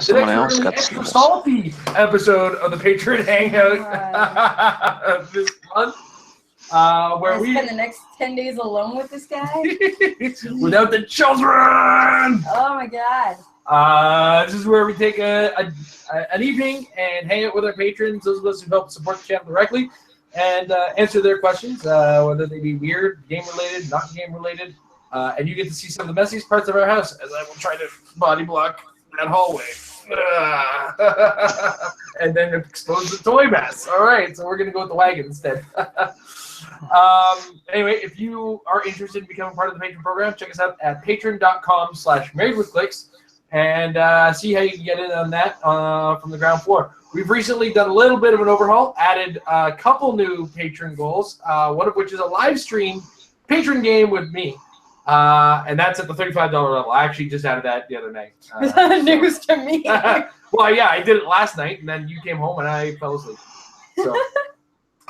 Someone else really got extra snowballs. salty episode of the Patron Hangout this month. Where we spend the next 10 days alone with this guy? without the children. Oh my god. This is where we take an evening and hang out with our patrons, those of us who help support the channel directly, and answer their questions, whether they be weird, game-related, not game-related. And you get to see some of the messiest parts of our house as I will try to body block that hallway. And then expose the toy mess. All right, so we're going to go with the wagon instead. Anyway, if you are interested in becoming part of the Patron program, check us out at patreon.com/marriedwithclix and see how you can get in on that from the ground floor. We've recently done a little bit of an overhaul, added a couple new patron goals, one of which is a live stream patron game with me. And that's at the $35 level. I actually just added that the other night. News to me. Well, yeah, I did it last night, and then you came home, and I fell asleep. So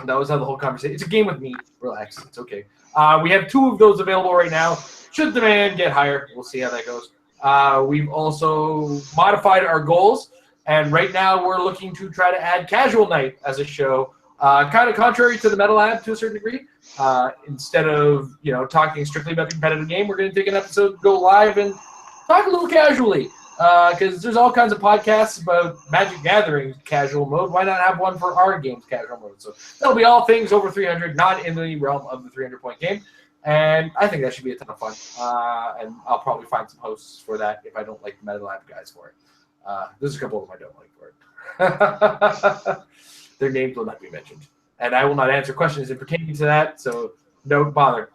that was how the whole conversation. It's a game with me. Relax. It's okay. We have 2 of those available right now. Should demand get higher, we'll see how that goes. We've also modified our goals, and right now we're looking to try to add Casual Night as a show. Kind of contrary to the Meta Lab to a certain degree. Instead of talking strictly about the competitive game, we're going to take an episode, go live, and talk a little casually. Because there's all kinds of podcasts about Magic Gathering casual mode. Why not have one for our game's casual mode? So that'll be all things over 300, not in the realm of the 300-point game. And I think that should be a ton of fun. And I'll probably find some hosts for that if I don't like the Meta Lab guys for it. There's a couple of them I don't like for it. Their names will not be mentioned. And I will not answer questions in pertaining to that, so don't bother.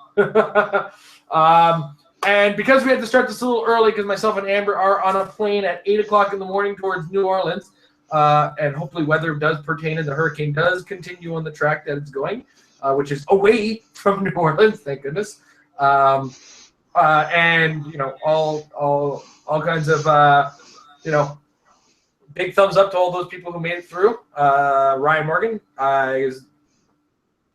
And because we had to start this a little early, because myself and Amber are on a plane at 8 o'clock in the morning towards New Orleans, and hopefully weather does pertain and the hurricane does continue on the track that it's going, which is away from New Orleans, thank goodness. And all kinds of big thumbs up to all those people who made it through. Ryan Morgan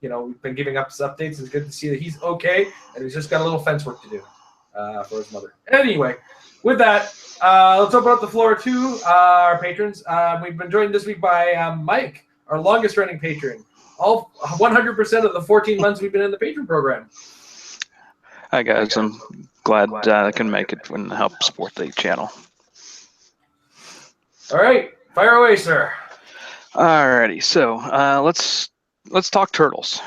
we've been giving us updates. It's good to see that he's okay, and he's just got a little fence work to do for his mother. Anyway, with that, let's open up the floor to our patrons. We've been joined this week by Mike, our longest-running patron. All 100% of the 14 months we've been in the patron program. Hi, guys. I'm glad I can make it and help support the channel. All right, fire away, sir. Alrighty, so let's talk turtles.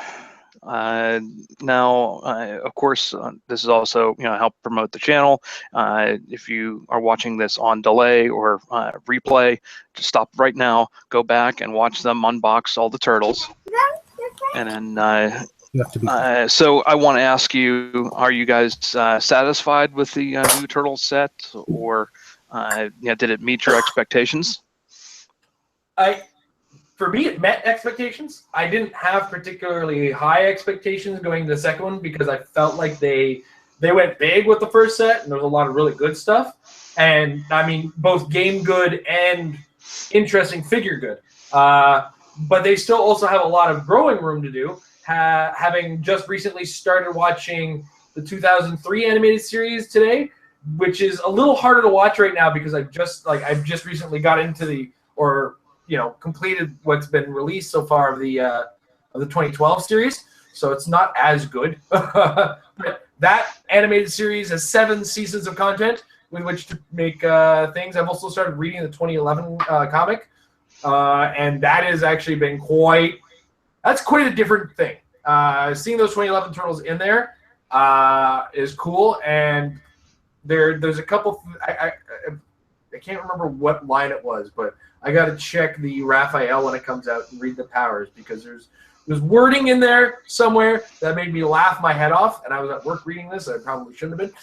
Now, of course, this is also help promote the channel. If you are watching this on delay or replay, just stop right now, go back and watch them unbox all the turtles. And then, so I want to ask you: are you guys satisfied with the new turtle set, or did it meet your expectations? For me, it met expectations. I didn't have particularly high expectations going to the second one because I felt like they went big with the first set, and there was a lot of really good stuff. And, I mean, both game good and interesting figure good. But they still also have a lot of growing room to do, having just recently started watching the 2003 animated series today, which is a little harder to watch right now because I've just recently got into completed what's been released so far of the 2012 series, so it's not as good. But that animated series has 7 seasons of content with which to make things. I've also started reading the 2011 comic, and that has actually been quite a different thing. Seeing those 2011 turtles in there is cool, and there's a couple. I can't remember what line it was, but I got to check the Raphael when it comes out and read the powers, because there's wording in there somewhere that made me laugh my head off, and I was at work reading this. I probably shouldn't have been.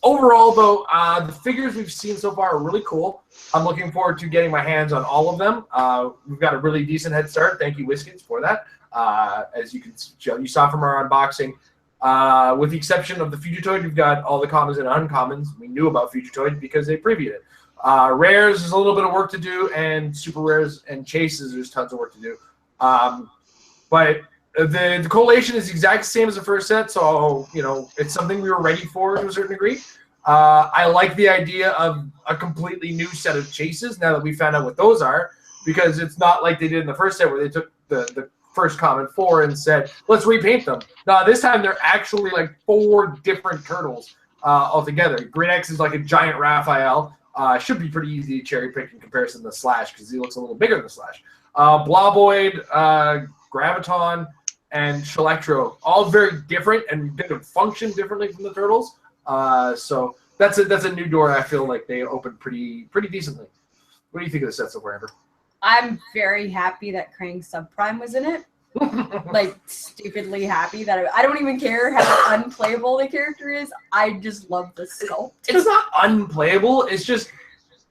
Overall, though, the figures we've seen so far are really cool. I'm looking forward to getting my hands on all of them. We've got a really decent head start. Thank you, Whiskets, for that. As you saw from our unboxing, with the exception of the Fugitoid, we've got all the commons and uncommons. We knew about Fugitoid because they previewed it. Rares, there's a little bit of work to do, and super rares and chases, there's tons of work to do. But the collation is the exact same as the first set, so it's something we were ready for to a certain degree. I like the idea of a completely new set of chases now that we found out what those are, because it's not like they did in the first set where they took the first common 4 and said, let's repaint them. Now, this time they're actually like 4 different turtles altogether. Green X is like a giant Raphael. Should be pretty easy to cherry pick in comparison to Slash because he looks a little bigger than Slash. Bloboid, Graviton, and Shelectro, all very different and going to function differently from the turtles. So that's a new door. I feel like they opened pretty decently. What do you think of the set so far, Amber? I'm very happy that Krang Subprime was in it. Like, stupidly happy that I don't even care how unplayable the character is. I just love the sculpt. It's not unplayable. It's just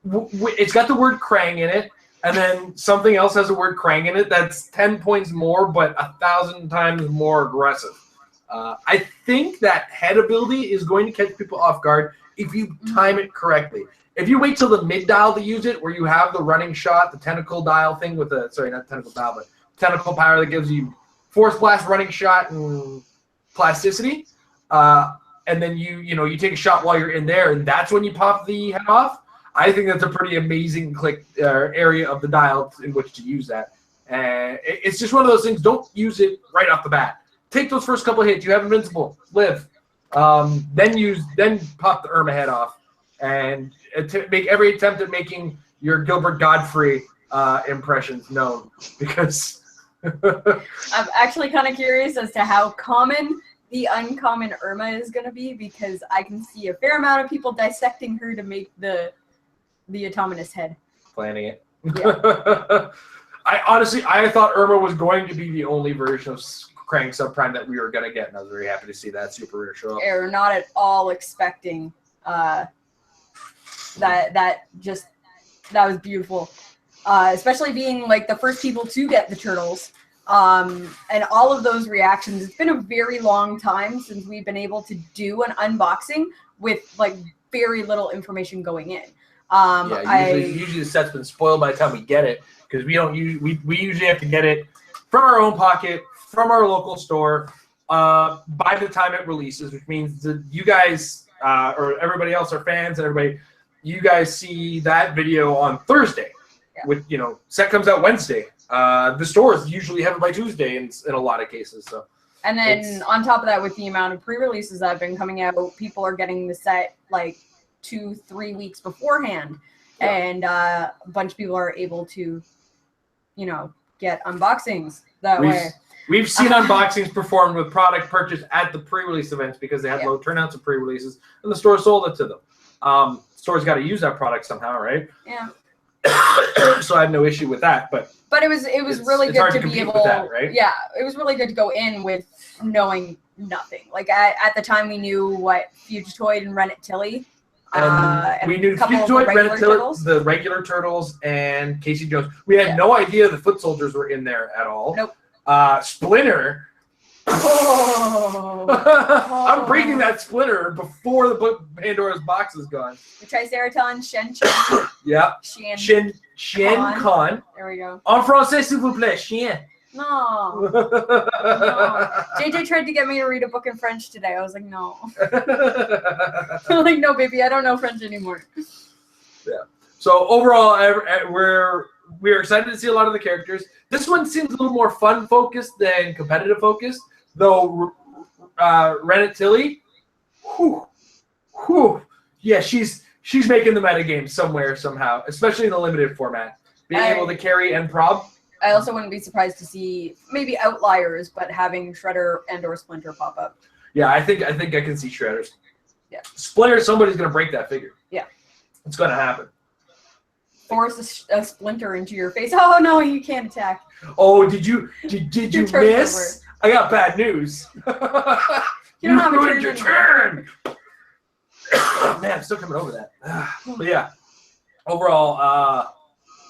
it's got the word Krang in it, and then something else has the word Krang in it that's 10 points more, but 1,000 times more aggressive. I think that head ability is going to catch people off guard if you time it correctly. If you wait till the mid dial to use it, where you have the running shot, the tentacle dial thing with the not tentacle dial, but tentacle power that gives you force blast, running shot, and plasticity, and then you take a shot while you're in there, and that's when you pop the head off. I think that's a pretty amazing click area of the dial in which to use that. And it's just one of those things. Don't use it right off the bat. Take those first couple of hits. You have Invincible. Live. Then pop the Irma head off, and make every attempt at making your Gilbert Godfrey impressions known, because I'm actually kind of curious as to how common the uncommon Irma is going to be, because I can see a fair amount of people dissecting her to make the autonomous head. Planning it. Yeah. I thought Irma was going to be the only version of Krang Subprime that we were going to get, and I was very happy to see that super rare show up. We're not at all expecting that was beautiful. Especially being like the first people to get the turtles, and all of those reactions. It's been a very long time since we've been able to do an unboxing with like very little information going in. Usually the set's been spoiled by the time we get it, because we usually have to get it from our own pocket, from our local store, by the time it releases, which means that you guys or everybody else, our fans and everybody, you guys see that video on Thursday. Yeah. With set comes out Wednesday. The stores usually have it by Tuesday in a lot of cases. So, and then on top of that, with the amount of pre-releases that have been coming out, people are getting the set like 2-3 weeks beforehand, yeah. And a bunch of people are able to, get unboxings that way. We've seen unboxings performed with product purchase at the pre-release events because they had low turnouts of pre-releases, and the store sold it to them. Stores got to use that product somehow, right? Yeah. So I have no issue with that, but it was really good to be able with that, right? Yeah, it was really good to go in with knowing nothing. Like at the time, we knew what Fugitoid and Rennet Tilly. And we knew Fugitoid, Rennet Tilly, the regular turtles, and Casey Jones. We had no idea the foot soldiers were in there at all. Nope. Splinter. I'm breaking that Splinter before the Pandora's box is gone. The Triceraton, Shen. Yeah. Shen Con. There we go. En français, s'il vous plaît, chien. No. JJ tried to get me to read a book in French today. I was like, no. I'm like, no, baby, I don't know French anymore. Yeah. So overall, we're excited to see a lot of the characters. This one seems a little more fun focused than competitive focused, though. Rennet Tilly, yeah, she's making the metagame somewhere somehow, especially in the limited format, being able to carry and prob. I also wouldn't be surprised to see maybe outliers, but having Shredder and/or Splinter pop up. Yeah, I think I can see Shredders. Yeah. Splinter, somebody's gonna break that figure. Yeah. It's gonna happen. Force a Splinter into your face. Oh no, you can't attack. Oh, did you miss? I got bad news. You don't have a ruined your turn. Man, I'm still coming over that. But yeah, overall,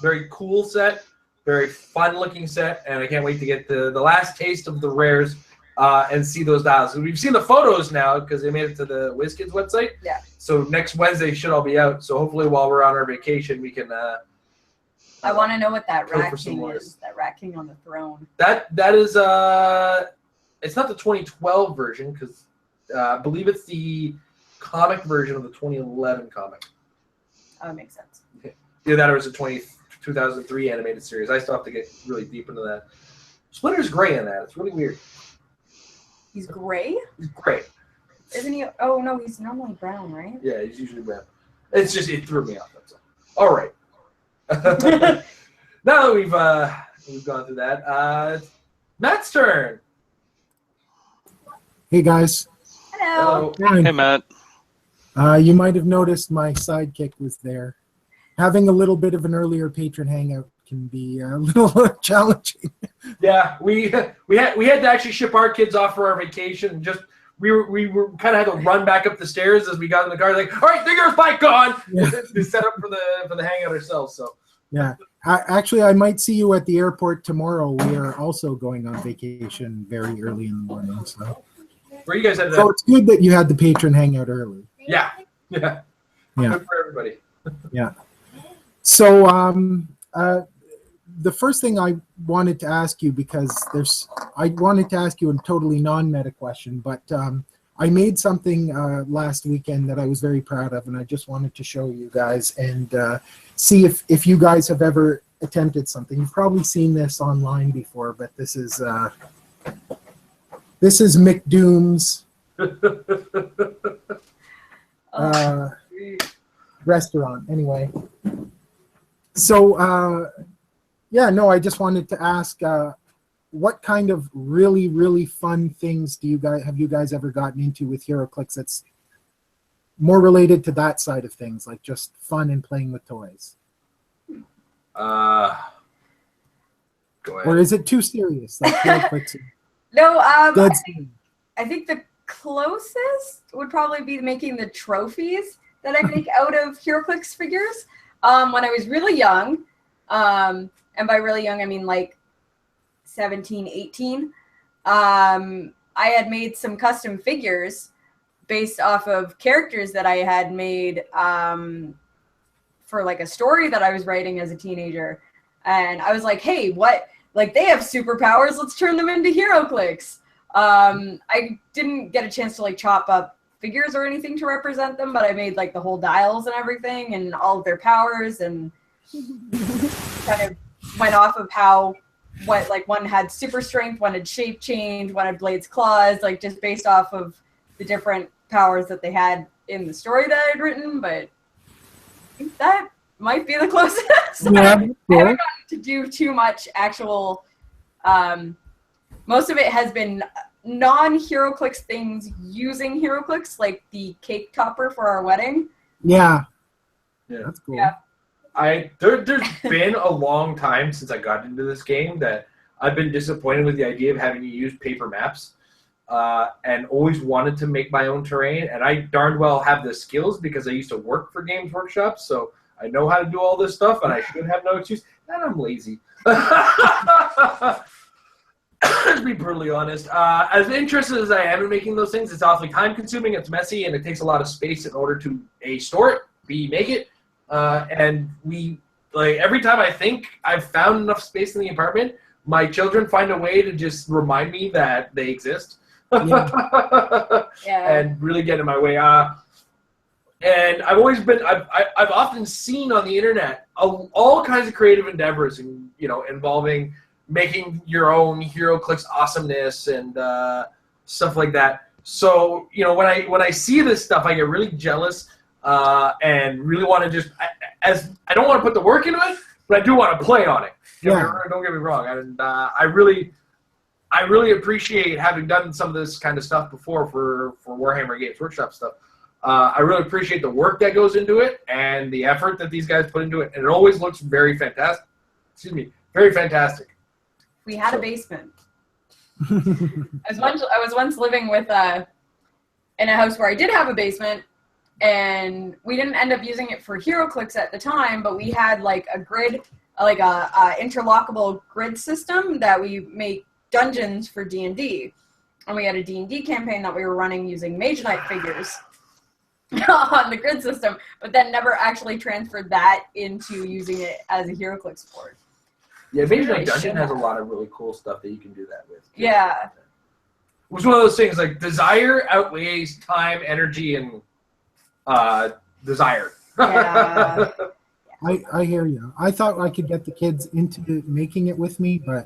very cool set, very fun looking set, and I can't wait to get the last taste of the rares and see those dials. We've seen the photos now because they made it to the WizKids website. Yeah. So next Wednesday should all be out. So hopefully while we're on our vacation, we can. I want to know what that Rat King is. That Rat King on the throne. That is it's not the 2012 version because I believe it's the comic version of the 2011 comic. Oh, that makes sense. Either that or it was a 2003 animated series. I still have to get really deep into that. Splinter's gray in that. It's really weird. He's gray? He's gray. Isn't he? Oh, no, he's normally brown, right? Yeah, he's usually brown. It's just, it threw me off. That's all. All right. Now that we've gone through that, Matt's turn. Hey guys. Hello. Hey, Matt. You might have noticed my sidekick was there. Having a little bit of an earlier patron hangout can be a little challenging. Yeah, we had to actually ship our kids off for our vacation. Just we were kind of had to run back up the stairs as we got in the car. Like, all right, the girl's bike gone. Yeah. We set up for the hangout ourselves. So Yeah. Actually, I might see you at the airport tomorrow. We are also going on vacation very early in the morning. So where you guys headed? it's good that you had the patron hangout early. Yeah. Yeah. Good for everybody. Yeah. So the first thing I wanted to ask you, because I wanted to ask you a totally non-meta question, but I made something last weekend that I was very proud of, and I just wanted to show you guys and see if you guys have ever attempted something. You've probably seen this online before, but this is McDoom's restaurant. Anyway, so yeah, no, I just wanted to ask, what kind of really, really fun things have you guys ever gotten into with HeroClix that's more related to that side of things, like just fun and playing with toys? Go ahead. Or is it too serious? Like HeroClix? No, Dead I think the closest would probably be making the trophies that I make out of HeroClix figures. When I was really young, and by really young, I mean like 17, 18, I had made some custom figures based off of characters that I had made for like a story that I was writing as a teenager. And I was like, hey, what? Like, they have superpowers. Let's turn them into HeroClix. I didn't get a chance to like chop up figures or anything to represent them, but I made like the whole dials and everything and all of their powers, and kind of went off of what like one had super strength, one had shape change, one had blades claws, like just based off of the different powers that they had in the story that I'd written. But I think that might be the closest. Yeah, I haven't gotten to do too much actual. Most of it has been non-HeroClix things using HeroClix, like the cake topper for our wedding. Yeah. Yeah, That's cool. Yeah. There's been a long time since I got into this game that I've been disappointed with the idea of having to use paper maps, and always wanted to make my own terrain. And I darn well have the skills because I used to work for Games Workshop, so I know how to do all this stuff, and I should have no excuse. And I'm lazy. To be brutally honest, as interested as I am in making those things, it's awfully time-consuming, it's messy, and it takes a lot of space in order to A, store it, B, make it. And every time I think I've found enough space in the apartment, my children find a way to just remind me that they exist. Yeah. And really get in my way. And I've always been, I've often seen on the internet all kinds of creative endeavors, involving making your own HeroClix awesomeness and stuff like that. So, when I see this stuff, I get really jealous and really want to just, I don't want to put the work into it, but I do want to play on it. Don't get me wrong. And I really appreciate having done some of this kind of stuff before for Warhammer Games Workshop stuff. I really appreciate the work that goes into it and the effort that these guys put into it. And it always looks very fantastic. Very fantastic. We had a basement. I was once living with in a house where I did have a basement, and we didn't end up using it for HeroClix at the time, but we had like a grid, like a interlockable grid system that we make dungeons for D&D. And we had a D&D campaign that we were running using Mage Knight figures on the grid system, but then never actually transferred that into using it as a HeroClix board. Yeah, Mage Knight Dungeon has a lot of really cool stuff that you can do that with. Yeah. It was one of those things, like, desire outweighs time, energy, and desired. Yeah. I hear you. I thought I could get the kids into making it with me, but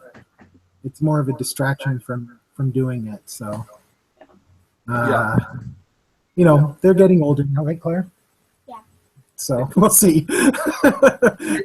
it's more of a distraction from doing it. So, you know, they're getting older now, right, Claire? Yeah. So we'll see.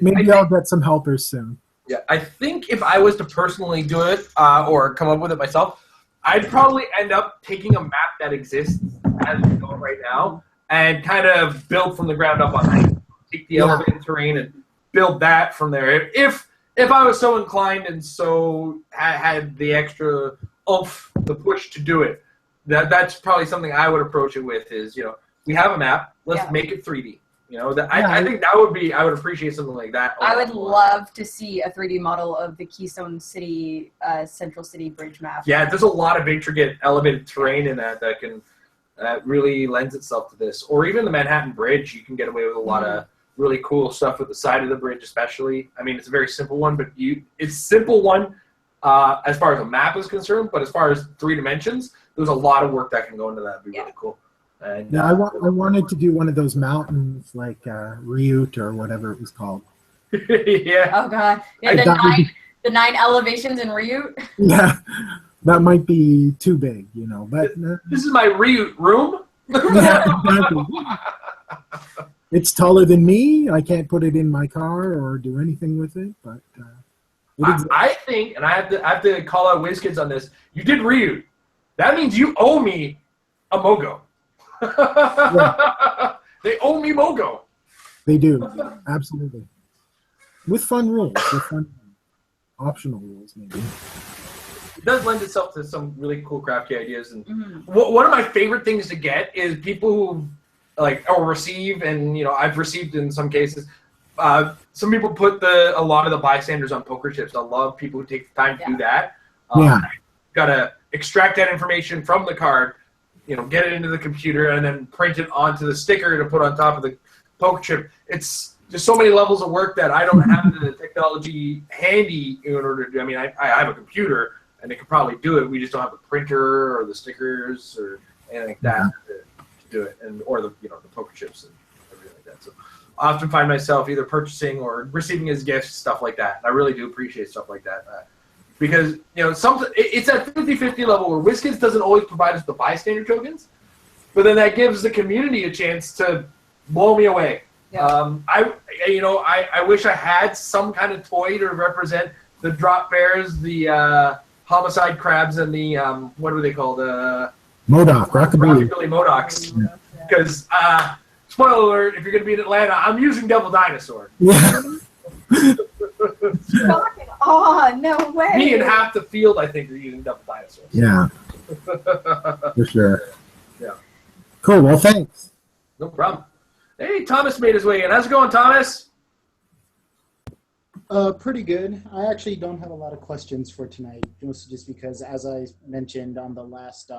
Maybe I'll get some helpers soon. Yeah, I think if I was to personally do it or come up with it myself, I'd probably end up taking a map that exists as we know it right now and kind of build from the ground up on that. Take the elevated terrain and build that from there. If I was so inclined and so had the extra oomph, the push to do it, that's probably something I would approach it with. Is, you know, we have a map, let's make it 3D. You know, I think that would be, I would appreciate something like that. I would love to see a 3D model of the Keystone City, Central City Bridge map. Yeah, there's a lot of intricate elevated terrain in that that really lends itself to this. Or even the Manhattan Bridge, you can get away with a lot of really cool stuff with the side of the bridge, especially. I mean, it's a very simple one, but it's simple one as far as a map is concerned. But as far as 3 dimensions, there's a lot of work that can go into that. It'd be really cool. And, yeah, I wanted to do one of those mountains like Ryut or whatever it was called. Yeah. Oh god. Yeah, the 9 elevations in Ryut. Yeah, that might be too big, you know. But this is my Ryut room. Yeah, exactly. It's taller than me. I can't put it in my car or do anything with it. But I think, and I have to call out WizKids on this. You did Ryut. That means you owe me a Mogo. Yeah. They owe me Mogo. They do, absolutely. With fun rules, with fun optional rules, maybe. It does lend itself to some really cool crafty ideas. And one of my favorite things to get is people who or receive, and you know, I've received in some cases. Some people put a lot of the bystanders on poker chips. I love people who take the time to do that. Gotta extract that information from the card, you know, get it into the computer, and then print it onto the sticker to put on top of the poker chip. It's just so many levels of work that I don't have the technology handy in order to do. I mean, I have a computer, and it could probably do it. We just don't have the printer or the stickers or anything like that to do it, or the poker chips and everything like that. So I often find myself either purchasing or receiving as gifts, stuff like that. And I really do appreciate stuff like that. Because, you know, it's at 50-50 level where WizKids doesn't always provide us the bystander tokens, but then that gives the community a chance to blow me away. Yeah. I wish I had some kind of toy to represent the drop bears, the homicide crabs, and the what are they called? Rockabilly Modocs. Because spoiler alert, if you're going to be in Atlanta, I'm using Devil Dinosaur. Yeah. Oh, no way. Me and half the field, I think, are using Devil Dinosaurs. Yeah. For sure. Yeah. Cool. Well, thanks. No problem. Hey, Thomas made his way in. How's it going, Thomas? Pretty good. I actually don't have a lot of questions for tonight, mostly just because, as I mentioned on the last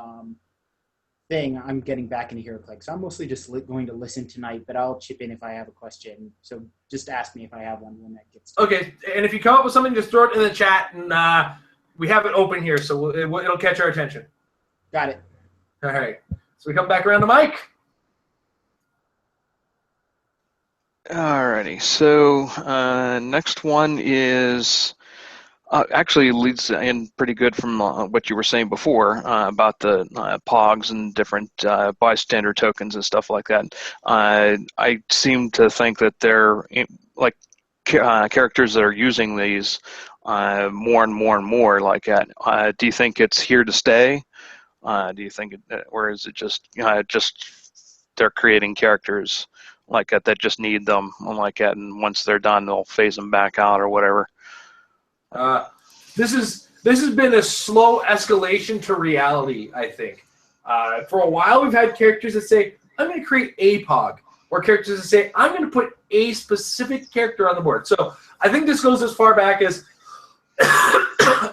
thing, I'm getting back into HeroClix. So I'm mostly just going to listen tonight, but I'll chip in if I have a question. So just ask me if I have one when that gets done. Okay, and if you come up with something, just throw it in the chat, and we have it open here, so it'll catch our attention. Got it. All right. So we come back around to Mike. Alrighty, so next one is actually leads in pretty good from what you were saying before about the POGs and different bystander tokens and stuff like that. I seem to think that they're like characters that are using these more and more and more like that. Do you think it's here to stay? Do you think, or is it just they're creating characters like that just need them like that, and once they're done, they'll phase them back out or whatever? This has been a slow escalation to reality, I think. For a while, we've had characters that say, I'm going to create a POG, or characters that say, I'm going to put a specific character on the board. So I think this goes as far back as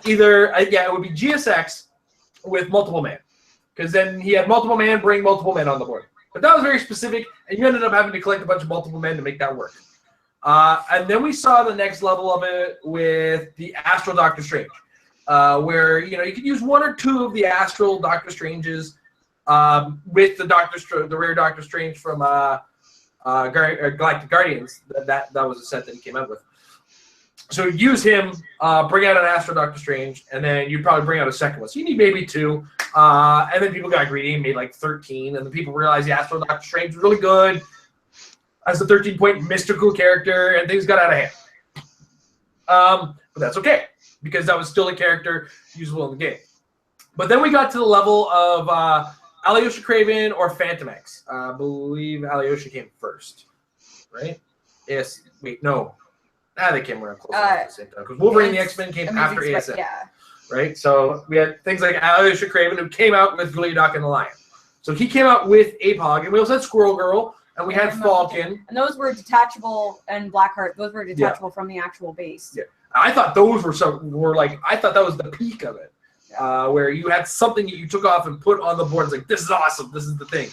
either, it would be GSX with multiple man, because then he had multiple man bring multiple men on the board. But that was very specific, and you ended up having to collect a bunch of multiple men to make that work. And then we saw the next level of it with the Astral Doctor Strange, where you could use one or two of the Astral Doctor Stranges with the rare Doctor Strange from Galactic Guardians. That was a set that he came out with. So use him, bring out an Astro Doctor Strange, and then you'd probably bring out a second one. So you need maybe 2. And then people got greedy and made like 13, and then people realized the Astro Doctor Strange was really good as a 13-point mystical character, and things got out of hand. But that's okay, because that was still a character usable in the game. But then we got to the level of Alyosha Kraven or Phantom X. I believe Alyosha came first, right? Yes. Wait, no. They came around close at the same time. Because Wolverine and the X-Men came after ASM. Yeah. Right? So we had things like Alyosha Kraven, who came out with Gleedock and the Lion. So he came out with Apog, and we also had Squirrel Girl, and we had Falcon. And those were detachable, and Blackheart, those were detachable from the actual base. Yeah. I thought those I thought that was the peak of it. Where you had something that you took off and put on the board. It's like, this is awesome. This is the thing.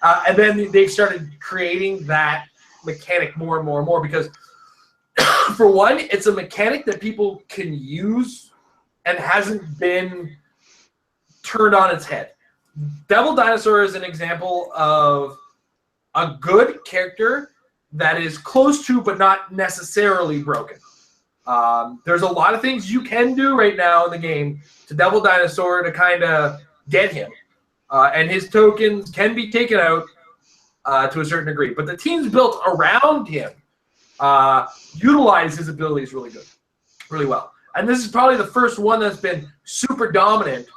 And then they started creating that mechanic more and more and more because, for one, it's a mechanic that people can use and hasn't been turned on its head. Devil Dinosaur is an example of a good character that is close to but not necessarily broken. There's a lot of things you can do right now in the game to Devil Dinosaur to kind of get him. And his tokens can be taken out to a certain degree. But the teams built around him utilize his abilities really well. And this is probably the first one that's been super dominant.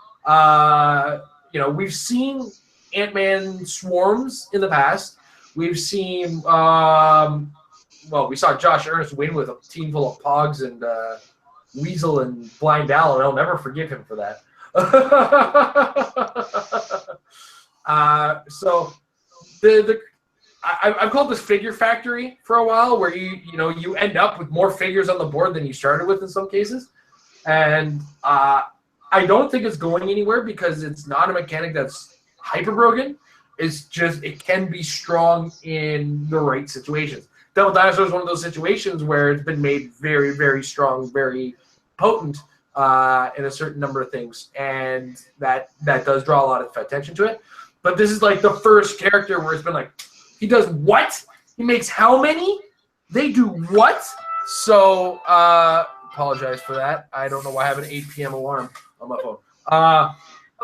We've seen Ant-Man swarms in the past. We've seen, we saw Josh Ernest win with a team full of Pogs and Weasel and Blind Owl, and I'll never forgive him for that. I've called this Figure Factory for a while, where you end up with more figures on the board than you started with in some cases, and I don't think it's going anywhere because it's not a mechanic that's hyper broken. It's just it can be strong in the right situations. Devil Dinosaur is one of those situations where it's been made very, very strong, very potent in a certain number of things, and that does draw a lot of attention to it. But this is like the first character where it's been like, he does what? He makes how many? They do what? So, apologize for that. I don't know why I have an 8 p.m. alarm on my phone.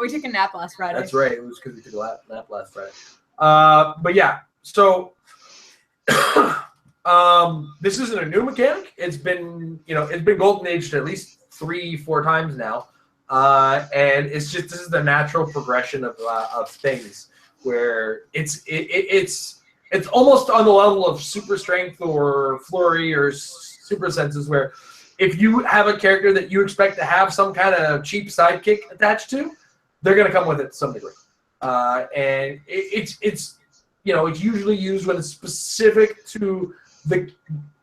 We took a nap last Friday. That's right. It was because we took a nap last Friday. But yeah, so this isn't a new mechanic. It's been golden aged at least 3-4 times now, and this is the natural progression of things, where it's almost on the level of super strength or flurry or super senses, where if you have a character that you expect to have some kind of cheap sidekick attached to, they're going to come with it to some degree, and it's usually used when it's specific to the.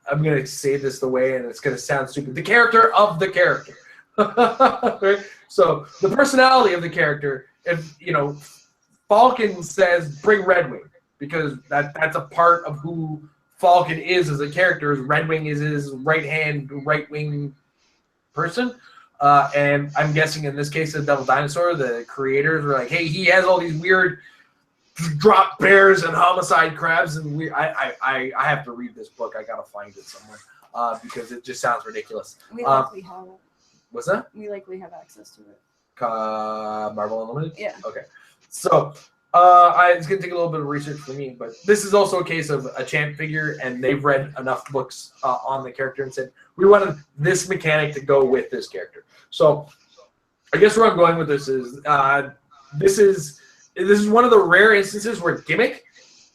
I'm going to say this the way, and it's going to sound stupid. The character of the character. Right? So the personality of the character. If Falcon says bring Redwing, because that's a part of who Falcon is as a character. Redwing is his right wing person. And I'm guessing in this case, the Devil Dinosaur, the creators were like, hey, he has all these weird drop bears and homicide crabs, and I have to read this book. I gotta find it somewhere because it just sounds ridiculous. We likely have it. What's that? We likely have access to it. Marvel Unlimited? Yeah. Okay. So it's gonna take a little bit of research for me, but this is also a case of a champ figure, and they've read enough books on the character and said we wanted this mechanic to go with this character. So I guess where I'm going with this is this is one of the rare instances where gimmick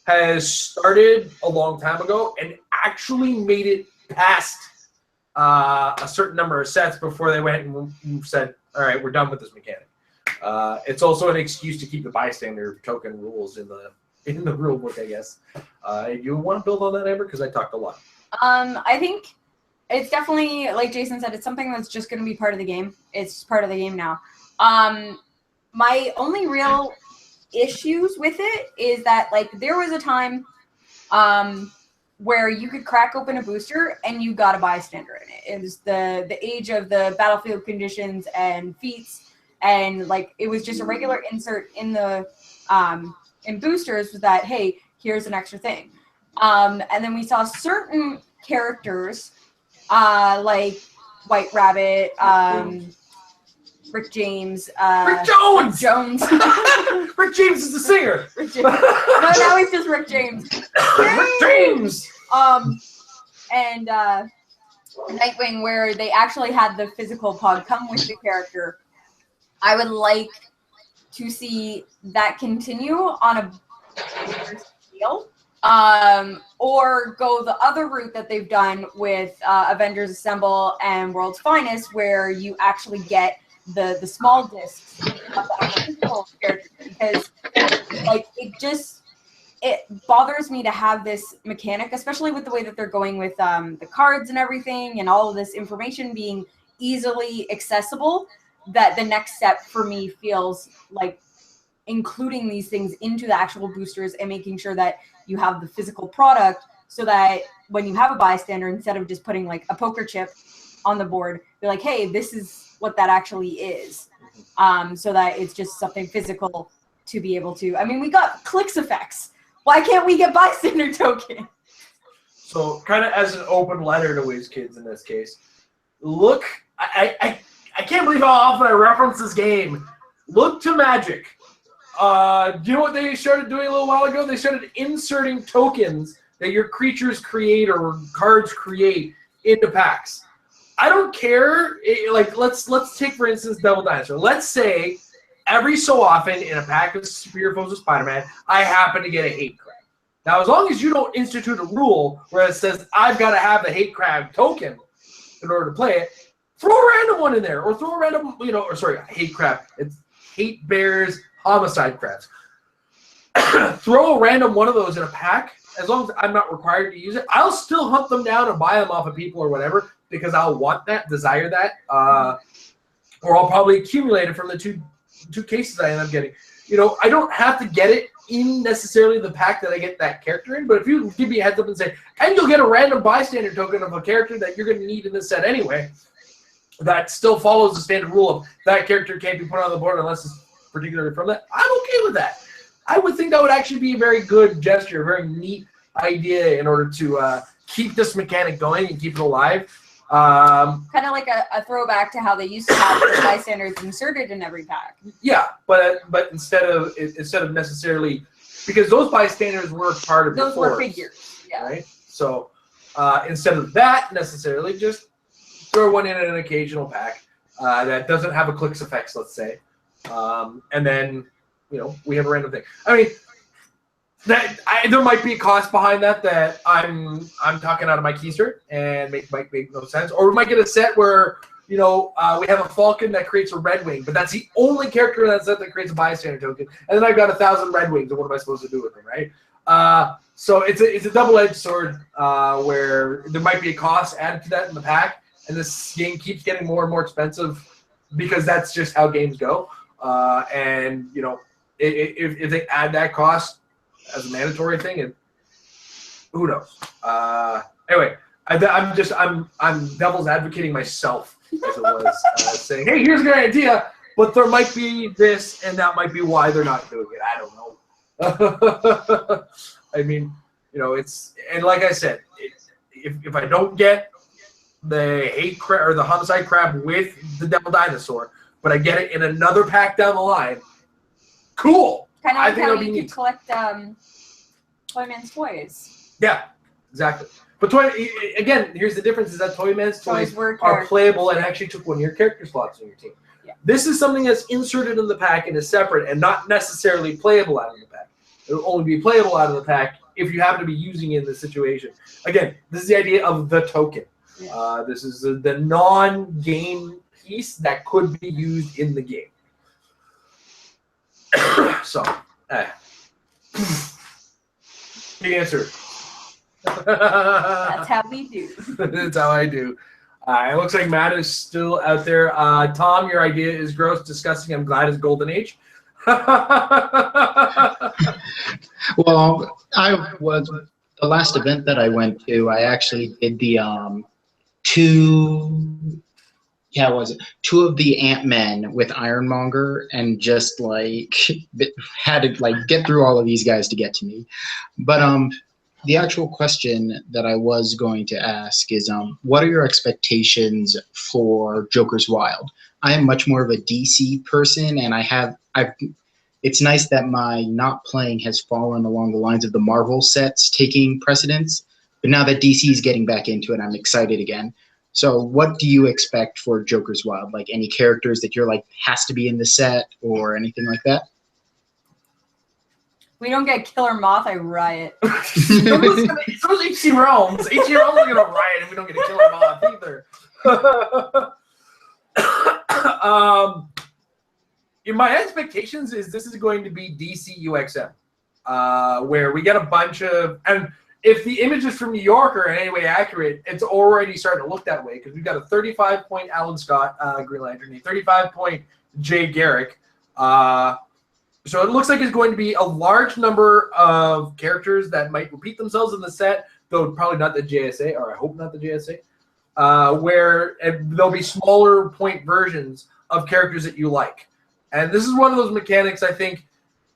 has started a long time ago and actually made it past a certain number of sets before they went and said, all right, we're done with this mechanic. It's also an excuse to keep the bystander token rules in the rule book, I guess. You want to build on that, Amber? Because I talked a lot. I think it's definitely, like Jason said, it's something that's just going to be part of the game. It's part of the game now. My only real issues with it is that, like, there was a time where you could crack open a booster and you got a bystander in it. It was the age of the battlefield conditions and feats, and like it was just a regular insert in the in boosters was that, hey, here's an extra thing. And then we saw certain characters like White Rabbit, Rick James. Rick Jones! Rick Jones. Rick James is the singer. Rick James. No, now he's just Rick James. Rick James! And Nightwing, where they actually had the physical pod come with the character. I would like to see that continue on a bigger scale. Or go the other route that they've done with Avengers Assemble and World's Finest, where you actually get the small discs of the actual physical character. Because like it bothers me to have this mechanic, especially with the way that they're going with the cards and everything and all of this information being easily accessible, that the next step for me feels like including these things into the actual boosters and making sure that you have the physical product, so that when you have a bystander, instead of just putting like a poker chip on the board, you're like, hey, this is what that actually is. So that it's just something physical to be able to, I mean, we got Clix effects. Why can't we get bystander token? So kind of as an open letter to WizKids in this case, look, I can't believe how often I reference this game. Look to Magic. Do you know what they started doing a little while ago? They started inserting tokens that your creatures create or cards create into packs. I don't care. Like let's take for instance Devil Dinosaur. Let's say every so often in a pack of Superior Foes of Spider-Man, I happen to get a hate crab. Now, as long as you don't institute a rule where it says I've got to have the hate crab token in order to play it, throw a random one in there, or throw a random, hate crab. It's hate bears. Homicide crabs. Throw a random one of those in a pack. As long as I'm not required to use it, I'll still hunt them down and buy them off of people or whatever, because I'll want that, desire that, or I'll probably accumulate it from the two cases I end up getting. I don't have to get it in necessarily the pack that I get that character in, but if you give me a heads up and say, and you'll get a random bystander token of a character that you're going to need in this set anyway, that still follows the standard rule of that character can't be put on the board unless it's particularly from that, I'm okay with that. I would think that would actually be a very good gesture, a very neat idea in order to keep this mechanic going and keep it alive. Kind of like a throwback to how they used to have the bystanders inserted in every pack. Yeah, but instead of necessarily, because those bystanders were part of those the were figures, yeah. Right? So instead of that necessarily, just throw one in an occasional pack that doesn't have a Clix effects, let's say. And then, we have a random thing. I mean, there might be a cost behind that I'm talking out of my keister and might make no sense. Or we might get a set where, we have a Falcon that creates a Red Wing, but that's the only character in that set that creates a bystander token. And then I've got 1,000 Red Wings, and what am I supposed to do with them, right? So it's a double-edged sword where there might be a cost added to that in the pack, and this game keeps getting more and more expensive because that's just how games go. And if they add that cost as a mandatory thing, who knows? Anyway, I'm devil's advocating myself, as it was, saying, hey, here's a good idea, but there might be this, and that might be why they're not doing it. I don't know. I mean, it's, and like I said, if I don't get the hate crab or the homicide crab with the Devil Dinosaur, but I get it in another pack down the line, cool. Kind of like how you could collect Toyman's toys. Yeah, exactly. But again, here's the difference: is that Toyman's toys are playable and actually took one of your character slots in your team. Yeah. This is something that's inserted in the pack and is separate and not necessarily playable out of the pack. It will only be playable out of the pack if you happen to be using it in the situation. Again, this is the idea of the token. Yeah. This is the non-game piece that could be used in the game. So, the answer. That's how we do. That's how I do. It looks like Matt is still out there. Tom, your idea is gross, disgusting. I'm glad it's Golden Age. Well, the last event that I went to, I actually did the yeah, was it 2 of the Ant-Men with Ironmonger, and just like had to like get through all of these guys to get to me. But the actual question that I was going to ask is, what are your expectations for Joker's Wild? I am much more of a DC person, and I've. It's nice that my not playing has fallen along the lines of the Marvel sets taking precedence. But now that DC is getting back into it, I'm excited again. So what do you expect for Joker's Wild? Like any characters that you're like has to be in the set or anything like that? We don't get Killer Moth, I riot. So is HC Realms. HC Realms are gonna riot if we don't get a Killer Moth either. My expectations is this is going to be DC UXM, where we get a bunch of, and if the images from New York are in any way accurate, it's already starting to look that way because we've got a 35-point Alan Scott Green Lantern, a 35-point Jay Garrick. So it looks like it's going to be a large number of characters that might repeat themselves in the set, though probably not the JSA, or I hope not the JSA, where there'll be smaller point versions of characters that you like. And this is one of those mechanics I think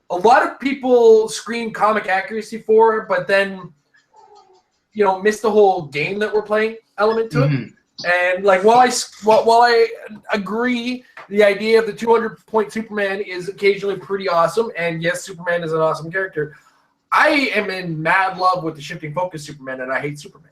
a lot of people scream comic accuracy for, but then, you know, miss the whole game that we're playing element to it. And like while I agree the idea of the 200-point Superman is occasionally pretty awesome, and yes, Superman is an awesome character, I am in mad love with the shifting focus Superman, and I hate Superman.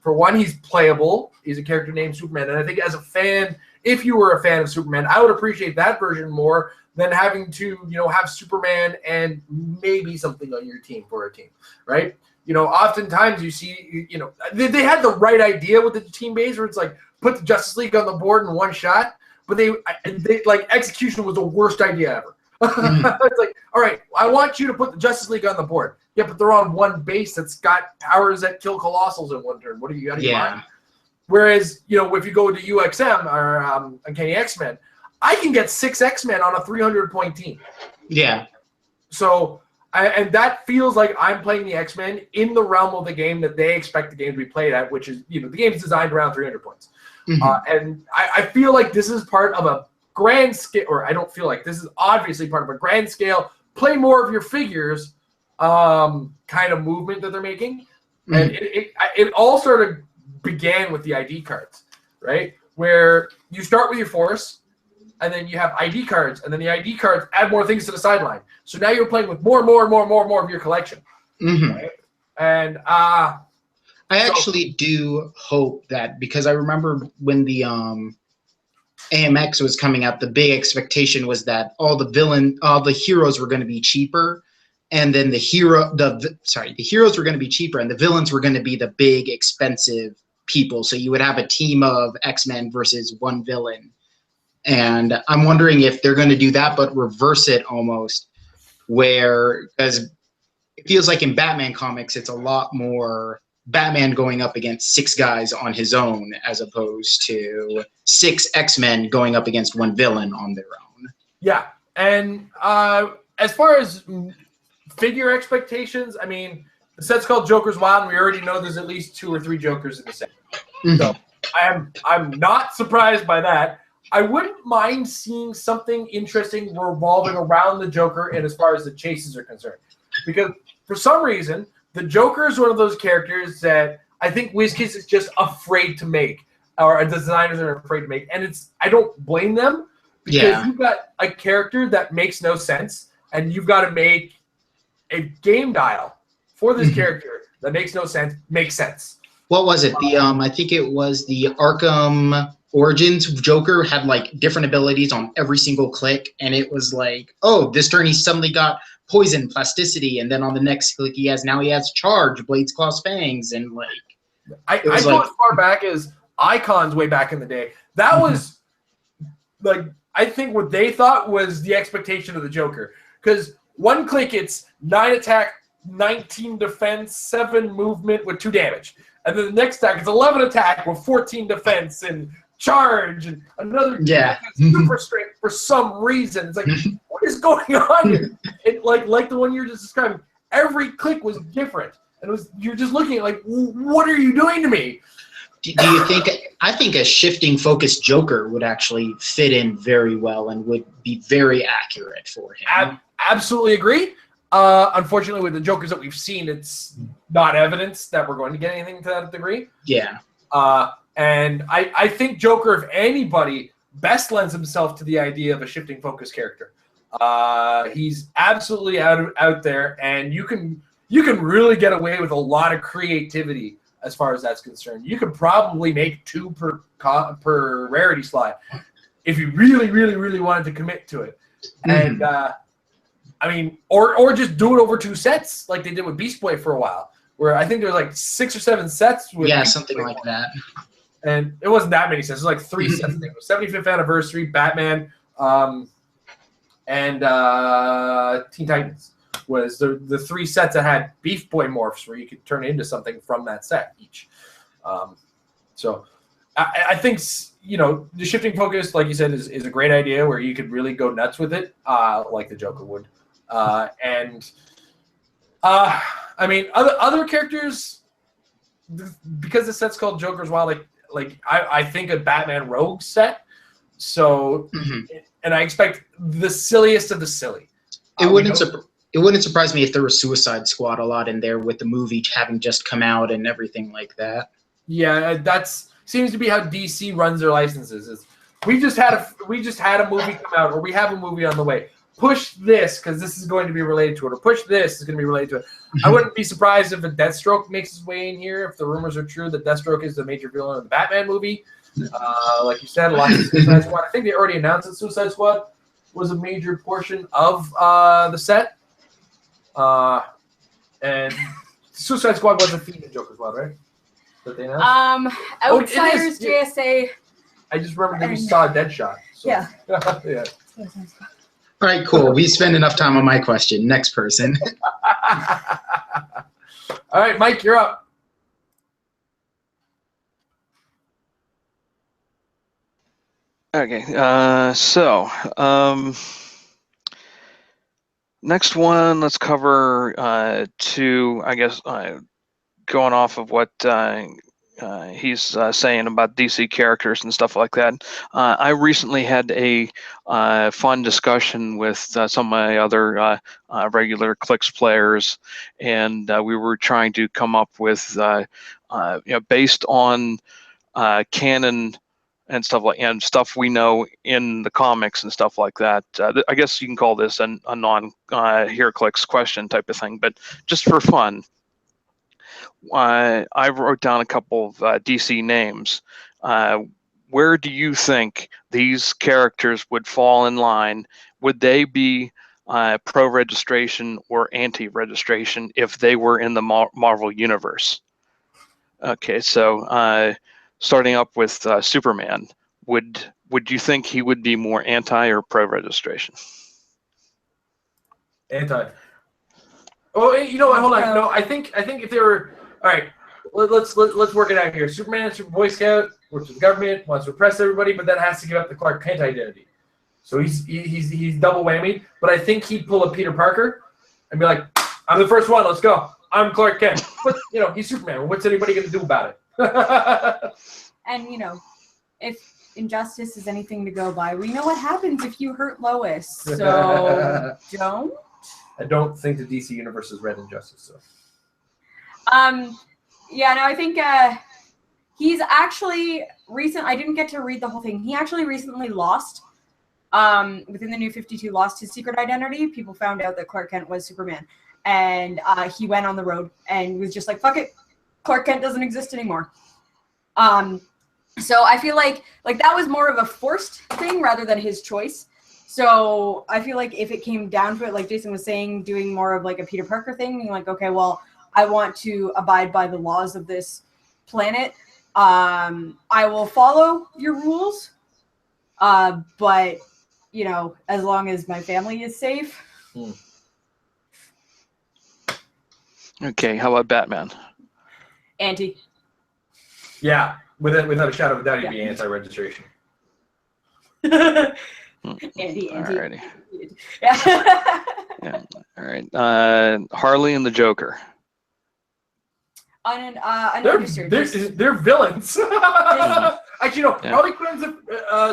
For one, he's playable. He's a character named Superman, and I think as a fan, if you were a fan of Superman, I would appreciate that version more than having to, you know, have Superman and maybe something on your team for a team, right? You know, oftentimes you see, you know, they had the right idea with the team base where it's like put the Justice League on the board in one shot, but they like execution was the worst idea ever. It's like, all right, I want you to put the Justice League on the board. Yeah, but they're on one base that's got powers that kill Colossals in one turn. What do you got in mind? Whereas, you know, if you go to UXM or Uncanny X-Men, I can get 6 X-Men on a 300-point team. Yeah. So, and that feels like I'm playing the X-Men in the realm of the game that they expect the game to be played at, which is, you know, the game's designed around 300 points. And I feel like this is part of a grand scale, or I don't feel like, this is obviously part of a grand scale, play more of your figures kind of movement that they're making. And it all sort of began with the ID cards, right? Where you start with your force, and then you have ID cards, and then the ID cards add more things to the sideline. So now you're playing with more of your collection. Right? And I actually do hope that, because I remember when the AMX was coming out, the big expectation was that all the heroes were going to be cheaper, and then the heroes were going to be cheaper, and the villains were going to be the big expensive people. So you would have a team of X-Men versus one villain. And I'm wondering if they're going to do that, but reverse it almost, where, because it feels like in Batman comics, it's a lot more Batman going up against 6 guys on his own, as opposed to 6 X-Men going up against one villain on their own. Yeah. And as far as figure expectations, I mean, the set's called Joker's Wild, and we already know there's at least 2 or 3 Jokers in the set. So I'm not surprised by that. I wouldn't mind seeing something interesting revolving around the Joker and as far as the chases are concerned. Because for some reason, the Joker is one of those characters that I think WizKids is just afraid to make, or designers are afraid to make. And I don't blame them, because you've got a character that makes no sense, and you've got to make a game dial for this character that makes no sense, makes sense. What was it? The I think it was the Arkham Origins Joker had like different abilities on every single click, and it was like, oh, this turn he suddenly got poison, plasticity, and then on the next click he has charge, blades, claws, fangs, and like I go as far back as Icons way back in the day. That was like, I think what they thought was the expectation of the Joker, because one click it's 9 attack, 19 defense, 7 movement with 2 damage, and then the next attack it's 11 attack with 14 defense and charge, and another super strength for some reason. It's like, what is going on here? It, like the one you're just describing, every click was different, and you're just looking at like, what are you doing to me? Do you think I think a shifting focus Joker would actually fit in very well and would be very accurate for him. Absolutely agree. Unfortunately, with the Jokers that we've seen, it's not evidence that we're going to get anything to that degree. Yeah. And I think Joker, if anybody, best lends himself to the idea of a shifting focus character. He's absolutely out there, and you can really get away with a lot of creativity as far as that's concerned. You could probably make 2 per rarity slot if you really, really, really wanted to commit to it. And I mean, or just do it over 2 sets like they did with Beast Boy for a while, where I think there was like 6 or 7 sets. With yeah, Beast something Boy like that. And it wasn't that many sets. It was like 3 sets. I think it was 75th anniversary, Batman, and Teen Titans was the 3 sets that had Beast Boy morphs where you could turn into something from that set each. So I think, you know, the shifting focus, like you said, is a great idea where you could really go nuts with it, like the Joker would. I mean, other characters, because the set's called Joker's Wild, like I think a Batman Rogue set. So, and I expect the silliest of the silly. It wouldn't surprise me if there was Suicide Squad a lot in there with the movie having just come out and everything like that. Yeah, that's seems to be how DC runs their licenses. Is we just had a movie come out, or we have a movie on the way. Push this because this is going to be related to it, or push this is going to be related to it. I wouldn't be surprised if a Deathstroke makes his way in here if the rumors are true that Deathstroke is the major villain of the Batman movie. Like you said, a lot of Suicide Squad. I think they already announced that Suicide Squad was a major portion of the set. And Suicide Squad was a theme in Joker's Wild, right? That they announced? Outsiders, JSA. I just remember that we saw Deadshot. So. Yeah. Yeah. All right, cool. We spent enough time on my question. Next person. All right, Mike, you're up. Okay, next one, let's cover 2, I guess, going off of what he's saying about DC characters and stuff like that. I recently had a fun discussion with some of my other regular Clix players, and we were trying to come up with, based on canon and stuff we know in the comics and stuff like that. I guess you can call this a non-HeroClix question type of thing, but just for fun, I wrote down a couple of DC names. Where do you think these characters would fall in line? Would they be pro-registration or anti-registration if they were in the Marvel Universe? Okay, so starting up with Superman, would you think he would be more anti or pro-registration? Anti. Oh, you know what? Hold on. No, I think if they were all right. Let's work it out here. Superman, Super Boy Scout, works with the government, wants to oppress everybody, but then has to give up the Clark Kent identity. So he's double whammy. But I think he'd pull a Peter Parker and be like, "I'm the first one. Let's go. I'm Clark Kent." But he's Superman. What's anybody going to do about it? And if injustice is anything to go by, we know what happens if you hurt Lois. So don't. I don't think the DC universe has read Injustice. So. Yeah, no, I think he's actually I didn't get to read the whole thing. He actually recently lost. Within the New 52, lost his secret identity. People found out that Clark Kent was Superman, and he went on the road and was just like, "Fuck it, Clark Kent doesn't exist anymore." So I feel like that was more of a forced thing rather than his choice. So I feel like if it came down to it, like Jason was saying, doing more of like a Peter Parker thing, being like, okay, well, I want to abide by the laws of this planet. I will follow your rules, but as long as my family is safe. Okay, how about Batman? Anti. Yeah, without a shadow of a doubt, he'd be anti-registration. Anti. Alrighty. Yeah. Yeah. All right. Harley and the Joker. Unregistered. They're villains. Actually, no. Yeah. Harley Quinn's a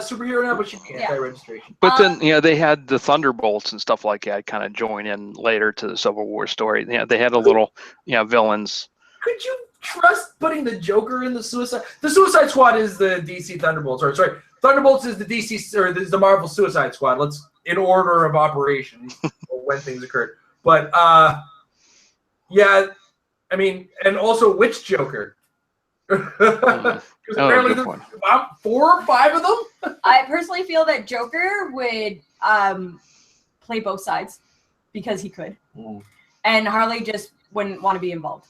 superhero now, but she'd be anti-registration. But then, they had the Thunderbolts and stuff like that kind of join in later to the Civil War story. They had a little, villains. Could you trust putting the Joker in the Suicide? The Suicide Squad is the DC Thunderbolts. Or sorry, Thunderbolts is the DC or this is the Marvel Suicide Squad. Let's in order of operations when things occurred. But yeah, I mean, and also which Joker? Because apparently there's about 4 or 5 of them. I personally feel that Joker would play both sides because he could, and Harley just wouldn't want to be involved.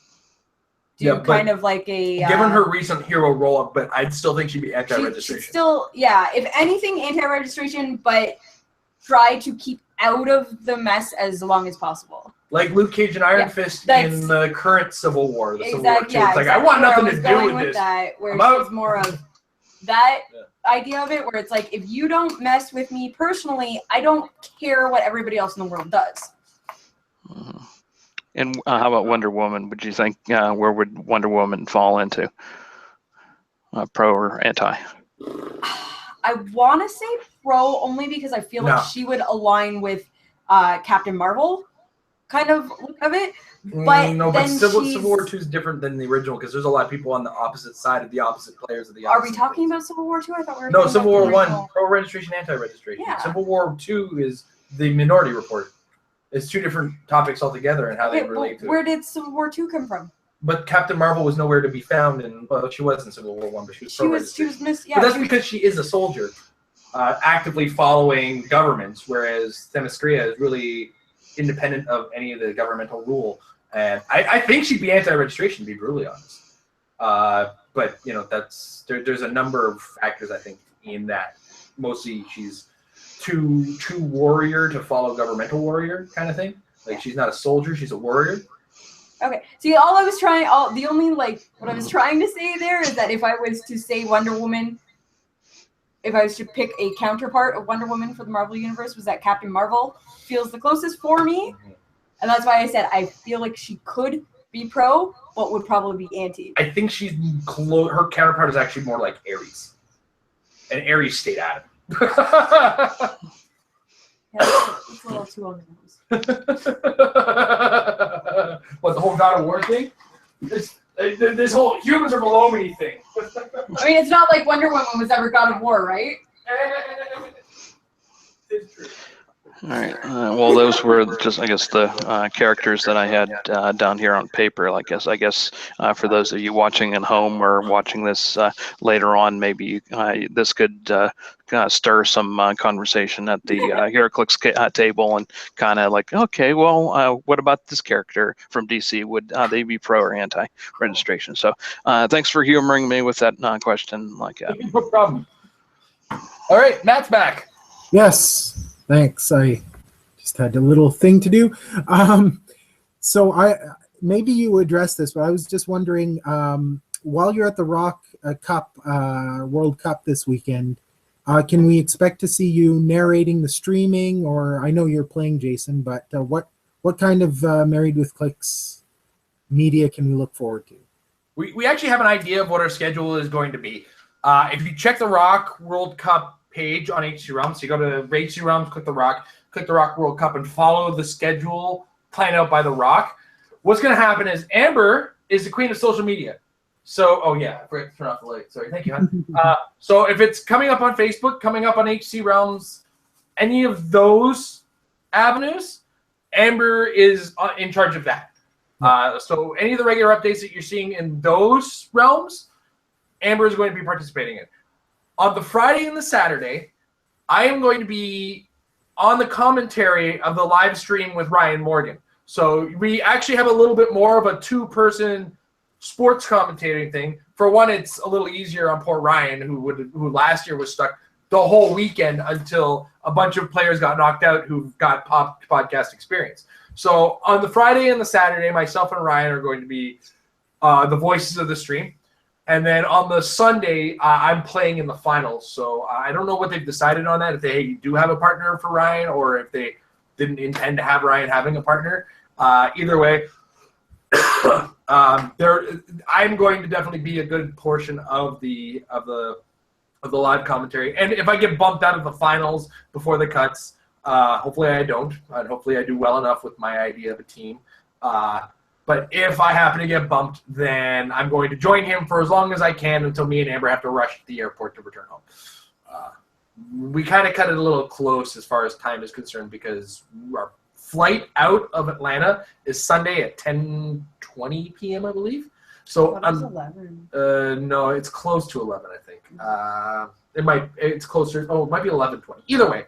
Kind of like a given her recent hero roll up, but I'd still think she'd be anti-registration. She'd still, if anything, anti-registration, but try to keep out of the mess as long as possible. Like Luke Cage and Iron Fist in the current Civil War, the Civil War II. It's like, I want nothing to do with this. That, where it's more of that idea of it, where it's like, if you don't mess with me personally, I don't care what everybody else in the world does. And how about Wonder Woman? Would you think, where would Wonder Woman fall into? Pro or anti? I want to say pro only because I feel like she would align with Captain Marvel kind of look of it. But no, but Civil War II is different than the original because there's a lot of people on the opposite side of the opposite players of the opposite. Are we talking about Civil War II? I thought we were No, Civil War I, pro-registration, anti-registration. Yeah. Civil War II is the Minority Report. It's 2 different topics altogether and how they relate to it. Where did Civil War II come from? But Captain Marvel was nowhere to be found, and she was in Civil War I, but she was pro-registration. Yeah, but that's because she is a soldier, actively following governments, whereas Themyscira is really independent of any of the governmental rule. And I think she'd be anti-registration, to be brutally honest. But there's a number of factors I think in that. Mostly she's too warrior to follow governmental warrior kind of thing. Like she's not a soldier, she's a warrior. Okay. See, what I was trying to say there is that if I was to say Wonder Woman, if I was to pick a counterpart of Wonder Woman for the Marvel Universe, was that Captain Marvel feels the closest for me. And that's why I said I feel like she could be pro, but would probably be anti. I think she's her counterpart is actually more like Ares. And Ares stayed out of it. It's a little too on the nose. What, the whole God of War thing? This whole humans are below me thing. I mean, it's not like Wonder Woman was ever God of War, right? It's true. All right. Well, those were just, I guess, the characters that I had down here on paper. I guess for those of you watching at home or watching this later on, maybe this could stir some conversation at the HeroClix table and kind of like, okay, well, what about this character from DC? Would they be pro or anti-registration? So thanks for humoring me with that question. No problem. All right, Matt's back. Yes. Thanks. I just had a little thing to do. So maybe you addressed this, but I was just wondering, while you're at the Rock Cup World Cup this weekend, can we expect to see you narrating the streaming? Or I know you're playing, Jason, but what kind of Married with Clix media can we look forward to? We actually have an idea of what our schedule is going to be. If you check the Rock World Cup page on HC Realms, so you go to HC Realms, click the Rock World Cup, and follow the schedule planned out by the Rock. What's going to happen is Amber is the queen of social media. So, I forgot to turn off the light. Sorry, thank you, hon. So if it's coming up on Facebook, coming up on HC Realms, any of those avenues, Amber is in charge of that. So any of the regular updates that you're seeing in those realms, Amber is going to be participating in. On the Friday and the Saturday, I am going to be on the commentary of the live stream with Ryan Morgan. So we actually have a little bit more of a 2-person sports commentating thing. For one, it's a little easier on poor Ryan, who last year was stuck the whole weekend until a bunch of players got knocked out who got podcast experience. So on the Friday and the Saturday, myself and Ryan are going to be the voices of the stream. And then on the Sunday, I'm playing in the finals. So I don't know what they've decided on that, if they do have a partner for Ryan or if they didn't intend to have Ryan having a partner. Either way, I'm going to definitely be a good portion of the live commentary. And if I get bumped out of the finals before the cuts, hopefully I don't. Hopefully I do well enough with my idea of a team. But if I happen to get bumped, then I'm going to join him for as long as I can until me and Amber have to rush to the airport to return home. We kind of cut it a little close as far as time is concerned because our flight out of Atlanta is Sunday at 10:20 p.m., I believe. So What is 11? no, it's close to 11, I think. It's closer. Oh, it might be 11:20. Either way,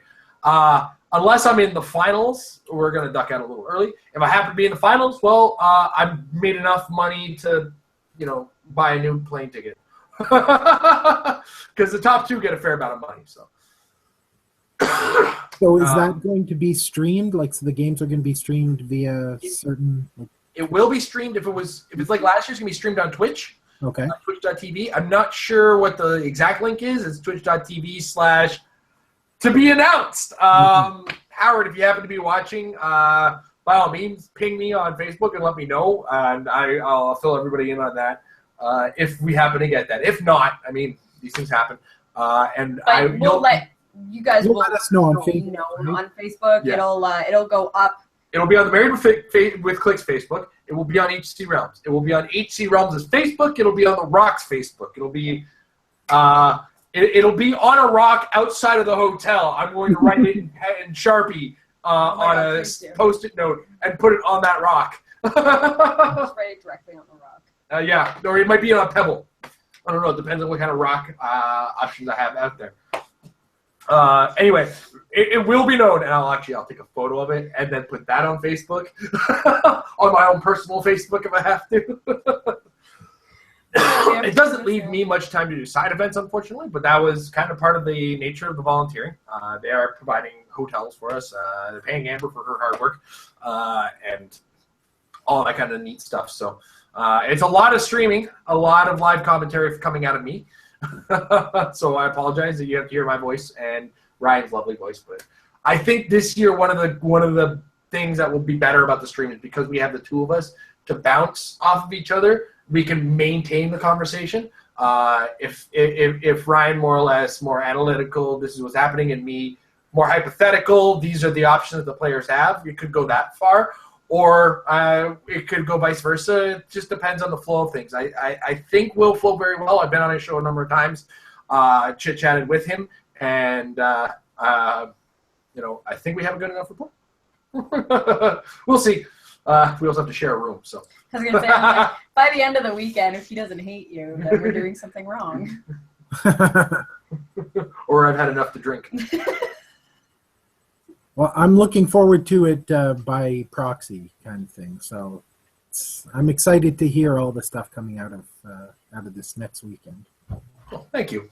unless I'm in the finals, we're gonna duck out a little early. If I happen to be in the finals, well, I've made enough money to, buy a new plane ticket because the top two get a fair amount of money. So. So is that going to be streamed? Like, so the games are going to be streamed via certain? It will be streamed if it's like last year. It's going to be streamed on Twitch. Okay. On Twitch.tv. I'm not sure what the exact link is. It's twitch.tv/to be announced. Howard, if you happen to be watching, by all means, ping me on Facebook and let me know, and I'll fill everybody in on that if we happen to get that. If not, I mean, these things happen. You guys will let us know on Facebook. On Facebook, Yeah. It'll go up. It'll be on the Married with Clix Facebook. It will be on HC Realms. It will be on HC Realms' Facebook. It'll be on the Rock's Facebook. It'll be it'll be on a rock outside of the hotel. I'm going to write it in Sharpie on a Post-it note and put it on that rock. Just write it directly on the rock. Yeah, or it might be on a pebble. I don't know. It depends on what kind of rock options I have out there. Anyway, it will be known, and I'll take a photo of it and then put that on Facebook, on my own personal Facebook if I have to. It doesn't leave me much time to do side events, unfortunately, but that was kind of part of the nature of the volunteering. They are providing hotels for us. They're paying Amber for her hard work, and all that kind of neat stuff. So it's a lot of streaming, a lot of live commentary coming out of me. So I apologize that you have to hear my voice and Ryan's lovely voice, but I think this year one of the things that will be better about the stream is because we have the two of us to bounce off of each other. We can maintain the conversation. If Ryan more or less more analytical, this is what's happening, and me more hypothetical, these are the options that the players have. You could go that far. Or it could go vice versa. It just depends on the flow of things. I think we'll flow very well. I've been on his show a number of times, chit-chatted with him, and I think we have a good enough rapport. We'll see. We also have to share a room. So I was going to say, by the end of the weekend, if he doesn't hate you, then we're doing something wrong. Or I've had enough to drink. Well, I'm looking forward to it by proxy kind of thing. So I'm excited to hear all the stuff coming out of this next weekend. Oh, thank you.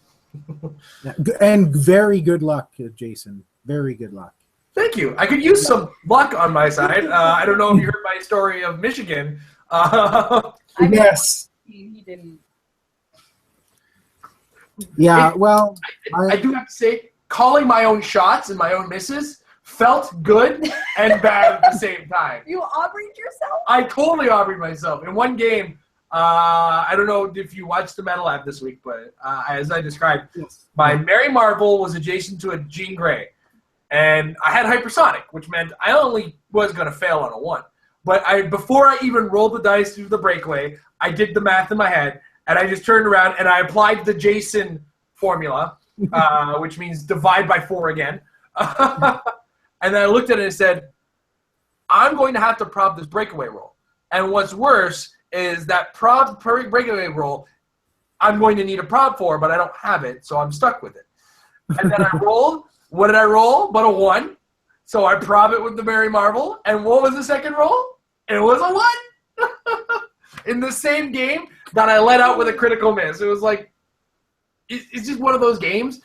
And very good luck, Jason. Very good luck. Thank you. I could use some luck on my side. I don't know if you heard my story of Michigan. Yes. He didn't. Yeah, well. I do have to say, calling my own shots and my own misses felt good and bad at the same time. You Aubrey'd yourself? I totally Aubrey'd myself. In one game, I don't know if you watched the Metal Lab this week, but as I described, my Mary Marvel was adjacent to a Jean Grey. And I had hypersonic, which meant I only was going to fail on a 1. But before I even rolled the dice through the breakaway, I did the math in my head, and I just turned around and I applied the Jason formula, which means divide by 4 again. And then I looked at it and said, I'm going to have to prob this breakaway roll. And what's worse is that prob breakaway roll, I'm going to need a prob for, but I don't have it, so I'm stuck with it. And then I rolled. What did I roll? But a 1. So I prob it with the Mary Marvel. And what was the second roll? It was a 1. In the same game that I let out with a critical miss. It was like, it's just one of those games.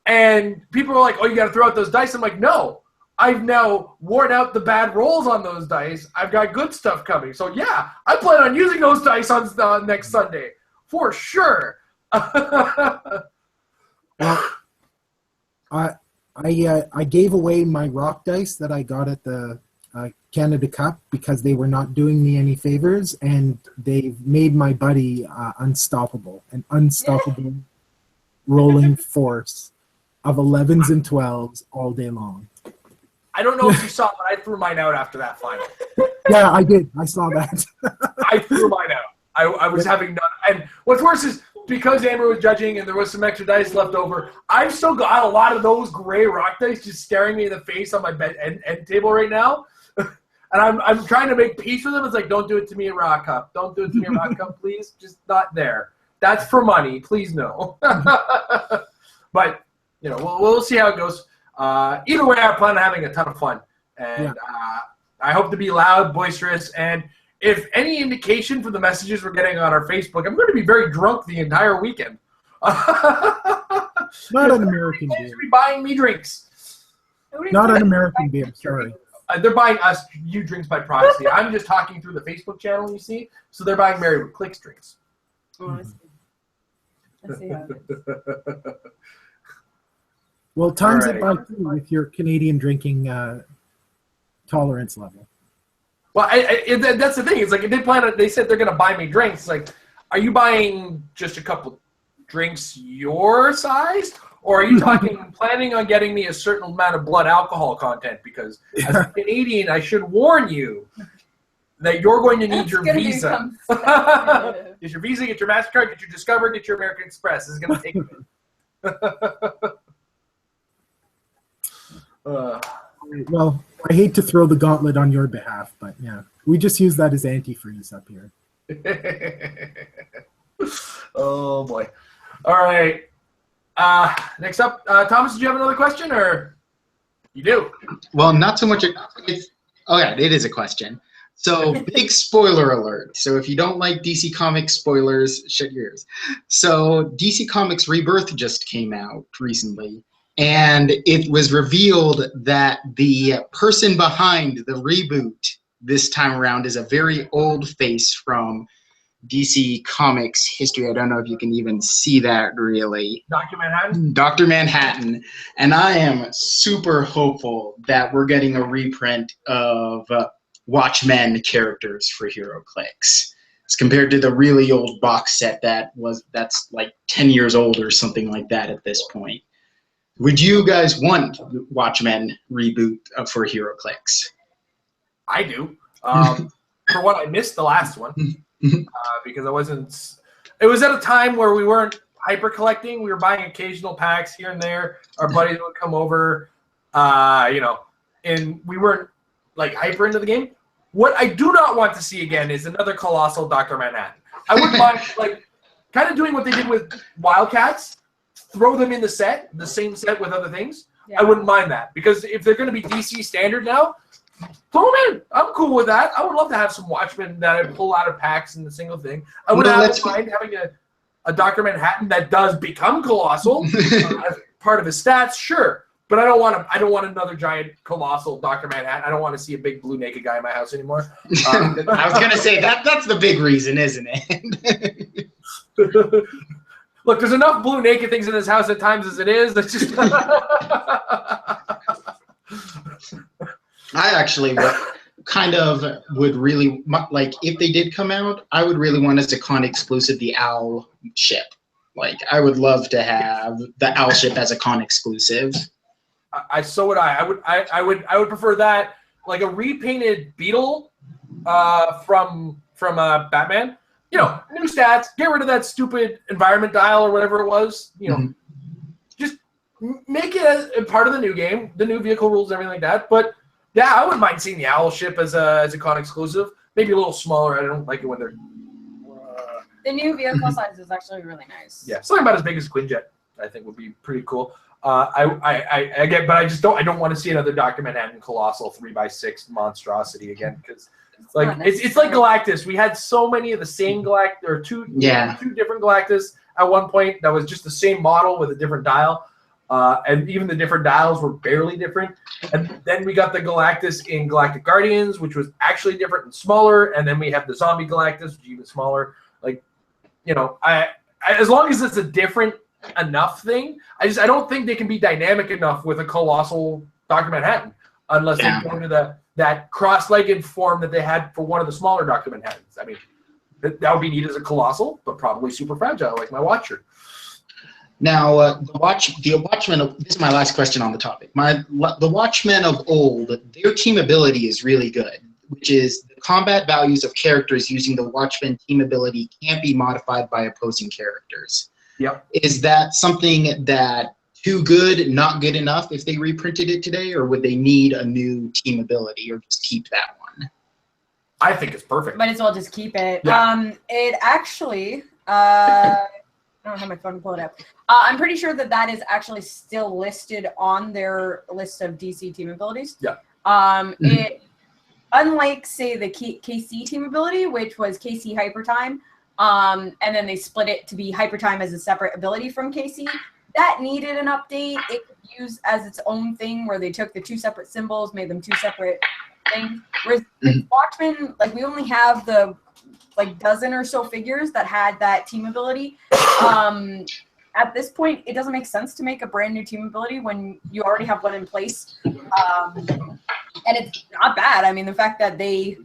And people are like, oh, you got to throw out those dice. I'm like, no. I've now worn out the bad rolls on those dice. I've got good stuff coming. So, yeah, I plan on using those dice on next Sunday. For sure. I gave away my rock dice that I got at the Canada Cup because they were not doing me any favors, and they've made my buddy unstoppable, an unstoppable rolling force of 11s and 12s all day long. I don't know if you saw, but I threw mine out after that final. Yeah, I did. I saw that. I threw mine out. I was having none. And what's worse is because Amber was judging and there was some extra dice left over, I've still got a lot of those gray rock dice just staring me in the face on my bed end table right now. And I'm trying to make peace with them. It's like, don't do it to me at Rock Cup. Don't do it to me at Rock Cup, please. Just not there. That's for money. Please no. But, you know, we'll see how it goes. Either way, I plan on having a ton of fun. And I hope to be loud, boisterous, and if any indication from the messages we're getting on our Facebook, I'm going to be very drunk the entire weekend. Not an American beer. Be buying me drinks. Not an American beer, sorry. They're buying us you drinks by proxy. I'm just talking through the Facebook channel, you see. So they're buying Mary with Clix drinks. Oh, I see how it is. Well, times it by 2 with your Canadian drinking tolerance level. Well, that's the thing. It's like they said they're going to buy me drinks. Like, are you buying just a couple drinks your size? Or are you planning on getting me a certain amount of blood alcohol content? Because as a Canadian, I should warn you that you're going to need your visa. Get your visa, get your MasterCard, get your Discover, get your American Express. This is going to take a minute. Well, I hate to throw the gauntlet on your behalf, but yeah, we just use that as antifreeze up here. Oh, boy. All right. Next up, Thomas, did you have another question, or you do? Well, not so much. It is a question. So, big spoiler alert. So, if you don't like DC Comics spoilers, shut your ears. So, DC Comics Rebirth just came out recently, and it was revealed that the person behind the reboot this time around is a very old face from DC Comics history. I don't know if you can even see that really. Dr. Manhattan? Dr. Manhattan. And I am super hopeful that we're getting a reprint of Watchmen characters for HeroClix. As compared to the really old box set that's like 10 years old or something like that at this point. Would you guys want Watchmen reboot for HeroClix? I do. For what I missed the last one. Because I wasn't. It was at a time where we weren't hyper collecting. We were buying occasional packs here and there. Our buddies would come over, and we weren't like hyper into the game. What I do not want to see again is another colossal Dr. Manhattan. I wouldn't mind like kind of doing what they did with Wildcats, throw them in the same set with other things. Yeah. I wouldn't mind that because if they're going to be DC standard now. Throw them in. I'm cool with that. I would love to have some Watchmen that I pull out of packs in the single thing. I would not mind having a Dr. Manhattan that does become colossal as part of his stats, sure. But I don't want another giant colossal Dr. Manhattan. I don't want to see a big blue naked guy in my house anymore. I was gonna say that's the big reason, isn't it? Look, there's enough blue naked things in this house at times as it is. That's just I actually would really like if they did come out. I would really want as a con exclusive the Owl ship. Like I would love to have the Owl ship as a con exclusive. So would I. I would prefer that, like a repainted Beetle from Batman. You know, new stats. Get rid of that stupid environment dial or whatever it was. You know, just make it a part of the new game, the new vehicle rules, and everything like that. But yeah, I wouldn't mind seeing the Owl ship as a con exclusive. Maybe a little smaller. I don't like it when they're. The new vehicle size is actually really nice. Yeah, something about as big as Quinjet, I think, would be pretty cool. I get, but I don't want to see another Dr. Manhattan colossal 3x6 monstrosity again because like it's like Galactus. We had so many of the same Galactus, or two different Galactus at one point that was just the same model with a different dial. And even the different dials were barely different. And then we got the Galactus in Galactic Guardians, which was actually different and smaller. And then we have the Zombie Galactus, which is even smaller. Like, you know, I as long as it's a different enough thing, I don't think they can be dynamic enough with a colossal Dr. Manhattan unless they go to that cross-legged form that they had for one of the smaller Dr. Manhattans. I mean, that would be neat as a colossal, but probably super fragile, like my Watcher. Now, the Watchmen. This is my last question on the topic. The Watchmen of old, their team ability is really good, which is the combat values of characters using the Watchmen team ability can't be modified by opposing characters. Yep. Is that something that too good, not good enough if they reprinted it today, or would they need a new team ability, or just keep that one? I think it's perfect. Might as well just keep it. Yeah. It actually, I don't have my phone to pull it up. I'm pretty sure that is actually still listed on their list of DC team abilities. Yeah. It, unlike say the KC team ability, which was KC Hyper Time, and then they split it to be Hyper Time as a separate ability from KC. That needed an update. It could use as its own thing where they took the two separate symbols, made them two separate things. Whereas Watchmen, like we only have the like dozen or so figures that had that team ability. At this point, it doesn't make sense to make a brand new team ability when you already have one in place. And it's not bad. I mean, the fact that their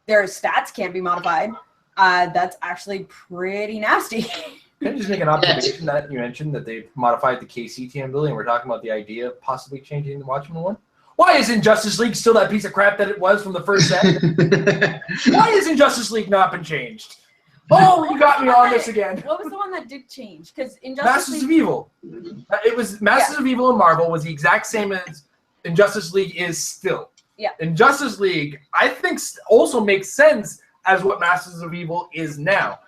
stats can't be modified, that's actually pretty nasty. Can I just make an observation that you mentioned that they've modified the KC team ability, and we're talking about the idea of possibly changing the Watchmen one? Why isn't Justice League still that piece of crap that it was from the first set? Why isn't Justice League not been changed? Oh, you got me on this again. What was the one that did change? Because Masters of Evil. It was Masters of Evil in Marvel was the exact same as Injustice League is still. Yeah. Injustice League, I think, also makes sense as what Masters of Evil is now.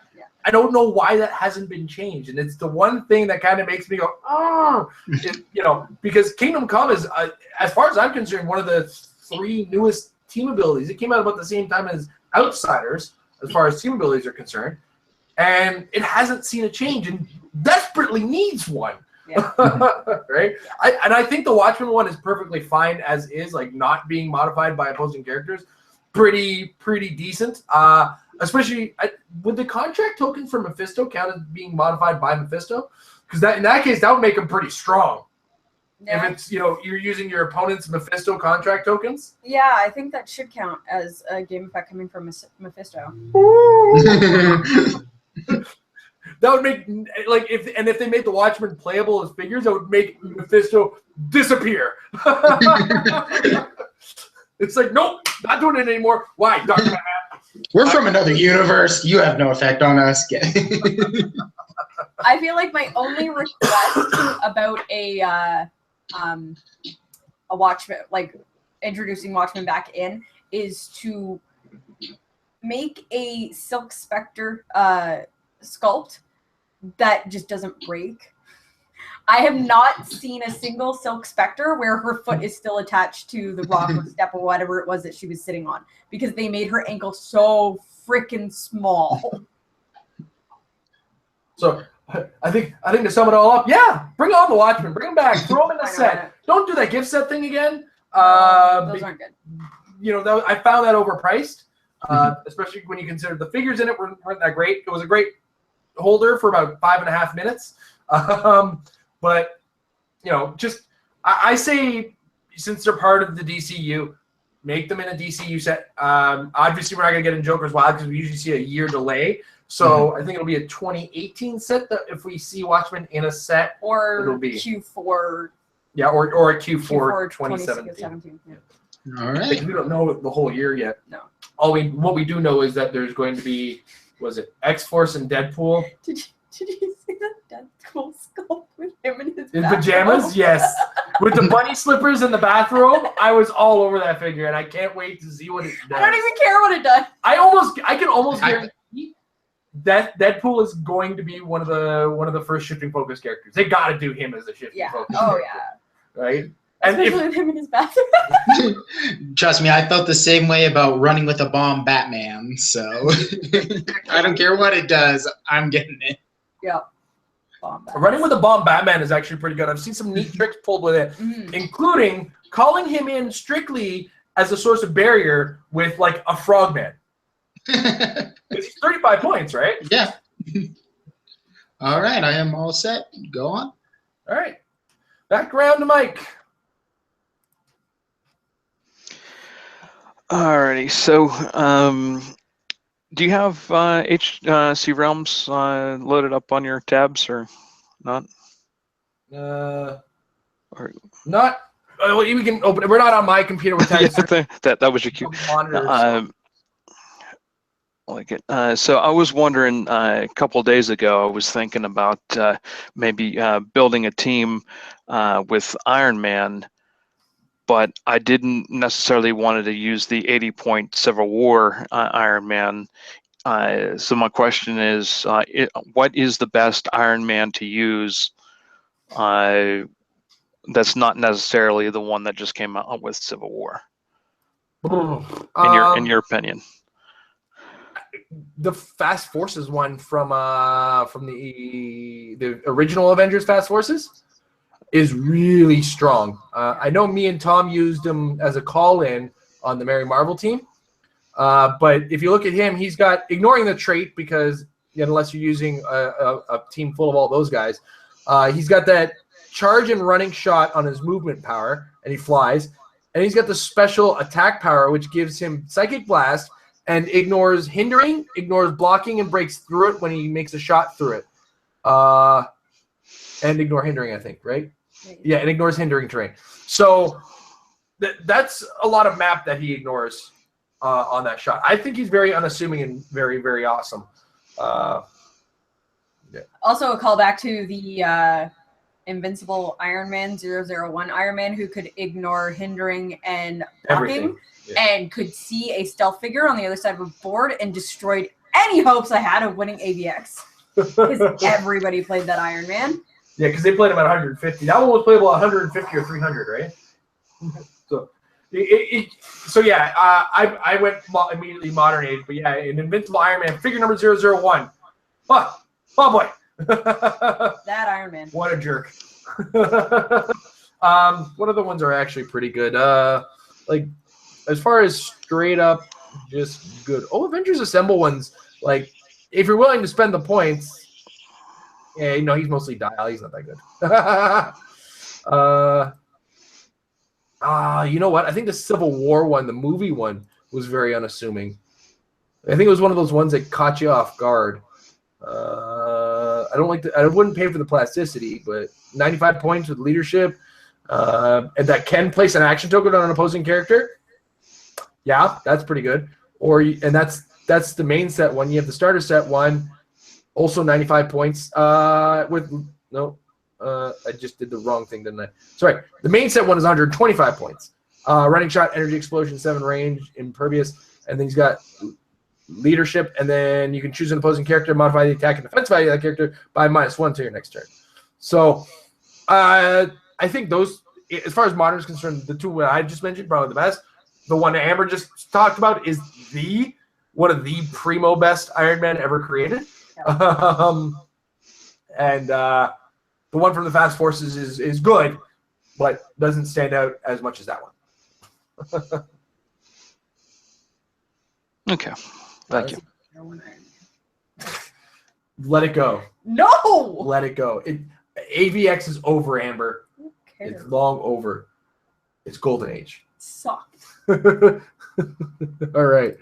I don't know why that hasn't been changed, and it's the one thing that kind of makes me go, oh, because Kingdom Come is, as far as I'm concerned, one of the 3 newest team abilities. It came out about the same time as Outsiders, as far as team abilities are concerned, and it hasn't seen a change and desperately needs one. Yeah. Right? I think the Watchmen one is perfectly fine as is, like not being modified by opposing characters. Pretty decent. Especially, would the contract tokens for Mephisto count as being modified by Mephisto? Because in that case, that would make him pretty strong. Yeah. If it's, you're using your opponent's Mephisto contract tokens. Yeah, I think that should count as a game effect coming from Mephisto. That would make, like, if they made the Watchmen playable as figures, that would make Mephisto disappear. It's like, nope, not doing it anymore. Why, Dr. Manhattan? We're from another universe. You have no effect on us. I feel like my only request about a Watchmen, like introducing Watchmen back in, is to make a Silk Spectre sculpt that just doesn't break. I have not seen a single Silk Spectre where her foot is still attached to the rock or step or whatever it was that she was sitting on, because they made her ankle so freaking small. So I think to sum it all up, yeah, bring on the Watchmen, bring them back, throw them in the set. Don't do that gift set thing again. Those aren't good. I found that overpriced, especially when you consider the figures in it weren't that great. It was a great holder for about 5.5 minutes. But, I say, since they're part of the DCU, make them in a DCU set. Obviously, we're not going to get in Joker's Wild because we usually see a year delay. So I think it'll be a 2018 set that if we see Watchmen in a set. Or it'll be Q4. Yeah, or a Q4 2017. Yeah. All right. We don't know the whole year yet. No. What we do know is that there's going to be, was it X-Force and Deadpool? Did you see that Deadpool sculpt with him in his pajamas? Yes. With the bunny slippers and the bathrobe, I was all over that figure, and I can't wait to see what it does. I don't even care what it does. I can almost guarantee that Deadpool is going to be one of the first shifting focus characters. They got to do him as a shifting focus character. Right? Especially with him in his bathroom. Trust me, I felt the same way about Running with a Bomb Batman, so I don't care what it does, I'm getting it. Yeah. Running with a Bomb Batman is actually pretty good. I've seen some neat tricks pulled with it, including calling him in strictly as a source of barrier with, like, a frogman. It's 35 points, right? Yeah. All right, I am all set. Go on. All right. Back around to Mike. Alrighty, so do you have HC Realms loaded up on your tabs or not? Or Not. We can open it. We're not on my computer with yeah, tabs. that was your cue. Monitors. Like it. So I was wondering a couple of days ago. I was thinking about maybe building a team with Iron Man, but I didn't necessarily wanted to use the 80-point Civil War Iron Man. So my question is, what is the best Iron Man to use? That's not necessarily the one that just came out with Civil War. In your opinion, the Fast Forces one from the original Avengers Fast Forces is really strong. I know me and Tom used him as a call-in on the Mary Marvel team. But if you look at him, he's got, ignoring the trait, because unless you're using a team full of all those guys, he's got that charge and running shot on his movement power, and he flies. And he's got the special attack power, which gives him Psychic Blast and ignores hindering, ignores blocking, and breaks through it when he makes a shot through it. And ignore hindering, I think, right? Yeah, it ignores hindering terrain. So that's a lot of map that he ignores on that shot. I think he's very unassuming and very, very awesome. Yeah. Also a callback to the Invincible Iron Man 001 Iron Man, who could ignore hindering and blocking, and could see a stealth figure on the other side of a board and destroyed any hopes I had of winning AVX. Because everybody played that Iron Man. Yeah, because they played him at 150. That one was playable at 150 or 300, right? So yeah, I went immediately modern age, but yeah, an Invincible Iron Man figure number 001. Oh boy. That Iron Man. What a jerk. What other ones are actually pretty good? Like, as far as straight up just good. Oh, Avengers Assemble ones, like, if you're willing to spend the points, yeah, he's mostly dial. He's not that good. You know what? I think the Civil War one, the movie one, was very unassuming. I think it was one of those ones that caught you off guard. I wouldn't pay for the plasticity, but 95 points with leadership, and that can place an action token on an opposing character. Yeah, that's pretty good. And that's the main set one. You have the starter set one, also 95 points. I just did the wrong thing, didn't I? Sorry. The main set one is 125 points. Running shot, energy explosion, 7 range, impervious, and then he's got leadership, and then you can choose an opposing character, modify the attack and defense value of that character by -1 to your next turn. So I think those, as far as modern is concerned, the two I just mentioned, probably the best. The one Amber just talked about is one of the primo best Iron Man ever created. And the one from the Fast Forces is good, but doesn't stand out as much as that one. Okay. Thank you. Let it go. No! Let it go. AVX is over, Amber. It's long over. It's golden age. Sucked. All right.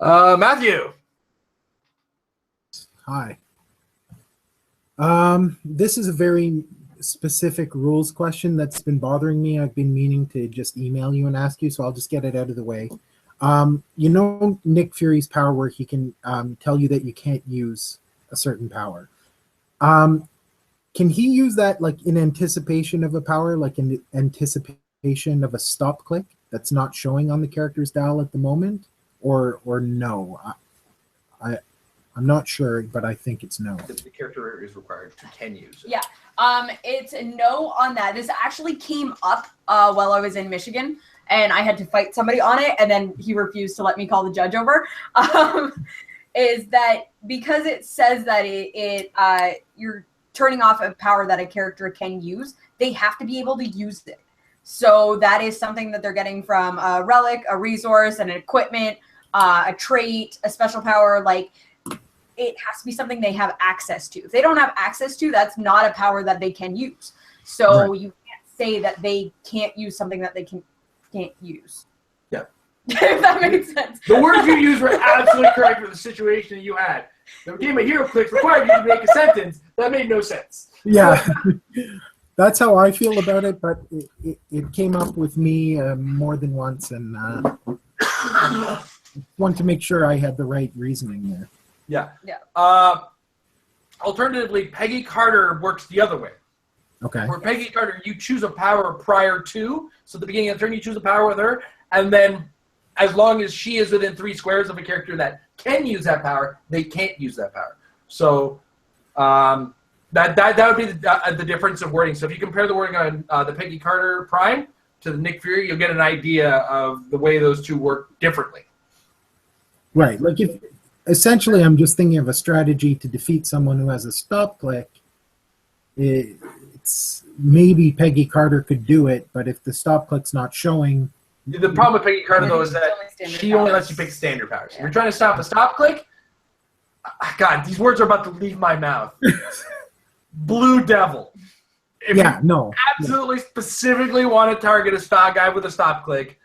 Matthew. Hi. This is a very specific rules question that's been bothering me. I've been meaning to just email you and ask you, so I'll just get it out of the way. Nick Fury's power where he can tell you that you can't use a certain power. Can he use that like in anticipation of a power, like in anticipation of a stop click that's not showing on the character's dial at the moment, or no? I'm not sure, but I think it's no. The character is required to can use it. Yeah, it's a no on that. This actually came up while I was in Michigan, and I had to fight somebody on it, and then he refused to let me call the judge over. Is that because it says that you're turning off a power that a character can use, they have to be able to use it. So that is something that they're getting from a relic, a resource, an equipment, a trait, a special power. Like, it has to be something they have access to. If they don't have access to, that's not a power that they can use. So You can't say that they can't use something that they can't use. Yeah. If that makes sense. The words you used were absolutely correct for the situation that you had. The game of HeroClix required you to make a sentence that made no sense. Yeah, that's how I feel about it, but it came up with me more than once, and want to make sure I had the right reasoning there. Yeah. Yeah. Alternatively, Peggy Carter works the other way. Okay. Where Peggy Carter, you choose a power prior to, so at the beginning of the turn, you choose a power with her, and then as long as she is within 3 squares of a character that can use that power, they can't use that power. So that would be the difference of wording. So if you compare the wording on the Peggy Carter Prime to the Nick Fury, you'll get an idea of the way those two work differently. Right. Like if essentially I'm just thinking of a strategy to defeat someone who has a stop click. It's maybe Peggy Carter could do it, but if the stop click's not showing. The problem with Peggy Carter, though, is that she only lets you pick standard powers. If you're trying to stop a stop click, God, these words are about to leave my mouth. Blue Devil. If you absolutely specifically want to target a stop guy with a stop click,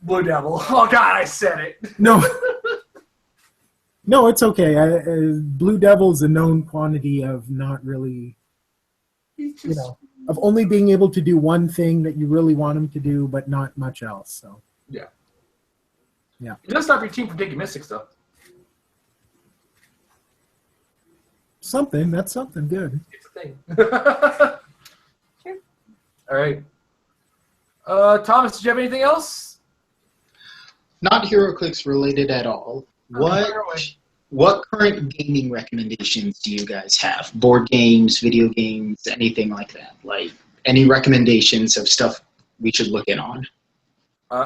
Blue Devil. Oh, God, I said it. No. No, it's okay. Blue Devil's a known quantity of not really, of only being able to do one thing that you really want him to do, but not much else. So yeah. It does stop your team from taking mystics, though. That's something good. It's a thing. Sure. All right. Thomas, did you have anything else? Not HeroClix related at all. What current gaming recommendations do you guys have? Board games, video games, anything like that? Like any recommendations of stuff we should look in on?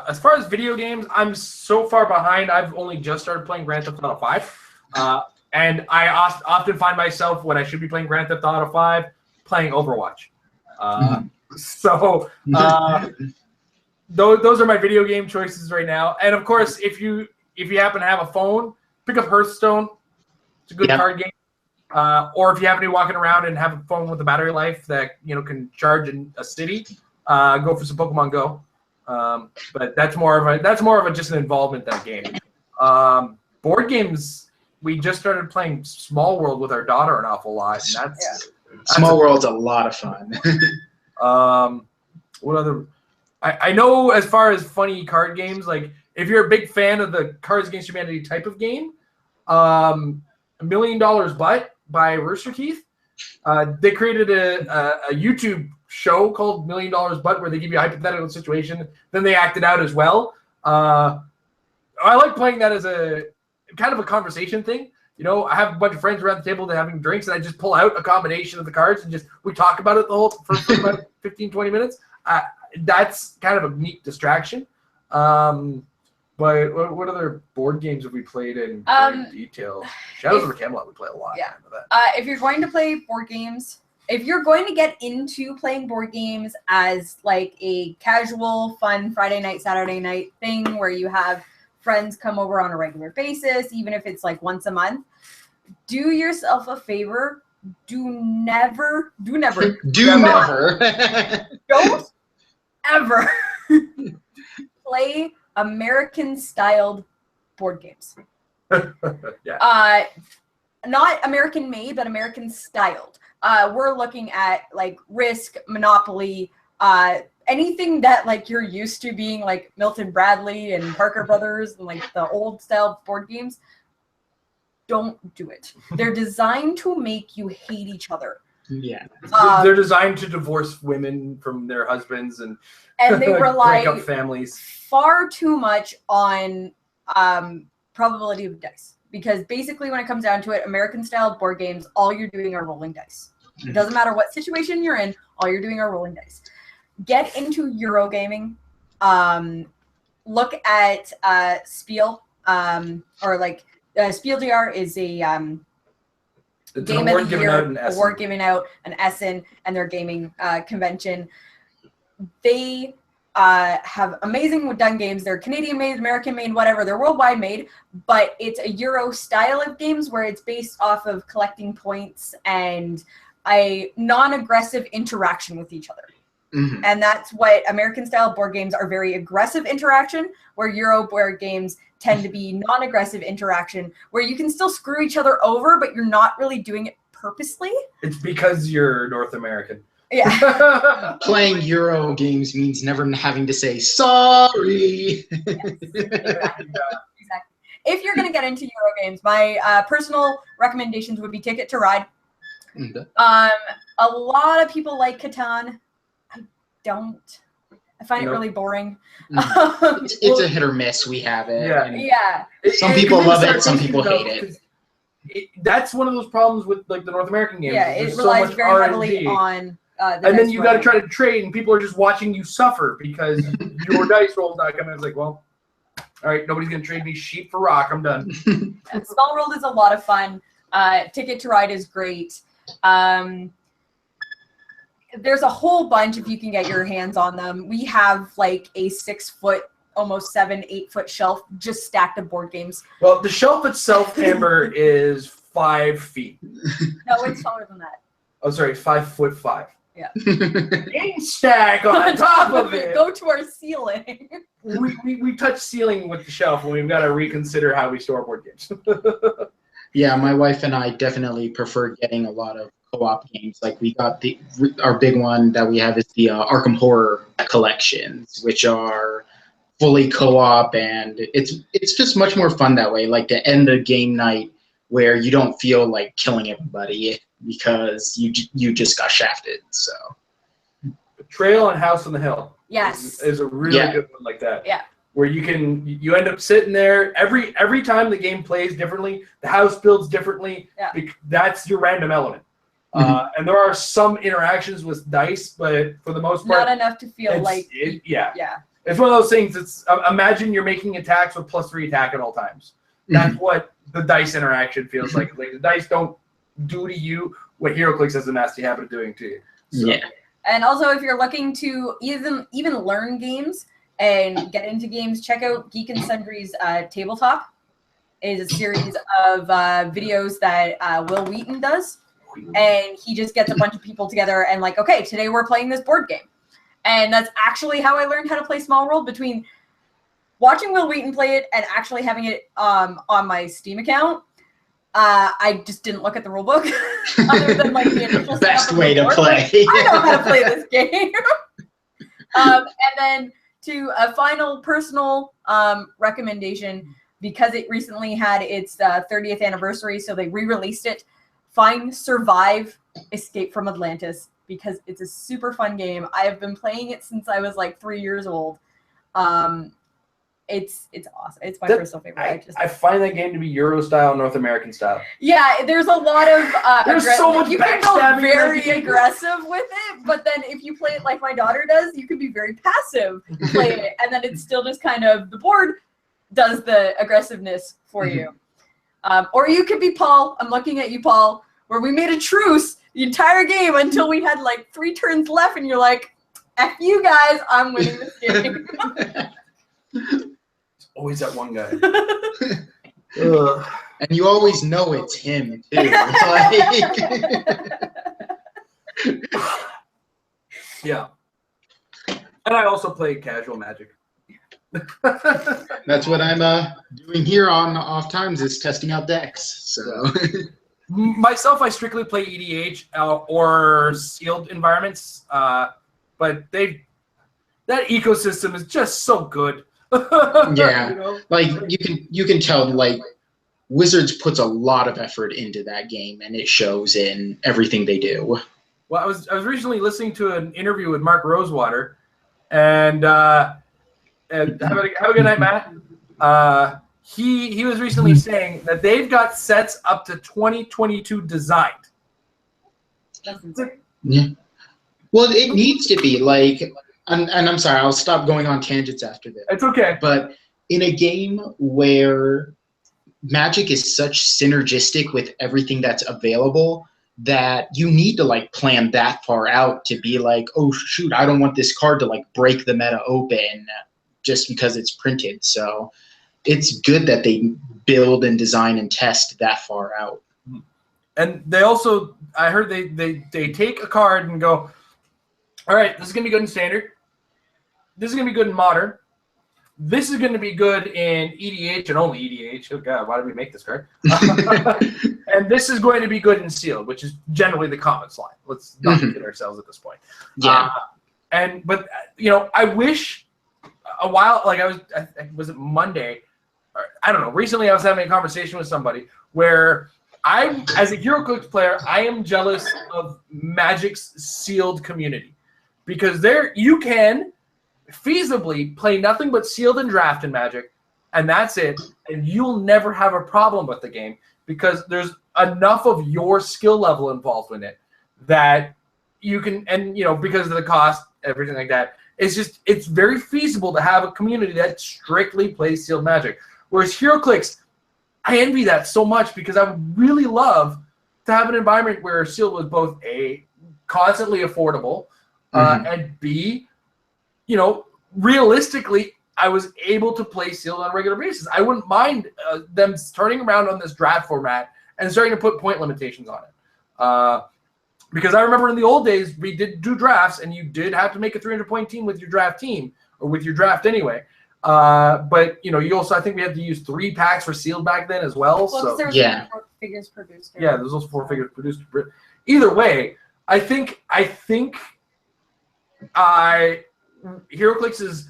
As far as video games, I'm so far behind. I've only just started playing Grand Theft Auto 5. And I often find myself, when I should be playing Grand Theft Auto 5, playing Overwatch. So those are my video game choices right now. And of course, if you happen to have a phone, pick up Hearthstone. It's a good card game. Or if you happen to be walking around and have a phone with a battery life that can charge in a city, go for some Pokemon Go. But that's more of a just an involvement than a game. Board games, we just started playing Small World with our daughter an awful lot. And Small World's a lot of fun. What other? I know as far as funny card games, like if you're a big fan of the Cards Against Humanity type of game, $1 Million Butt by Rooster Teeth, they created a YouTube show called $1 Million Butt where they give you a hypothetical situation, then they act it out as well. I like playing that as a kind of a conversation thing. I have a bunch of friends around the table that are having drinks, and I just pull out a combination of the cards and we talk about it for about 15, 20 minutes. That's kind of a neat distraction. But what other board games have we played in detail? Shadows of the Camelot we play a lot. Yeah. If you're going to play board games, if you're going to get into playing board games as like a casual, fun Friday night, Saturday night thing where you have friends come over on a regular basis, even if it's like once a month, do yourself a favor. Don't ever play American-styled board games. Yeah. Not American-made, but American-styled. We're looking at like Risk, Monopoly, anything that like you're used to being like Milton Bradley and Parker Brothers and like the old style board games. Don't do it. They're designed to make you hate each other. Yeah. They're designed to divorce women from their husbands and they rely break up families far too much on probability of dice. Because basically when it comes down to it, American-style board games, all you're doing are rolling dice. It doesn't matter what situation you're in, all you're doing are rolling dice. Get into Eurogaming. Look at Spiel, or like Spiel DR is a it's game an of award the given year out in Essen. award giving out an Essen and their gaming convention. They have amazing done games. They're Canadian made, American made, whatever. They're worldwide made, but it's a Euro style of games where it's based off of collecting points and a non-aggressive interaction with each other. Mhm. And that's what American-style board games are, very aggressive interaction, where Euro board games tend to be non-aggressive interaction, where you can still screw each other over, but you're not really doing it purposely. It's because you're North American. Yeah. Playing Euro games means never having to say sorry. Exactly. If you're going to get into Euro games, my personal recommendations would be Ticket to Ride. Okay. A lot of people like Catan. I don't. I find it Nope. really boring. It's a hit or miss. We have it. Yeah. and Yeah. Some people love it. Some people hate it. That's one of those problems with like the North American games. Yeah, There's it so relies much very heavily R&D. on the And then dice you got to rolling. try to trade, and people are just watching you suffer because your dice roll's not coming. It's like, well, all right, nobody's gonna trade me sheep for rock. I'm done. And Small World is a lot of fun. Ticket to Ride is great. There's a whole bunch if you can get your hands on them. We have like a 6 foot, almost 7-8 foot shelf just stacked of board games. Well, the shelf itself, Amber, is 5 feet. No, it's taller than that. Oh, sorry, 5'5". Yeah. Game stack on top of it. Go to our ceiling. We touch ceiling with the shelf, and we've got to reconsider how we store board games. Yeah, my wife and I definitely prefer getting a lot of co-op games. Like we got our big one that we have is the Arkham Horror collections, which are fully co-op, and it's just much more fun that way. Like to end a game night where you don't feel like killing everybody because you just got shafted. So Trail and House on the Hill. Yes. is a really good one like that. Yeah. Where you end up sitting there every time the game plays differently, the house builds differently. Yeah. That's your random element. And there are some interactions with dice, but for the most part, Not enough to feel like. yeah. Yeah. It's one of those things. It's imagine you're making attacks with +3 attack at all times. That's what the dice interaction feels like. Like the dice don't do to you what HeroClix has a nasty habit of doing to you. So, yeah. And also, if you're looking to even learn games and get into games, check out Geek and Sundry's Tabletop. It is a series of videos that Will Wheaton does. And he just gets a bunch of people together and like, okay, today we're playing this board game. And that's actually how I learned how to play Small World, between watching Will Wheaton play it and actually having it on my Steam account. I just didn't look at the rule book other than like the initial Best setup of way the to board. play. Like, I know how to play this game. And then to a final personal recommendation, because it recently had its 30th anniversary, so they re-released it. Find Survive Escape from Atlantis, because it's a super fun game. I have been playing it since I was like 3 years old. It's awesome. It's my personal favorite. I find that game to be Euro style, North American style. Yeah, there's a lot of There's so much you can go backstabbing very in that game. aggressive with it, but then if you play it like my daughter does, you can be very passive playing it, and then it's still just kind of the board does the aggressiveness for you. Or you could be Paul. I'm looking at you, Paul, where we made a truce the entire game until we had like 3 turns left, and you're like, "F you guys, I'm winning this game." Always that one guy. And you always know it's him too. Yeah. And I also play casual Magic. That's what I'm doing here on off times, is testing out decks. So Myself, I strictly play EDH or sealed environments, but that ecosystem is just so good. Yeah. You know? like you can tell like Wizards puts a lot of effort into that game, and it shows in everything they do. Well, I was recently listening to an interview with Mark Rosewater, and have a good night, Matt. He was recently saying that they've got sets up to 2022 designed. That's insane. Yeah. Well, it needs to be like, and I'm sorry, I'll stop going on tangents after this. It's okay. But in a game where Magic is such synergistic with everything that's available, that you need to like plan that far out to be like, oh shoot, I don't want this card to like break the meta open just because it's printed. So it's good that they build and design and test that far out. And they also, I heard they take a card and go, All right, this is going to be good in standard. This is going to be good in modern. This is going to be good in EDH and only EDH. Oh, God, why did we make this card? And this is going to be good in sealed, which is generally the common slide. Let's not kid ourselves at this point. Yeah. But you know, I wish a while, like was it Monday? Or, I don't know. Recently, I was having a conversation with somebody where as a HeroClix player, I am jealous of Magic's sealed community because there you can feasibly play nothing but sealed and draft in Magic, and that's it. And you'll never have a problem with the game because there's enough of your skill level involved in it that you can, and you know, because of the cost, everything like that, it's very feasible to have a community that strictly plays sealed Magic. Whereas HeroClix, I envy that so much because I would really love to have an environment where sealed was both A, constantly affordable, and B, you know, realistically, I was able to play sealed on a regular basis. I wouldn't mind them turning around on this draft format and starting to put point limitations on it. Because I remember in the old days, we did do drafts, and you did have to make a 300-point team with your draft team, or with your draft anyway. But, you know, you also, I think we had to use 3 packs for sealed back then as well. So there was 4 figures per booster. Yeah, there's also 4 figures produced. Either way, I think HeroClix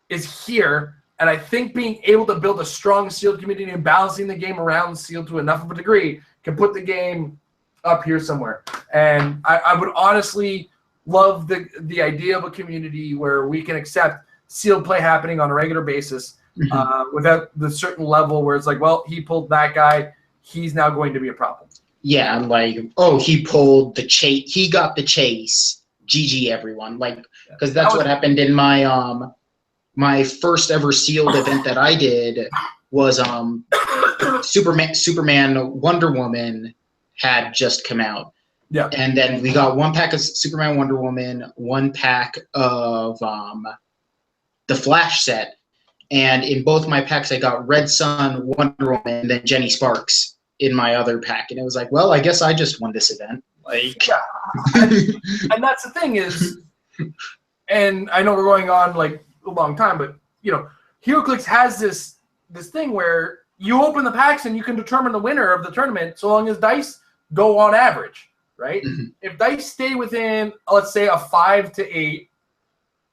is here, and I think being able to build a strong sealed community and balancing the game around sealed to enough of a degree can put the game up here somewhere. And I would honestly love the idea of a community where we can accept sealed play happening on a regular basis without the certain level where it's like, well, he pulled that guy, he's now going to be a problem. Yeah, like, oh, he pulled the chase. He got the chase. GG, everyone. Like, because that's what happened in my my first ever sealed event that I did was Superman Wonder Woman had just come out. Yeah. And then we got 1 pack of Superman Wonder Woman, 1 pack of the Flash set. And in both my packs, I got Red Sun, Wonder Woman, and then Jenny Sparks in my other pack. And it was like, well, I guess I just won this event. Like, yeah. And that's the thing is, and I know we're going on like a long time, but you know, HeroClix has this thing where you open the packs and you can determine the winner of the tournament so long as dice go on average, right? If dice stay within, let's say, a 5 to 8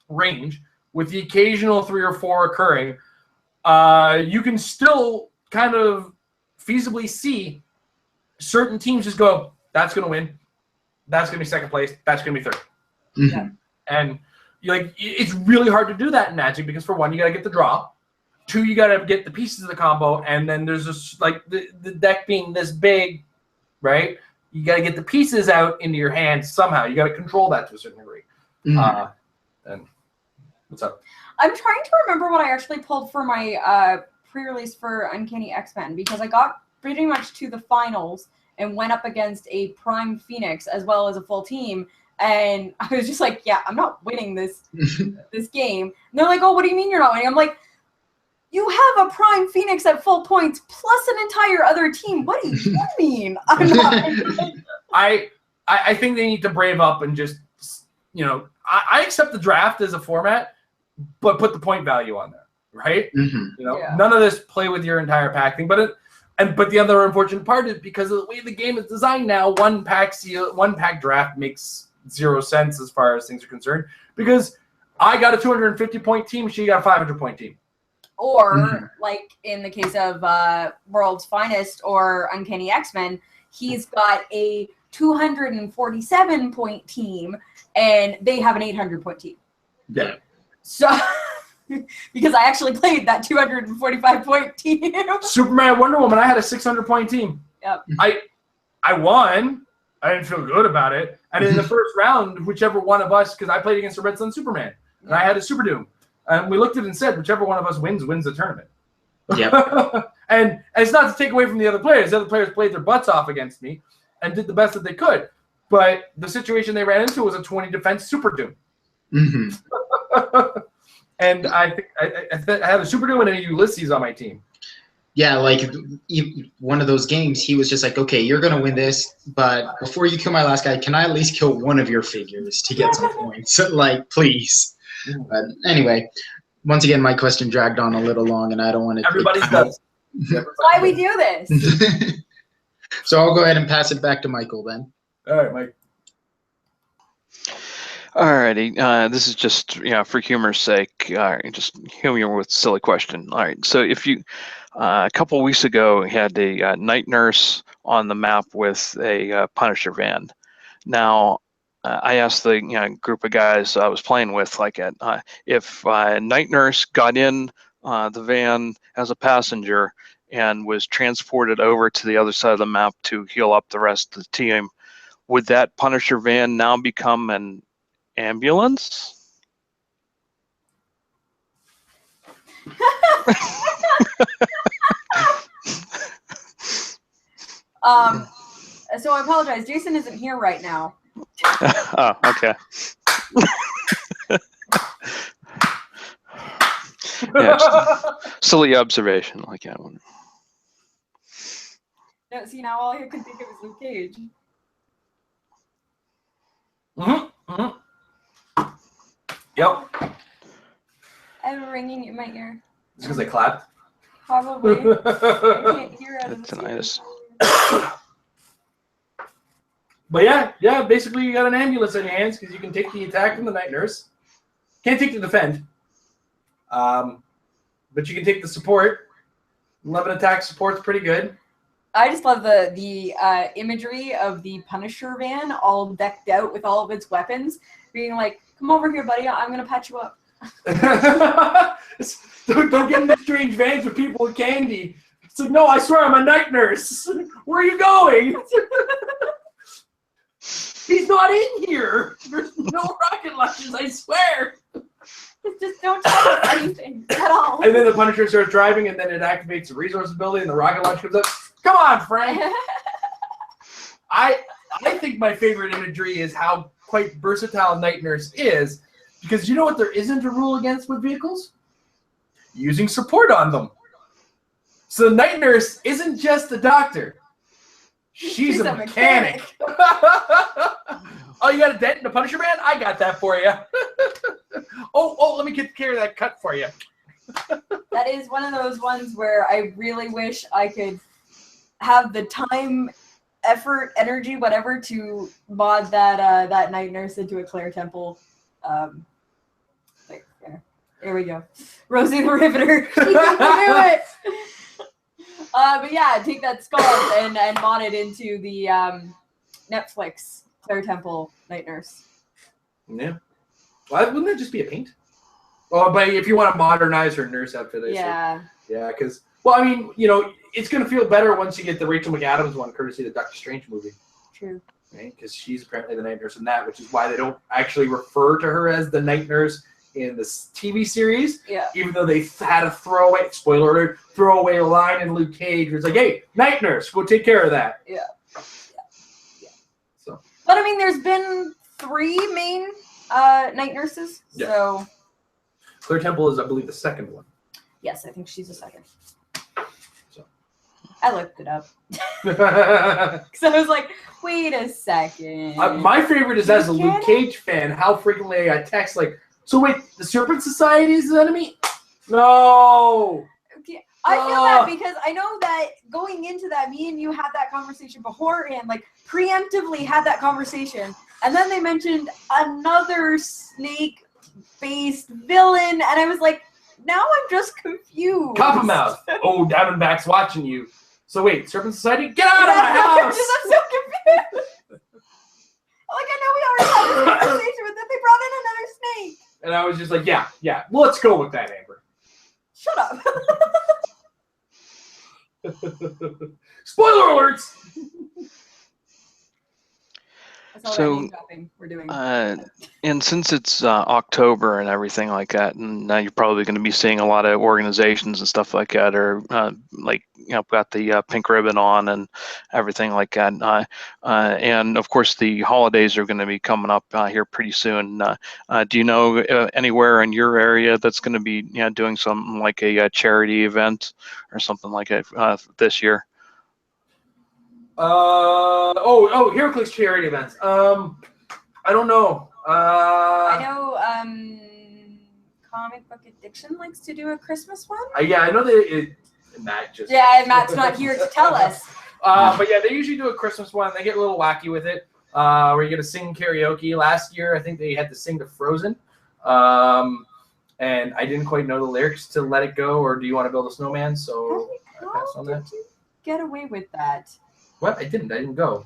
range, with the occasional 3 or 4 occurring, you can still kind of feasibly see certain teams just go, that's going to win. That's going to be second place. That's going to be third. Yeah. And like, it's really hard to do that in Magic because, for one, you got to get the draw. 2, you got to get the pieces of the combo. And then there's just like the deck being this big, right? You got to get the pieces out into your hands somehow. You got to control that to a certain degree. And what's up? I'm trying to remember what I actually pulled for my pre-release for Uncanny X-Men because I got pretty much to the finals and went up against a Prime Phoenix as well as a full team. And I was just like, yeah, I'm not winning this game. And they're like, oh, what do you mean you're not winning? I'm like, you have a Prime Phoenix at full points plus an entire other team. What do you mean? I'm not winning? I think they need to brave up and just, you know, I accept the draft as a format, but put the point value on there, right? You know, none of this play with your entire pack thing. But the other unfortunate part is because of the way the game is designed now, 1 pack draft makes 0 sense as far as things are concerned because I got a 250-point team, she got a 500-point team. Or like in the case of World's Finest or Uncanny X-Men, he's got a 247-point team and they have an 800-point team. Yeah. So, because I actually played that 245-point team. Superman, Wonder Woman, I had a 600-point team. Yep. I won. I didn't feel good about it. And in the first round, whichever one of us, because I played against a Red Sun Superman, and I had a Super Doom. And we looked at it and said, whichever one of us wins the tournament. Yeah. And it's not to take away from the other players. The other players played their butts off against me and did the best that they could. But the situation they ran into was a 20 defense Super Doom. And I think I had a Super Doom and a Ulysses on my team. yeah, like one of those games, he was just like, okay, you're gonna win this, but before you kill my last guy, can I at least kill one of your figures to get some points? Like, please. But anyway, once again, my question dragged on a little long, and I don't want to. Everybody's does. That's why we do this. So I'll go ahead and pass it back to Michael then. All right, Mike. Alrighty, this is just for humor's sake. Just humor with silly question. All right, so if you a couple weeks ago had a night nurse on the map with a Punisher van. Now I asked the group of guys I was playing with, like, if night nurse got in the van as a passenger and was transported over to the other side of the map to heal up the rest of the team, would that Punisher van now become an ambulance? So I apologize. Jason isn't here right now. Oh, okay. Yeah, just silly observation. Like, I wonder. No, see, now all I can think of is Luke Cage. Yep. I'm ringing in my ear. Just because I clapped. Probably. I can't hear out of the Tinnitus. But yeah, basically you got an ambulance in your hands because you can take the attack from the night nurse. Can't take the defend. But you can take the support. 11 attack support's pretty good. I just love the imagery of the Punisher van all decked out with all of its weapons, being like, come over here, buddy, I'm going to patch you up. Don't get in the strange vans with people with candy. It's like, no, I swear I'm a night nurse. Where are you going? He's not in here. There's no rocket launches, I swear. Just don't tell us anything at all. And then the Punisher starts driving, and then it activates the resource ability, and the rocket launch comes up. Come on, Frank. I think my favorite imagery is how quite versatile Night Nurse is, because you know what there isn't a rule against with vehicles? Using support on them. So Night Nurse isn't just a doctor. She's a mechanic. Oh, you got a dent in the Punisher man? I got that for you. Oh, let me get care of that cut for you. That is one of those ones where I really wish I could have the time, effort, energy, whatever, to mod that that Night Nurse into a Claire Temple. There we go. Rosie the Riveter. She can do it. But yeah, take that skull and mod it into the Netflix Claire Temple Night Nurse. Yeah. Well, wouldn't that just be a paint? Oh, but if you want to modernize her nurse outfit, yeah. Yeah, because, well, I mean, you know, it's going to feel better once you get the Rachel McAdams one, courtesy of the Doctor Strange movie. True. Right? Because she's apparently the night nurse in that, which is why they don't actually refer to her as the night nurse in this TV series. Yeah. Even though they had a throwaway, spoiler alert, throwaway line in Luke Cage where it's like, hey, night nurse, go take care of that. Yeah. So. But I mean, there's been 3 main night nurses. Yeah. So. Claire Temple is, I believe, the second one. Yes, I think she's the second. So. I looked it up. Because I was like, wait a second. My favorite is, as a Luke Cage fan, how frequently I text like, so wait, the Serpent Society is the enemy? No. Okay. I feel that because I know that going into that, me and you had that conversation beforehand, like preemptively had that conversation. And then they mentioned another snake-based villain. And I was like, now I'm just confused. Coppermouth. Oh, Diamondback's watching you. So wait, Serpent Society, get out of my house! I'm so confused. Like, I know we already had this conversation, but then they brought in another snake. And I was just like, yeah, let's go with that, Amber. Shut up. Spoiler alerts! That's all that So, name dropping we're doing. and since it's October and everything like that, and now you're probably going to be seeing a lot of organizations and stuff like that, or like got the pink ribbon on and everything like that. And of course, the holidays are going to be coming up here pretty soon. Do you know anywhere in your area that's going to be doing something like a charity event or something like that this year? HeroClix charity events. I don't know. I know Comic Book Addiction likes to do a Christmas one. Yeah, I know that Matt just. Yeah, Matt's not here to tell us. But yeah, they usually do a Christmas one. They get a little wacky with it, where you get to sing karaoke. Last year, I think they had to sing to Frozen, and I didn't quite know the lyrics to "Let It Go" or "Do You Want to Build a Snowman," so I passed on that. Did you get away with that? What? I didn't go.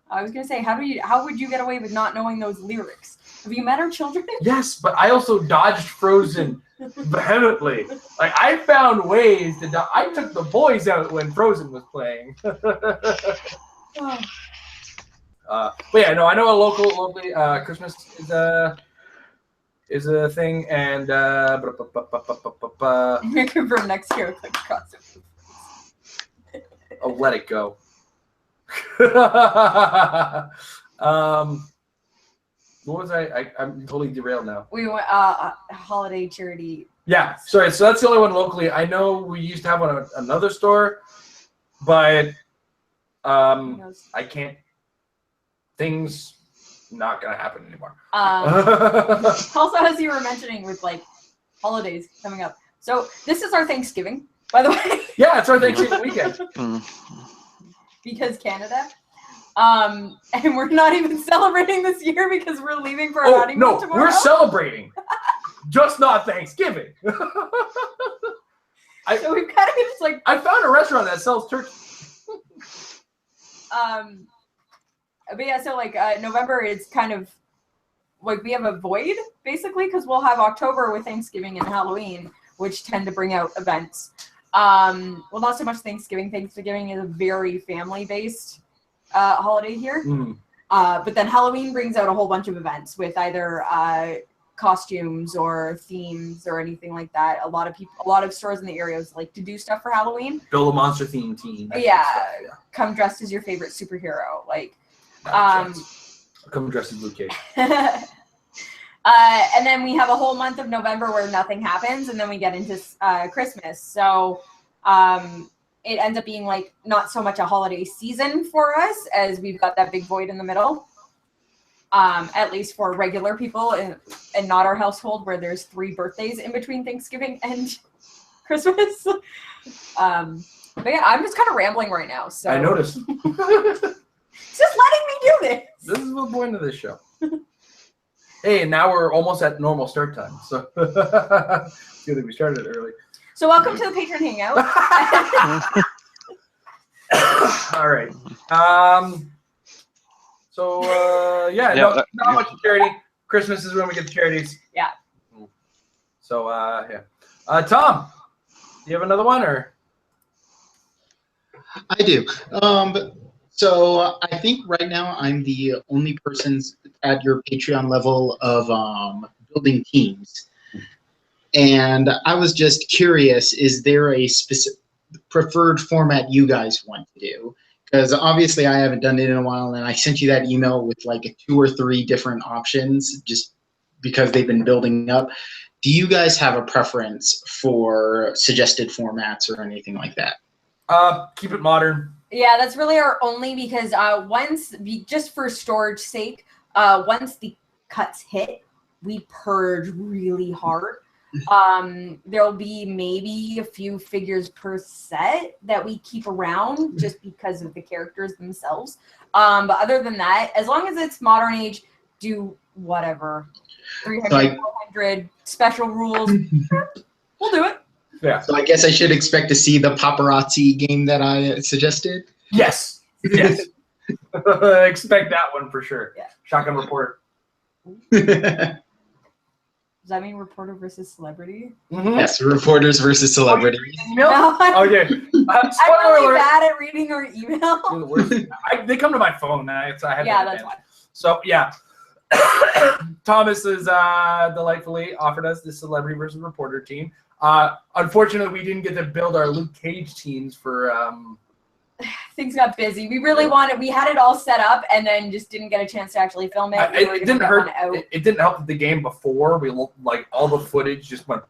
I was gonna say, how would you get away with not knowing those lyrics? Have you met our children? Yes, but I also dodged Frozen vehemently. Like I found ways to. I took the boys out when Frozen was playing. But yeah, no, I know locally Christmas is a thing, and From next year, like crossover. Oh, Let It Go. What was I'm totally derailed now. We went holiday charity. Yeah, sorry. So that's the only one locally. I know we used to have one at another store, but I can't. Things not gonna happen anymore. Also, as you were mentioning, with like holidays coming up, so this is our Thanksgiving, by the way. Yeah, it's our Thanksgiving weekend. Because Canada. And we're not even celebrating this year because we're leaving for our honeymoon tomorrow. We're celebrating, just not Thanksgiving. So we've kind of just like. I found a restaurant that sells turkey. But yeah, so like November is kind of like we have a void basically because we'll have October with Thanksgiving and Halloween, which tend to bring out events. Well, not so much Thanksgiving. Thanksgiving is a very family-based holiday here. But then Halloween brings out a whole bunch of events with either costumes or themes or anything like that. A lot of stores in the areas like to do stuff for Halloween. Build a monster themed team. Yeah. Come dressed as your favorite superhero. Like, come dressed as Luke Cage. And then we have a whole month of November where nothing happens, and then we get into Christmas. So it ends up being like not so much a holiday season for us as we've got that big void in the middle. At least for regular people and not our household where there's 3 birthdays in between Thanksgiving and Christmas. But yeah, I'm just kind of rambling right now. So I noticed. Just letting me do this. This is the point of this show. Hey, and now we're almost at normal start time. So it's good that we started early. So welcome to the Patron Hangout. All right. Not much charity. Christmas is when we get the charities. Yeah. So Tom, do you have another one or? I do. So I think right now I'm the only person at your Patreon level of building teams. And I was just curious, is there a specific preferred format you guys want to do? Because obviously I haven't done it in a while, and I sent you that email with like 2 or 3 different options just because they've been building up. Do you guys have a preference for suggested formats or anything like that? Keep it modern. Yeah, that's really our only because just for storage sake, once the cuts hit, we purge really hard. There'll be maybe a few figures per set that we keep around just because of the characters themselves. But other than that, as long as it's modern age, do whatever. 300, 400, special rules. We'll do it. Yeah. So I guess I should expect to see the paparazzi game that I suggested? Yes. Yes. Expect that one for sure. Yeah. Shotgun Reporter. Does that mean reporter versus celebrity? Mm-hmm. Yes, reporters versus celebrities. No, Okay. I'm Spoiler really alert. bad at reading our email. They come to my phone. I have Yeah, that's fine. So yeah, Thomas has delightfully offered us the Celebrity versus Reporter team. Unfortunately, we didn't get to build our Luke Cage teams for. Things got busy. We really wanted. We had it all set up, and then just didn't get a chance to actually film it. It didn't hurt. It didn't help that the game before we like all the footage just went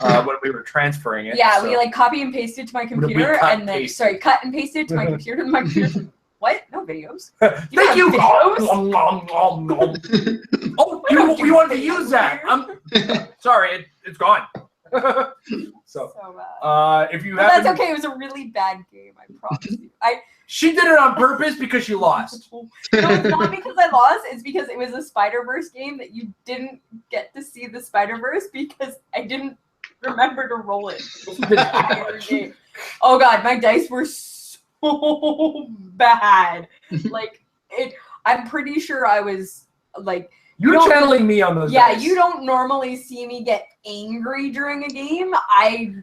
when we were transferring it. Yeah, so. we like copy and pasted to my computer, and then cut and pasted to my computer. And my computer. What? No videos. Thank you. Videos? Oh, you wanted to use that? I'm sorry. It's gone. So if you that's okay. It was a really bad game. I promise you. She did it on purpose because she lost. No, it's not because I lost. It's because it was a Spider-Verse game that you didn't get to see the Spider-Verse because I didn't remember to roll it. Oh God, my dice were so bad. Like I'm pretty sure I was like. You're channeling me on those. Yeah, dice. You don't normally see me get angry during a game.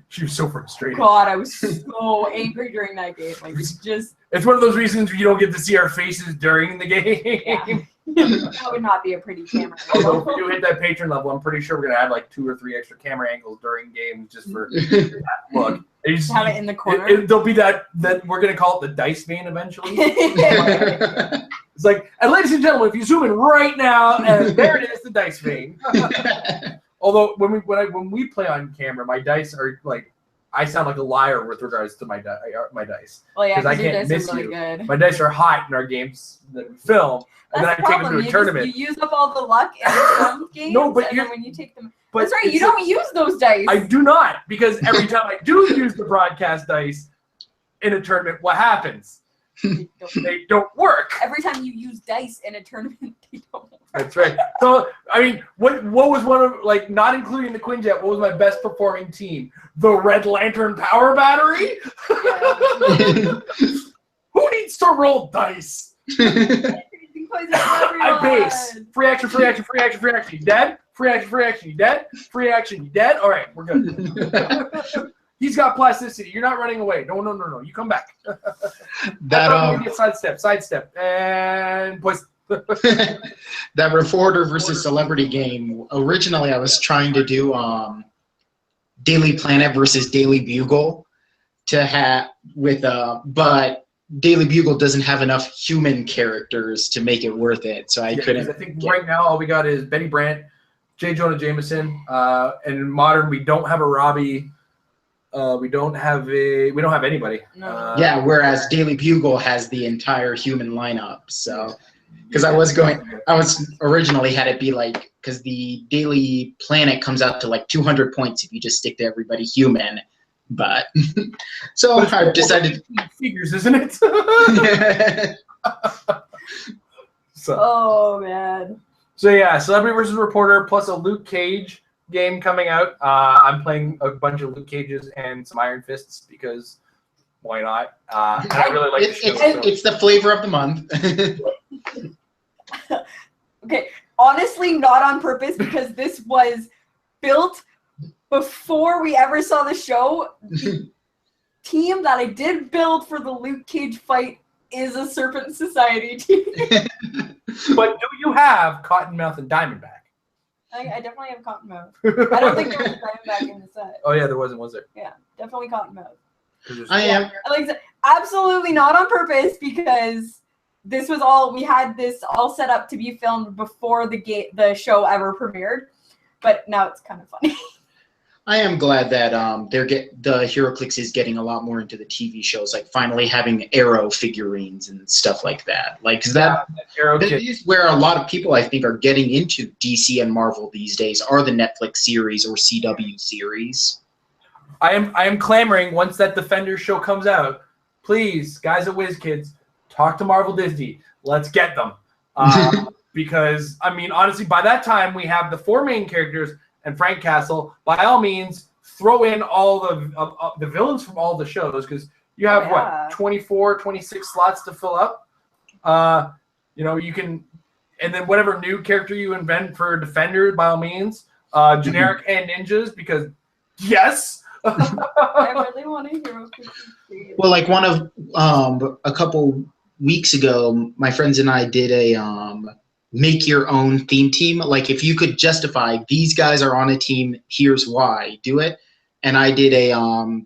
She was so frustrated. God, I was so angry during that game. Like it's one of those reasons you don't get to see our faces during the game. Yeah. That would not be a pretty camera. Although if we do hit that patron level, I'm pretty sure we're gonna add like 2 or 3 extra camera angles during games just for that look. Just have it in the corner. There'll be that we're gonna call it the dice vein eventually. It's like, and ladies and gentlemen, if you zoom in right now, and there it is, the dice vein. Although when we play on camera, my dice are like, I sound like a liar with regards to my dice. Well, yeah, because I can't miss you. Good. My dice are hot in our games that we film, and then I take them to a tournament. You use up all the luck in the film games. No, but then when you take them, that's right. You don't use those dice. I do not, because every time I do use the broadcast dice in a tournament, what happens? They don't work. Every time you use dice in a tournament, they don't work. That's right. So, I mean, what was one of, like, not including the Quinjet, what was my best performing team? The Red Lantern Power Battery? Yeah. Who needs to roll dice? I base. Free action, free action, free action, free action. You dead? Free action, free action. You dead? Free action. You dead? All right, we're good. He's got plasticity. You're not running away. No. You come back. Sidestep, and push. That Reporter versus Celebrity game. Originally, I was trying to do Daily Planet versus Daily Bugle to have but Daily Bugle doesn't have enough human characters to make it worth it, so I couldn't. I think right now all we got is Betty Brant, J. Jonah Jameson, and in Modern we don't have a Robbie. We don't have anybody. No. Yeah, whereas Daily Bugle has the entire human lineup. So, because I was originally had it be like, because the Daily Planet comes out to like 200 points if you just stick to everybody human. But so I decided figures, isn't it? So. Oh man. So yeah, Celebrity versus Reporter plus a Luke Cage game coming out. I'm playing a bunch of Luke Cages and some Iron Fists because why not? And I really like the show. It's the flavor of the month. Okay, honestly, not on purpose because this was built before we ever saw the show. The team that I did build for the Luke Cage fight is a Serpent Society team. But do you have Cottonmouth and Diamondback? I definitely have Cottonmouth. I don't think there was Diamondback in the set. Oh yeah, there wasn't, was there? Yeah, definitely Cottonmouth. I am. Like, absolutely not on purpose because this was all, we had this all set up to be filmed before the show ever premiered, but now it's kind of funny. I am glad that the HeroClix is getting a lot more into the TV shows, like finally having Arrow figurines and stuff like that. Like, cause that is where a lot of people I think are getting into DC and Marvel these days, are the Netflix series or CW series. I am clamoring once that Defenders show comes out. Please, guys at WizKids, talk to Marvel Disney. Let's get them. Because I mean, honestly, by that time we have the 4 main characters and Frank Castle. By all means, throw in all the villains from all the shows, because you have what, 24, 26 slots to fill up. You can, and then whatever new character you invent for Defender, by all means, generic and ninjas, because yes. I really want to HeroClix. Well, like one of a couple weeks ago, my friends and I did a make your own theme team. Like if you could justify these guys are on a team, here's why, do it. And I did a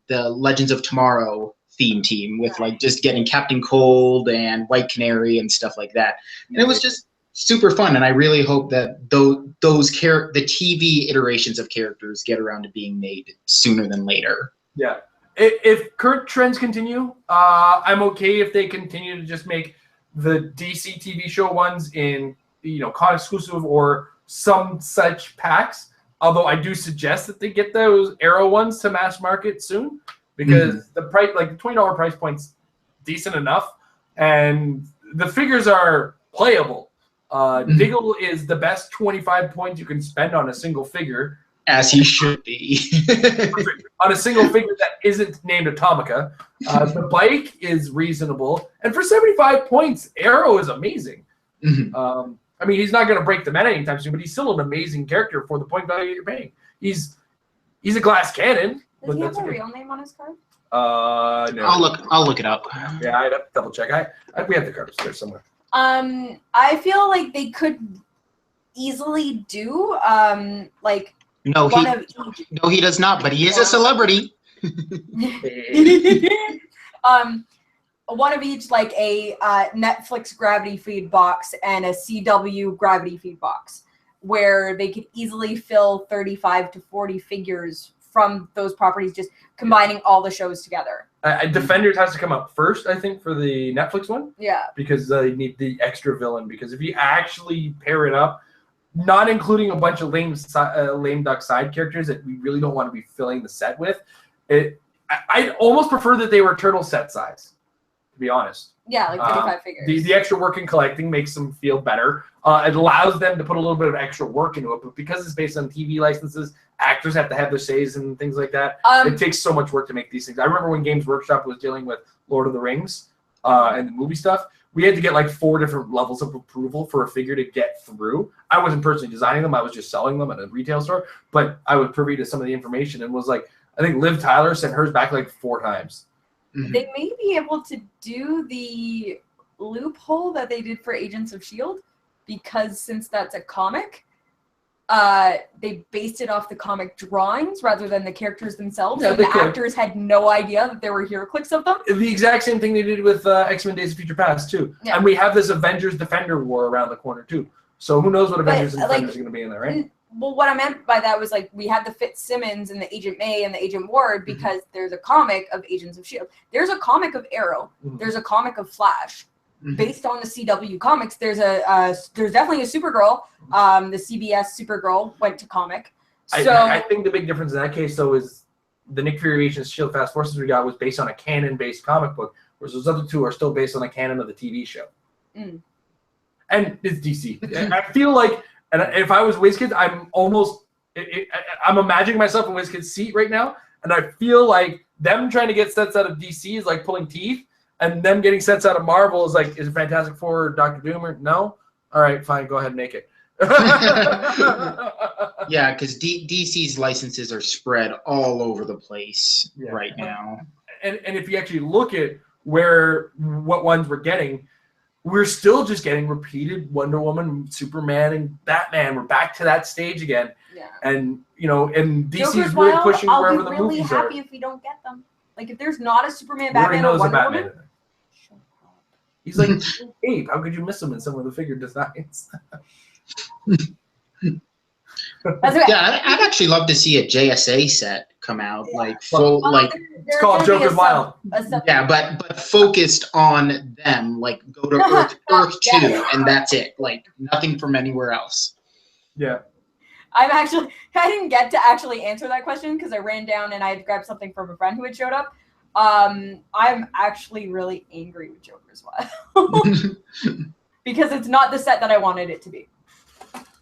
the Legends of Tomorrow theme team with like just getting Captain Cold and White Canary and stuff like that. And it was just super fun. And I really hope that the TV iterations of characters get around to being made sooner than later. Yeah. If current trends continue, I'm okay if they continue to just make the DC TV show ones in, con exclusive or some such packs. Although I do suggest that they get those Arrow ones to mass market soon, because the price, like the $20 price point's decent enough, and the figures are playable. Diggle is the best 25 points you can spend on a single figure. As he should be. On a single figure that isn't named Atomica. The bike is reasonable. And for 75 points, Arrow is amazing. I mean, he's not going to break the meta anytime soon, but he's still an amazing character for the point value you're paying. He's a glass cannon. Does he have a real name on his card? No. I'll look it up. Yeah, I'd have to double check. We have the cards there somewhere. I feel like they could easily do like No, one of each. No, he does not, but he is a celebrity. One of each, like a Netflix gravity feed box and a CW gravity feed box, where they could easily fill 35 to 40 figures from those properties, just combining all the shows together. Defenders has to come up first, I think, for the Netflix one. Yeah. Because they need the extra villain. Because if you actually pair it up, not including a bunch of lame duck side characters that we really don't want to be filling the set with, I almost prefer that they were turtle set size, to be honest. Yeah, like 35 figures. The extra work in collecting makes them feel better. It allows them to put a little bit of extra work into it, but because it's based on TV licenses, actors have to have their says and things like that. It takes so much work to make these things. I remember when Games Workshop was dealing with Lord of the Rings and the movie stuff, we had to get like 4 different levels of approval for a figure to get through. I wasn't personally designing them. I was just selling them at a retail store, but I was privy to some of the information and was like, I think Liv Tyler sent hers back like 4 times. They may be able to do the loophole that they did for Agents of S.H.I.E.L.D. because since that's a comic, they based it off the comic drawings rather than the characters themselves. Yeah, and the actors had no idea that there were HeroClix of them. The exact same thing they did with X-Men Days of Future Past, too. Yeah. And we have this Avengers Defender war around the corner, too. So who knows what Avengers and Defenders are going to be in there, right? Well, what I meant by that was like we had the Fitzsimmons and the Agent May and the Agent Ward because there's a comic of Agents of S.H.I.E.L.D. There's a comic of Arrow. There's a comic of Flash. Based on the CW comics, there's definitely a Supergirl. The CBS Supergirl went to comic. So I think the big difference in that case, though, is the Nick Fury Agents S.H.I.E.L.D. Fast Forces we got was based on a canon-based comic book, whereas those other 2 are still based on the canon of the TV show. And it's DC. I feel like, and if I was WizKids, I'm imagining myself in WizKids' seat right now, and I feel like them trying to get sets out of DC is like pulling teeth, and them getting sets out of Marvel is like, is it Fantastic Four or Dr. Doom? Or no? All right, fine, go ahead and make it. Yeah, because DC's licenses are spread all over the place right now. And if you actually look at what ones we're getting, we're still just getting repeated Wonder Woman, Superman, and Batman. We're back to that stage again. Yeah. And, and DC's really pushing wherever the movies are. I'll be really happy if we don't get them. Like, if there's not a Superman, Batman, or Wonder Woman. He's like, Abe, how could you miss him in some of the figure designs? Yeah, I'd actually love to see a JSA set come out, like full, it's called Joker's Wild. Yeah, but focused on them, like go to Earth 2, and that's it. Like nothing from anywhere else. Yeah. I didn't get to actually answer that question because I ran down and I had grabbed something from a friend who had showed up. I'm actually really angry with Joker's Wild because it's not the set that I wanted it to be.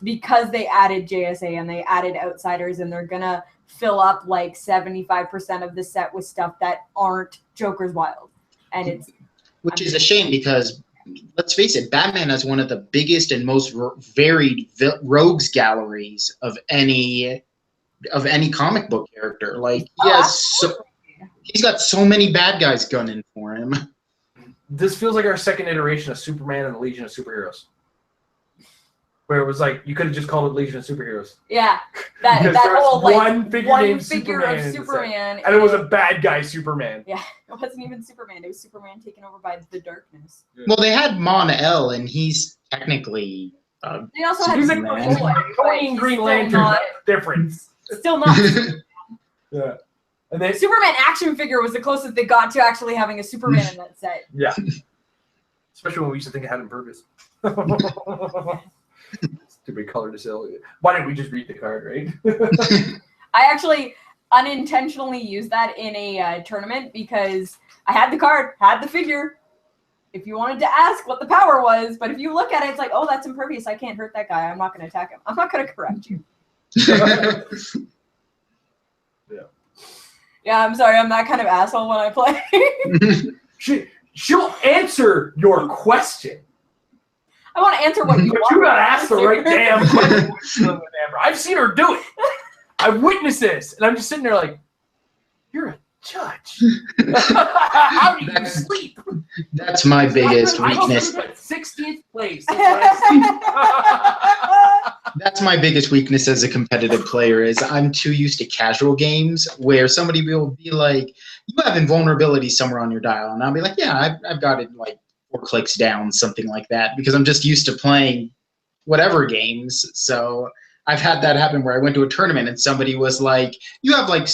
Because they added JSA and they added Outsiders, and they're gonna fill up like 75% of the set with stuff that aren't Joker's Wild, and which is a shame because let's face it, Batman has one of the biggest and most varied rogues galleries of any comic book character. Like he's got so many bad guys gunning for him. this feels like our second iteration of Superman and the Legion of Superheroes. Where it was like, you could have just called it Legion of Superheroes. Yeah. Because That there was whole, like, one figure named figure Superman of in the set. Superman. And it was a bad guy Superman. Yeah, it wasn't even Superman. It was Superman taken over by the darkness. Well, they had Mon-El, and he's technically. They also had He's like Superman. Tony and Green Lantern. Difference. Still not. Yeah. And they, Superman action figure was the closest they got to actually having a Superman in that set. yeah. Especially when we used to think it had him purpose. Stupid color to sell. Why didn't we just read the card, right? I actually unintentionally used that in a tournament because I had the card, had the figure. If you wanted to ask what the power was, but if you look at it, it's like, oh, that's impervious. I can't hurt that guy. I'm not going to attack him. I'm not going to correct you. Yeah, I'm sorry. I'm that kind of asshole when I play. She'll answer your question. I want to answer what you But want. you gotta ask the right damn question. I've seen her do it. I've witnessed this, and I'm just sitting there like, "You're a judge. How do you sleep?" That's my biggest weakness. 16th place. That's what I see. That's my biggest weakness as a competitive player is I'm too used to casual games where somebody will be like, you have invulnerability somewhere on your dial. And I'll be like, yeah, I've got it like 4 clicks down, something like that, because I'm just used to playing whatever games. So I've had that happen where I went to a tournament and somebody was like, you have like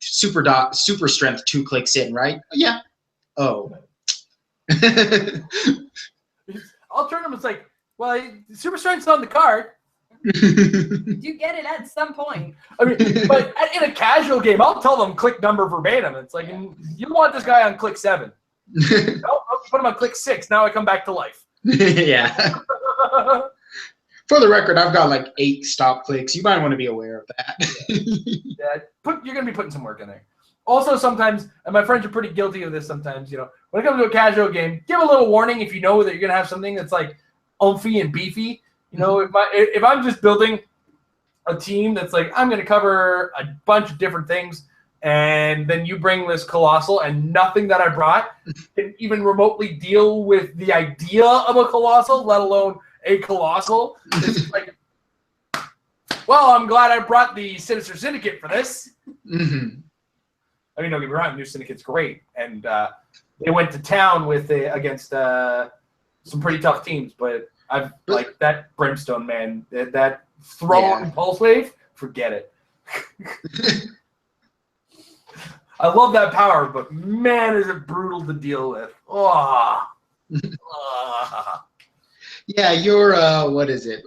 super strength 2 clicks in, right? Yeah. Oh. All tournaments like, well, super strength's on the card. You get it at some point. I mean, but in a casual game, I'll tell them click number verbatim. It's like, you want this guy on click 7. No, I'll put him on click 6. Now I come back to life. Yeah. For the record, I've got like 8 stop clicks. You might want to be aware of that. Yeah, you're going to be putting some work in there. Also, sometimes, and my friends are pretty guilty of this sometimes, you know, when it comes to a casual game, give a little warning if you know that you're going to have something that's like umphy and beefy. You know, if I'm just building a team that's like, I'm going to cover a bunch of different things, and then you bring this Colossal, and nothing that I brought can even remotely deal with the idea of a Colossal, let alone a Colossal. It's like, well, I'm glad I brought the Sinister Syndicate for this. Mm-hmm. I mean, don't get me wrong, New Syndicate's great, and they went to town with against some pretty tough teams, but I've like that Brimstone, man, that throw impulse wave, forget it. I love that power, but man, is it brutal to deal with. Oh. Yeah, your what is it?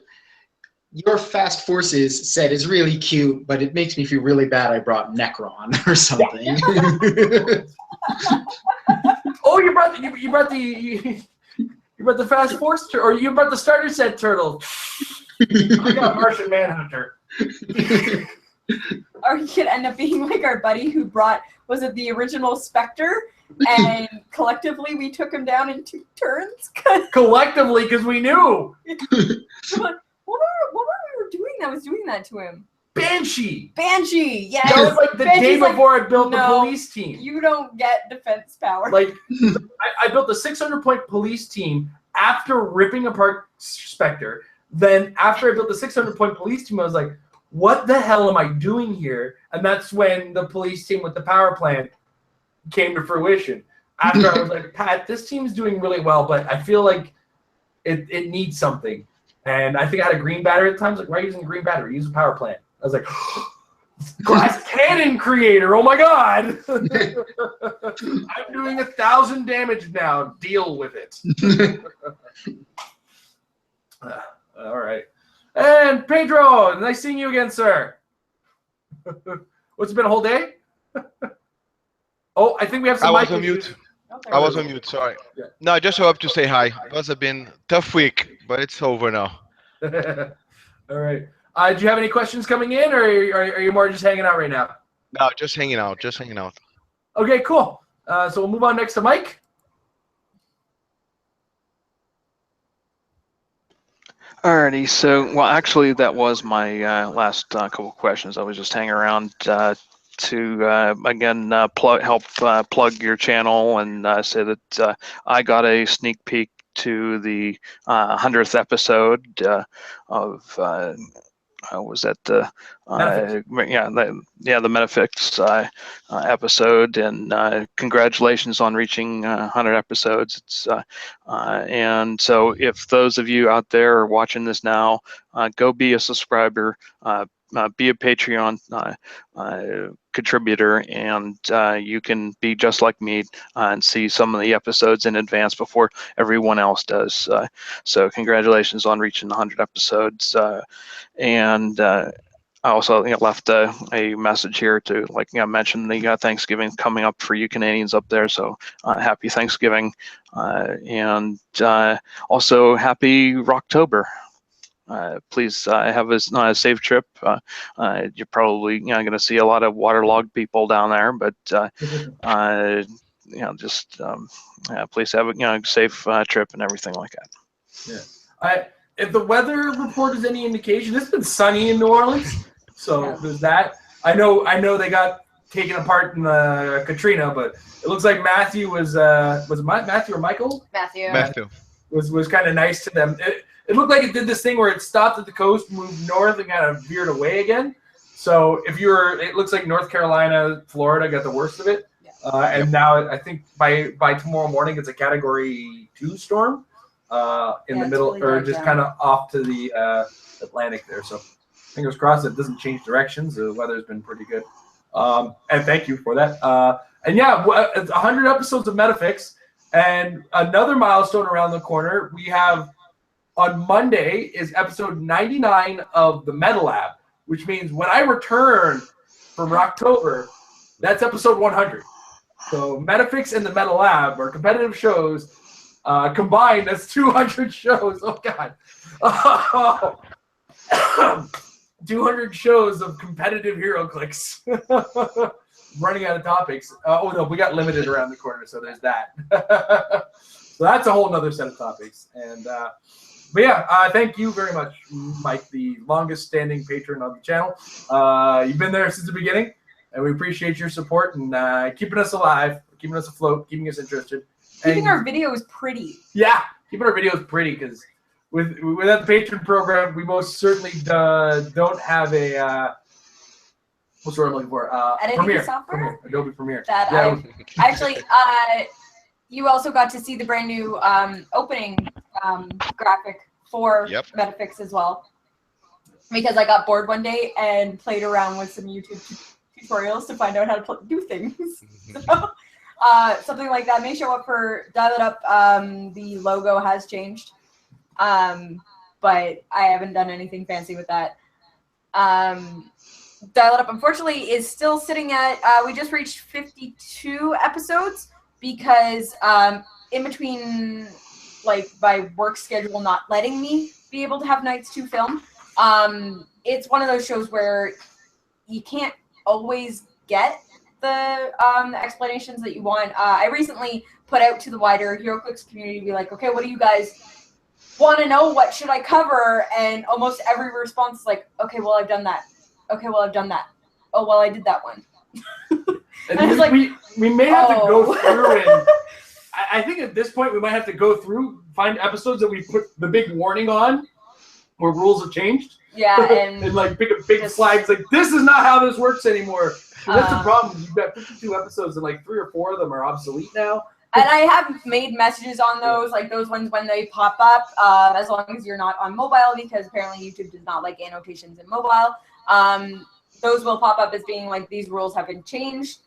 Your Fast Forces set is really cute, but it makes me feel really bad I brought Necron or something. Yeah. Oh, you brought the Fast Force, or you brought the starter set turtle. I got Martian Manhunter. Or he could end up being like our buddy who brought, was it the original Spectre? And collectively we took him down in 2 turns. Collectively, because we knew. What were we doing that was doing that to him? Banshee, yes. That was like the day Banshee's before I built the police team. You don't get defense power. Like, I built the 600-point police team after ripping apart Spectre. Then after I built the 600-point police team, I was like, what the hell am I doing here? And that's when the police team with the power plant came to fruition. After I was like, Pat, this team's doing really well, but I feel like it needs something. And I think I had a green battery at the time. I was like, why are you using a green battery? Use a power plant. I was like, glass cannon creator. Oh my God. I'm doing 1,000 damage now. Deal with it. All right. And Pedro, nice seeing you again, sir. What's it been, a whole day? Oh, I think we have some. I was on mute. I was on mute, sorry. Yeah. No, I just hope to say hi. It has been a tough week, but it's over now. All right. Do you have any questions coming in, or are you more just hanging out right now? No, just hanging out, just hanging out. Okay, cool. So we'll move on next to Mike. Alrighty, so, well, actually, that was my last couple questions. I was just hanging around to again help plug your channel and say that I got a sneak peek to the 100th episode of was that the the Metafix episode, and congratulations on reaching 100 episodes. It's and so if those of you out there are watching this now, go be a subscriber, be a Patreon contributor, and you can be just like me and see some of the episodes in advance before everyone else does. So congratulations on reaching 100 episodes. And I also left a message here to mention the Thanksgiving coming up for you Canadians up there. So happy Thanksgiving, and also happy Rocktober. Please have a safe trip. You're probably going to see a lot of waterlogged people down there, but just please have a safe trip and everything like that. Yeah. If the weather report is any indication, it's been sunny in New Orleans, so there's that. I know they got taken apart in the Katrina, but it looks like Matthew was it Matthew or Michael? Matthew. Was kind of nice to them. It looked like it did this thing where it stopped at the coast, moved north, and kind of veered away again. So it looks like North Carolina, Florida got the worst of it, and now I think by tomorrow morning it's a Category 2 storm. In the middle, or just kind of off to the Atlantic there. So fingers crossed it doesn't change directions. The weather's been pretty good. And thank you for that. And yeah, it's 100 episodes of Metafix, and another milestone around the corner. We have on Monday is episode 99 of the Meta Lab, which means when I return from Rocktober, that's episode 100. So Metafix and the Meta Lab are competitive shows. Combined, that's 200 shows. Oh, God. 200 shows of competitive hero clicks. Running out of topics. Oh, no, we got limited around the corner, so there's that. So that's a whole nother set of topics. And but yeah, thank you very much, Mike, the longest standing patron of the channel. You've been there since the beginning, and we appreciate your support and keeping us alive, keeping us afloat, keeping us interested. Keeping our videos pretty. Yeah, keeping our videos pretty, because without the Patreon program, we most certainly don't have a what's the word I'm looking for? Editing software? Adobe Premiere. Actually, you also got to see the brand new opening graphic for Metafix as well, because I got bored one day and played around with some YouTube tutorials to find out how to do things. So, something like that may show up for Dial It Up. The logo has changed, but I haven't done anything fancy with that. Dial It Up, unfortunately, is still sitting at, we just reached 52 episodes because in between, my work schedule not letting me be able to have nights to film, it's one of those shows where you can't always get the explanations that you want. I recently put out to the wider HeroClix community to be like, okay, what do you guys want to know? What should I cover? And almost every response is like, okay, well, I've done that. Okay, well, I've done that. Oh, well, I did that one. And I was like, we may have to go through and I think at this point we might have to go through, find episodes that we put the big warning on where rules have changed. Yeah, and pick up big flags like, this is not how this works anymore. That's the problem. You've got 52 episodes and 3 or 4 of them are obsolete now. And I have made messages on those, those ones when they pop up, as long as you're not on mobile, because apparently YouTube does not like annotations in mobile. Those will pop up as being these rules have been changed.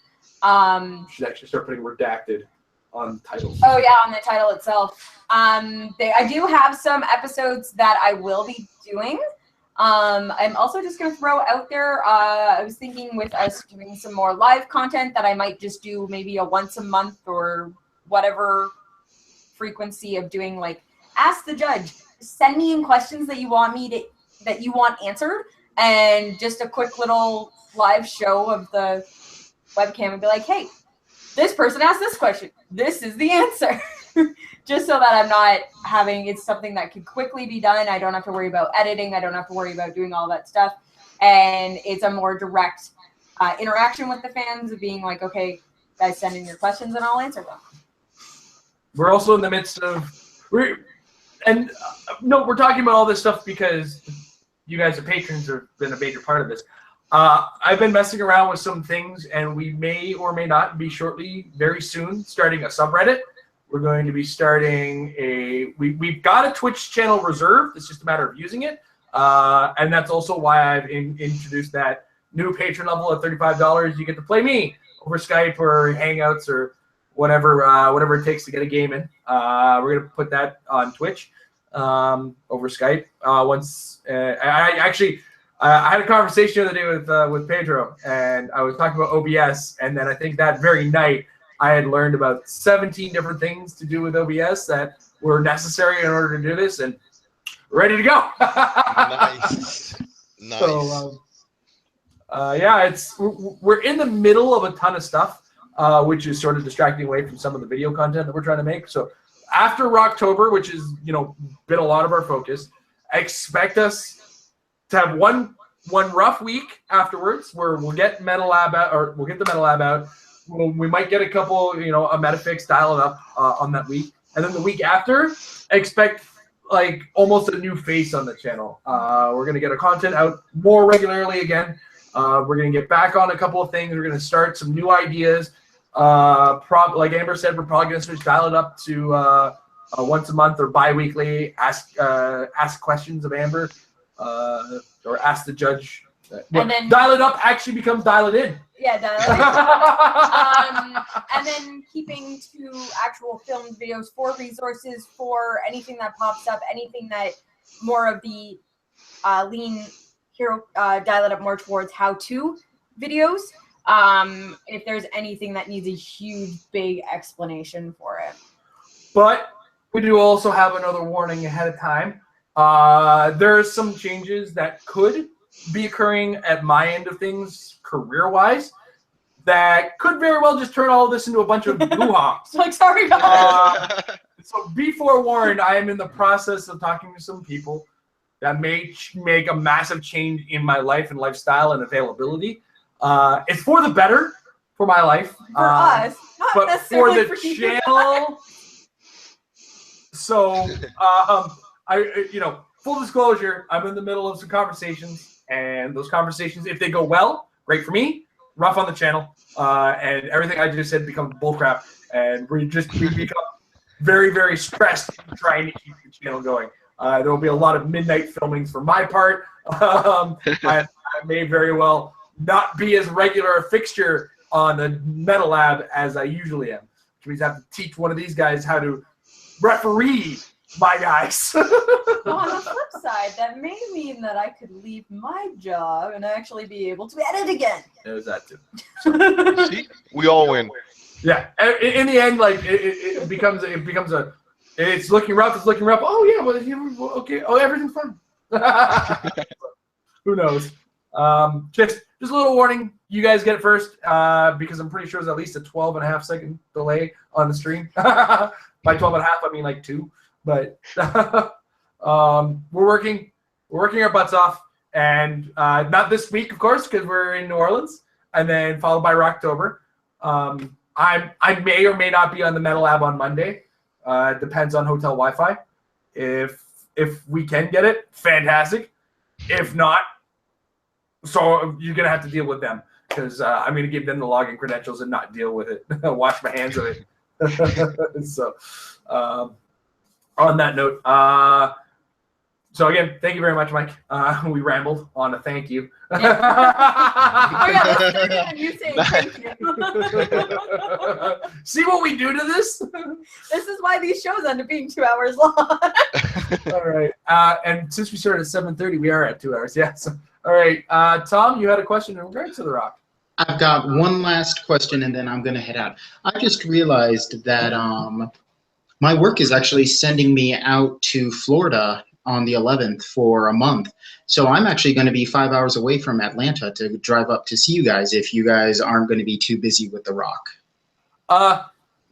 You should actually start putting redacted on titles. Oh yeah, on the title itself. I do have some episodes that I will be doing. I'm also just going to throw out there, I was thinking with us doing some more live content that I might just do maybe a once a month or whatever frequency of doing ask the judge. Send me in questions that you want answered, and just a quick little live show of the webcam and be like, hey, this person asked this question. This is the answer. Just so that I'm not it's something that can quickly be done. I don't have to worry about editing. I don't have to worry about doing all that stuff. And it's a more direct interaction with the fans of being like, okay, guys, send in your questions and I'll answer them. We're also in the midst of we're talking about all this stuff because you guys are patrons have been a major part of this. I've been messing around with some things, and we may or may not be shortly, very soon, starting a subreddit. We're going to be starting we've got a Twitch channel reserved. It's just a matter of using it. And that's also why I've introduced that new patron level at $35. You get to play me over Skype or Hangouts or whatever it takes to get a game in. We're going to put that on Twitch over Skype. I had a conversation the other day with Pedro, and I was talking about OBS, and then I think that very night I had learned about 17 different things to do with OBS that were necessary in order to do this, and ready to go. Nice. So, we're in the middle of a ton of stuff, which is sort of distracting away from some of the video content that we're trying to make. So after Rocktober, which is been a lot of our focus, expect us to have one rough week afterwards where we'll get the Meta Lab out. We might get a couple, a Metafix dialed up on that week, and then the week after, expect like almost a new face on the channel. We're gonna get our content out more regularly again. We're gonna get back on a couple of things. We're gonna start some new ideas. Like Amber said, we're probably gonna switch dial it up to once a month or bi-weekly. Ask questions of Amber. Or ask the judge. And then dial it up actually becomes dial it in. Yeah, dial it in. And then keeping to actual filmed videos for resources for anything that pops up, anything that more of the lean hero, dial it up more towards how-to videos. If there's anything that needs a huge, big explanation for it. But we do also have another warning ahead of time. There's some changes that could be occurring at my end of things career-wise that could very well just turn all of this into a bunch of hoo-ha. Like, sorry about that. So be forewarned, I am in the process of talking to some people that may make a massive change in my life and lifestyle and availability. It's for the better for my life. For us, not but necessarily for the you. channel. So, full disclosure, I'm in the middle of some conversations, and those conversations, if they go well, great for me, rough on the channel, and everything I just said becomes bullcrap, and we become very, very stressed trying to keep the channel going. There will be a lot of midnight filmings for my part. I may very well not be as regular a fixture on the Meta Lab as I usually am, which means I have to teach one of these guys how to referee my guys. Well, on the flip side, that may mean that I could leave my job and actually be able to edit again. There's that too. See, we all win. Yeah, in the end, like it becomes a. It's looking rough. It's looking rough. Oh yeah, well, okay. Oh, everything's fine. Who knows? Just a little warning. You guys get it first because I'm pretty sure there's at least a 12.5 second delay on the stream. By 12.5, I mean like 2. But we're working our butts off, and not this week, of course, because we're in New Orleans, and then followed by Rocktober. I may or may not be on the Meta Lab on Monday. Depends on hotel Wi-Fi. If we can get it, fantastic. If not, so you're gonna have to deal with them because I'm gonna give them the login credentials and not deal with it. Wash my hands of it. So. On that note, so again, thank you very much, Mike. We rambled on a thank you. Oh yeah, let's start again. You saying thank you. See what we do to this? This is why these shows end up being 2 hours long. All right, and since we started at 7:30, we are at 2 hours. Yeah. So, all right, Tom, you had a question in regards to The Rock. I've got one last question, and then I'm gonna head out. I just realized that my work is actually sending me out to Florida on the 11th for a month. So I'm actually going to be 5 hours away from Atlanta to drive up to see you guys if you guys aren't going to be too busy with The Rock.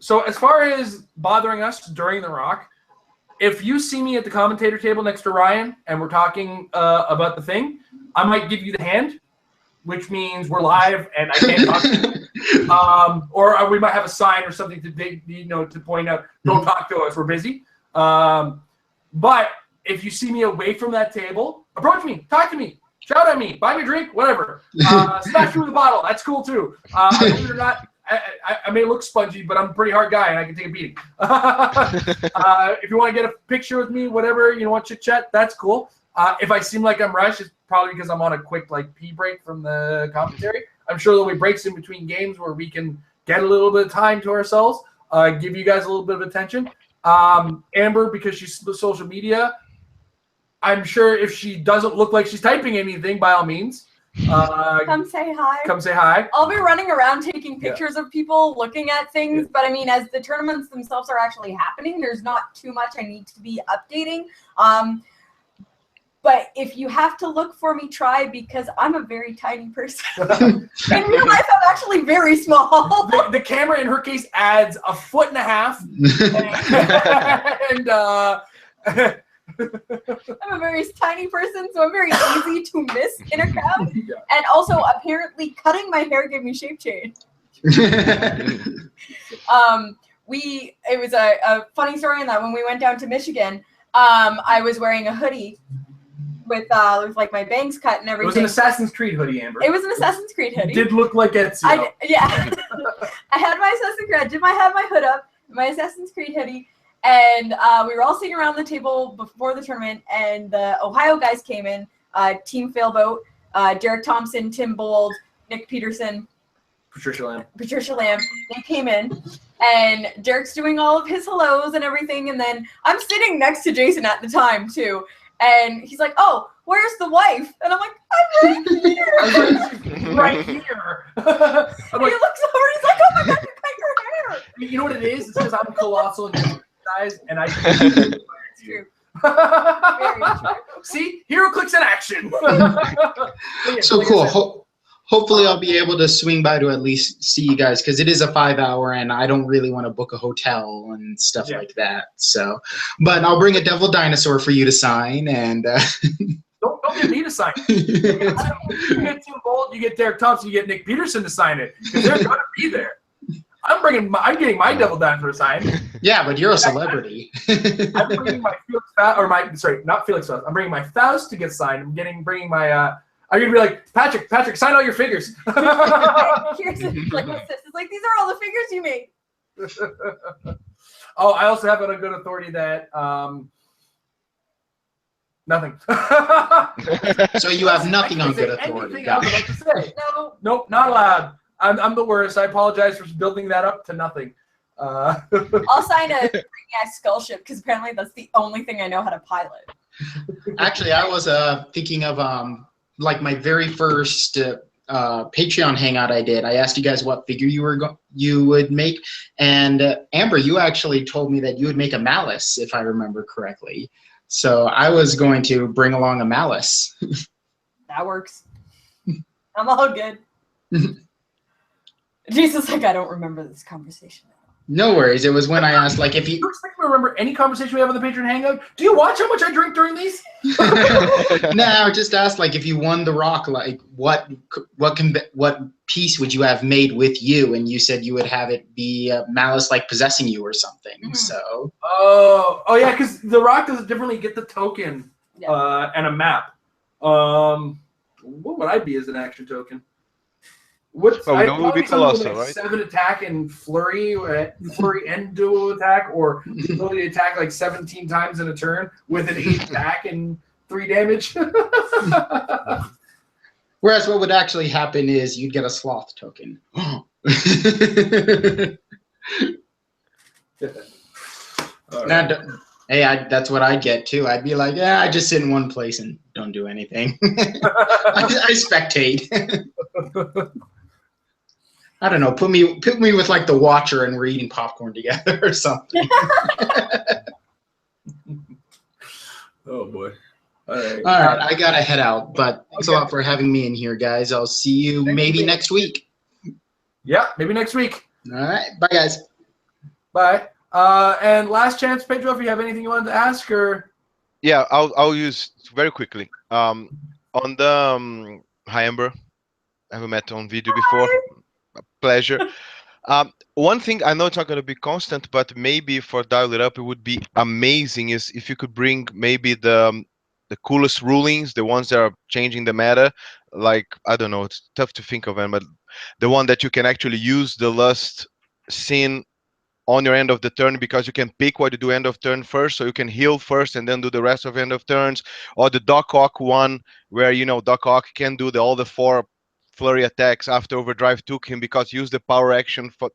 So as far as bothering us during The Rock, if you see me at the commentator table next to Ryan and we're talking about the thing, I might give you the hand. which means we're live and I can't talk to you. Or we might have a sign or something to point out, don't talk to us, we're busy. But if you see me away from that table, approach me, talk to me, shout at me, buy me a drink, whatever. Smash me with a bottle, that's cool too. Believe it or not, I may look spongy, but I'm a pretty hard guy and I can take a beating. If you want to get a picture with me, whatever, want to chit chat, that's cool. If I seem like I'm rushed, it's probably because I'm on a quick pee break from the commentary. I'm sure there'll be breaks in between games where we can get a little bit of time to ourselves, give you guys a little bit of attention. Amber, because she's social media, I'm sure if she doesn't look like she's typing anything, by all means, come say hi. Come say hi. I'll be running around taking pictures of people looking at things, but I mean, as the tournaments themselves are actually happening, there's not too much I need to be updating. But if you have to look for me, try, because I'm a very tiny person. In real life, I'm actually very small. The camera, in her case, adds 1.5 feet. I'm a very tiny person, so I'm very easy to miss in a crowd. And also, apparently, cutting my hair gave me shape change. It was a funny story in that when we went down to Michigan, I was wearing a hoodie with my bangs cut and everything. It was an Assassin's Creed hoodie, Amber. It was an Assassin's Creed hoodie. It did look like Ezio. Yeah. I had my Assassin's Creed. I did have my hood up, my Assassin's Creed hoodie, and we were all sitting around the table before the tournament, and the Ohio guys came in, Team Failboat, Derek Thompson, Tim Bold, Nick Peterson, Patricia Lamb. They came in, and Derek's doing all of his hellos and everything, and then I'm sitting next to Jason at the time, too. And he's like, "Oh, where's the wife?" And I'm like, "I'm right here." Right here. He looks over. He's like, "Oh my God, you cut your hair." You know what it is? It's because I'm colossal in size, and I. It's true. Very true. See, hero clicks in action. So cool. Hopefully, I'll be able to swing by to at least see you guys, because it is a 5-hour, and I don't really want to book a hotel and stuff like that. So, but I'll bring a devil dinosaur for you to sign, and don't get me to sign it. You get Tim Bolt, you get Derek Thompson, you get Nick Peterson to sign it, because they're going to be there. I'm getting my devil dinosaur signed. Yeah, but you're a celebrity. I'm bringing my not Felix Faust. I'm bringing my Faust to get signed. Bringing my. I'm gonna be like, Patrick, sign all your figures. Here's like, what's this? It's like, these are all the figures you made. Oh, I also have it on good authority that nothing. So you have nothing on good authority. Nope, not allowed. I'm the worst. I apologize for building that up to nothing. I'll sign a skull ship, because apparently that's the only thing I know how to pilot. Actually, I was thinking of my very first Patreon hangout I did. I asked you guys what figure you would make, and Amber, you actually told me that you would make a Malice, if I remember correctly. So I was going to bring along a Malice. That works. I'm all good. Jesus, I don't remember this conversation. No worries. It was when I asked, if you... Do you expect me to remember any conversation we have on the Patron Hangout? Do you watch how much I drink during these? No, I just asked, if you won the Rock, what piece would you have made with you? And you said you would have it be Malice, possessing you or something. Mm-hmm. So... Oh, yeah, because the Rock does differently. Get the token and a map. What would I be as an action token? That would be colossal, right? 7 attack and flurry and dual attack, or the ability to attack 17 times in a turn with an 8 attack and 3 damage. Whereas what would actually happen is you'd get a sloth token. That's what I'd get too. I'd be like, I just sit in one place and don't do anything. I spectate. I don't know. Put me with the Watcher and we're eating popcorn together or something. Oh boy. All right. I gotta head out. But thanks a lot for having me in here, guys. I'll see you maybe next week. Yeah, maybe next week. All right. Bye, guys. Bye. And last chance, Pedro, if you have anything you wanted to ask, or yeah, I'll use very quickly. On the hi Amber. haven't met on video before. A pleasure. One thing I know it's not going to be constant, but maybe for Dial It Up, it would be amazing is if you could bring maybe the coolest rulings, the ones that are changing the meta. Like, I don't know, it's tough to think of them, but the one that you can actually use the lust sin on your end of the turn, because you can pick what you do end of turn first, so you can heal first and then do the rest of end of turns. Or the Doc Ock one, where Doc Ock can do all the 4 flurry attacks after overdrive took him, because use the power action for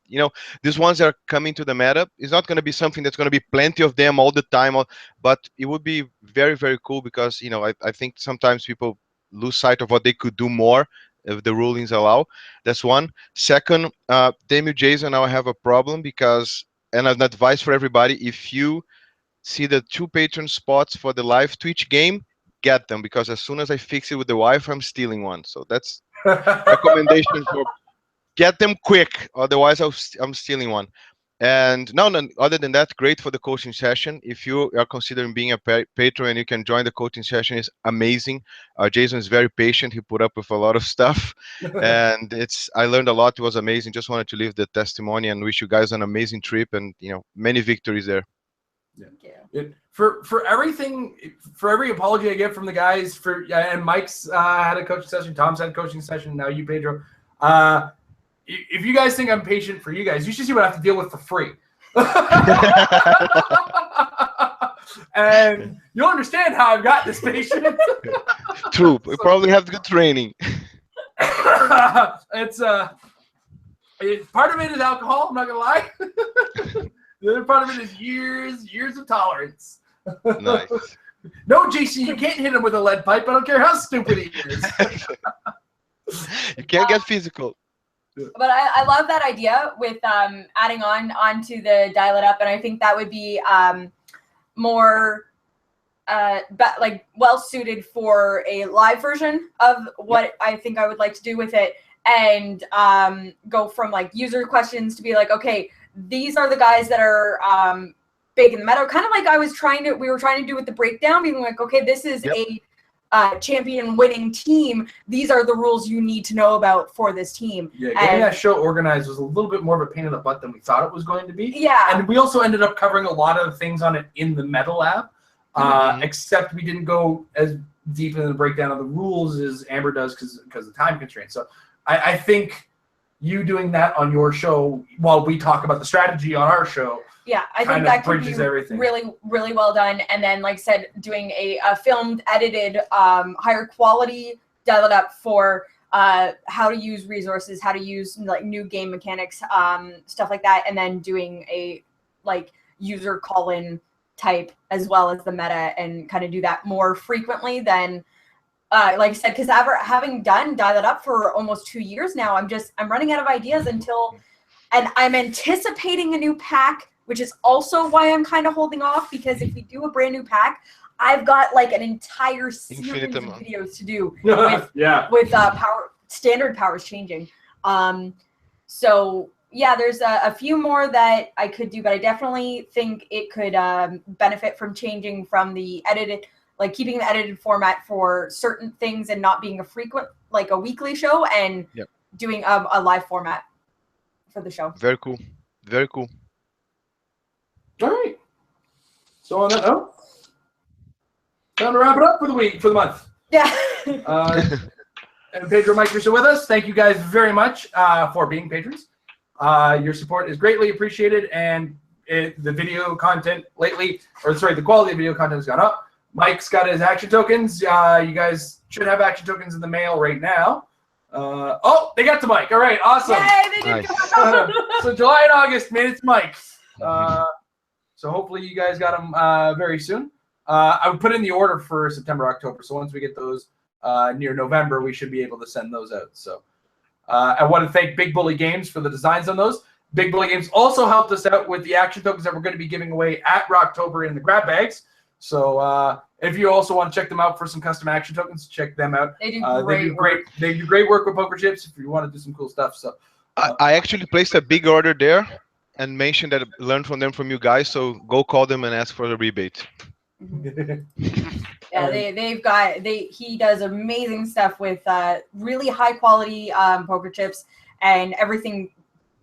these ones that are coming to the meta. It's not going to be something that's going to be plenty of them all the time, but it would be very, very cool, because I think sometimes people lose sight of what they could do more if the rulings allow. That's one. Second, Demu Jason, now I have a problem, because, and an advice for everybody, if you see the 2 patron spots for the live Twitch game, get them, because as soon as I fix it with the wife, I'm stealing one. So that's recommendation for get them quick, otherwise I'm stealing one. And no, other than that, great for the coaching session. If you are considering being a patron and you can join the coaching session, is amazing. Jason is very patient. He put up with a lot of stuff, and I learned a lot. It was amazing. Just wanted to leave the testimony and wish you guys an amazing trip, and many victories there. Thank you. For everything, for every apology I get from the guys, and Mike's had a coaching session, Tom's had a coaching session, now you, Pedro. If you guys think I'm patient for you guys, you should see what I have to deal with for free. And you'll understand how I've got this patient. True. We probably have good training. It's part of it is alcohol, I'm not gonna lie. The other part of it is years of tolerance. Nice. No, Jason, you can't hit him with a lead pipe. I don't care how stupid he is. You can't get physical. But I love that idea with adding onto the Dial It Up, and I think that would be more well suited for a live version of what I think I would like to do with it, and go from like user questions to be like, okay, these are the guys that are big in the meta, kind of like we were trying to do with the breakdown, being like, okay, this is a champion winning team. These are the rules you need to know about for this team. Yeah, getting that show organized was a little bit more of a pain in the butt than we thought it was going to be. Yeah. And we also ended up covering a lot of things on it in the Meta Lab, except we didn't go as deep into the breakdown of the rules as Amber does because of time constraints. So I think you doing that on your show while we talk about the strategy on our show. Yeah, I think that could be everything. really, really well done. And then, like I said, doing a filmed, edited, higher quality Dial It Up for how to use resources, how to use like new game mechanics, stuff like that. And then doing a like user call-in type as well as the meta, and kind of do that more frequently than like I said, because having done Dial It Up for almost 2 years now, I'm running out of ideas and I'm anticipating a new pack, which is also why I'm kind of holding off, because if we do a brand new pack, I've got like an entire series of videos to do with standard powers changing. So yeah, there's a few more that I could do, but I definitely think it could benefit from changing from the edited, like keeping the edited format for certain things and not being a frequent, like a weekly show, and doing a live format for the show. Very cool. Very cool. All right. So on that note, time to wrap it up for the month. Yeah. And Pedro, Mike, you're still with us. Thank you guys very much for being patrons. Your support is greatly appreciated, and the video content lately, the quality of video content has gone up. Mike's got his action tokens. You guys should have action tokens in the mail right now. Oh, they got to Mike. All right, awesome. Yay, they did come out. So July and August made it to Mike. So hopefully you guys got them very soon. I would put in the order for September, October. So once we get those near November, we should be able to send those out. So I want to thank Big Bully Games for the designs on those. Big Bully Games also helped us out with the action tokens that we're going to be giving away at Rocktober in the grab bags. So if you also want to check them out for some custom action tokens, check them out. They do great work. They do great work with poker chips if you want to do some cool stuff. So I actually placed a big order there and mentioned that I learned from them from you guys. So go call them and ask for the rebate. Yeah, he does amazing stuff with really high quality poker chips and everything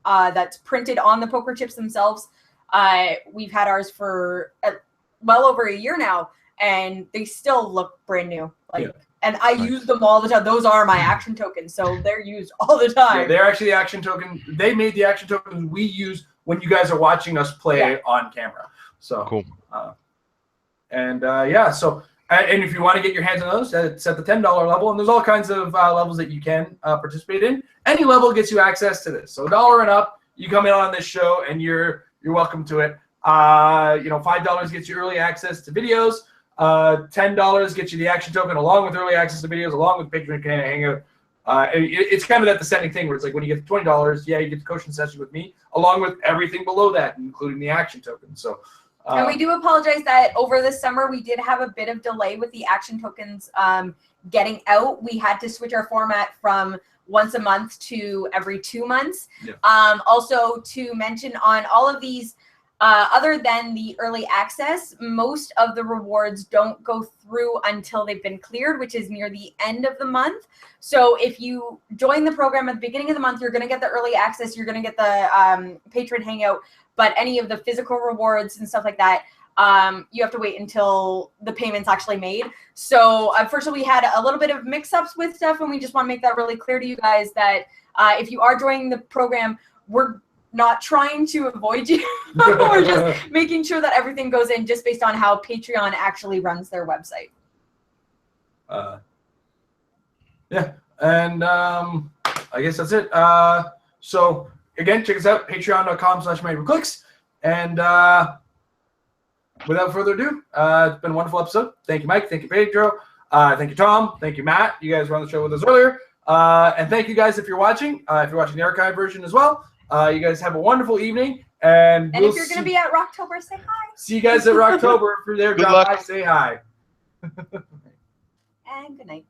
that's printed on the poker chips themselves. We've had ours for well over a year now, and they still look brand new. And I use them all the time. Those are my action tokens, so they're used all the time. Yeah, they're actually the action token. They made the action tokens we use when you guys are watching us play on camera. So Cool. So and if you want to get your hands on those, it's at the $10 level, and there's all kinds of levels that you can participate in. Any level gets you access to this. So $1 and up, you come in on this show, and you're welcome to it. $5 gets you early access to videos. $10 gets you the action token along with early access to videos, along with Patron Hangout. It's kind of that descending thing where it's like when you get to $20, you get the coaching session with me, along with everything below that, including the action token. So. And we do apologize that over the summer we did have a bit of delay with the action tokens getting out. We had to switch our format from once a month to every 2 months. Yeah. Also to mention on all of these, other than the early access, most of the rewards don't go through until they've been cleared, which is near the end of the month. So if you join the program at the beginning of the month, you're going to get the early access, you're going to get the Patron Hangout, but any of the physical rewards and stuff like that, you have to wait until the payment's actually made. So unfortunately, we had a little bit of mix-ups with stuff, and we just want to make that really clear to you guys that if you are joining the program, we're not trying to avoid you. We're just making sure that everything goes in just based on how Patreon actually runs their website. And I guess that's it. So again, check us out, patreon.com/Clix. And without further ado, it's been a wonderful episode. Thank you, Mike. Thank you, Pedro. Thank you, Tom. Thank you, Matt. You guys were on the show with us earlier. And thank you guys if you're watching. If you're watching the archive version as well. You guys have a wonderful evening. And if you're going to be at Rocktober, say hi. See you guys at Rocktober. If you're there, drop by, say hi. And good night.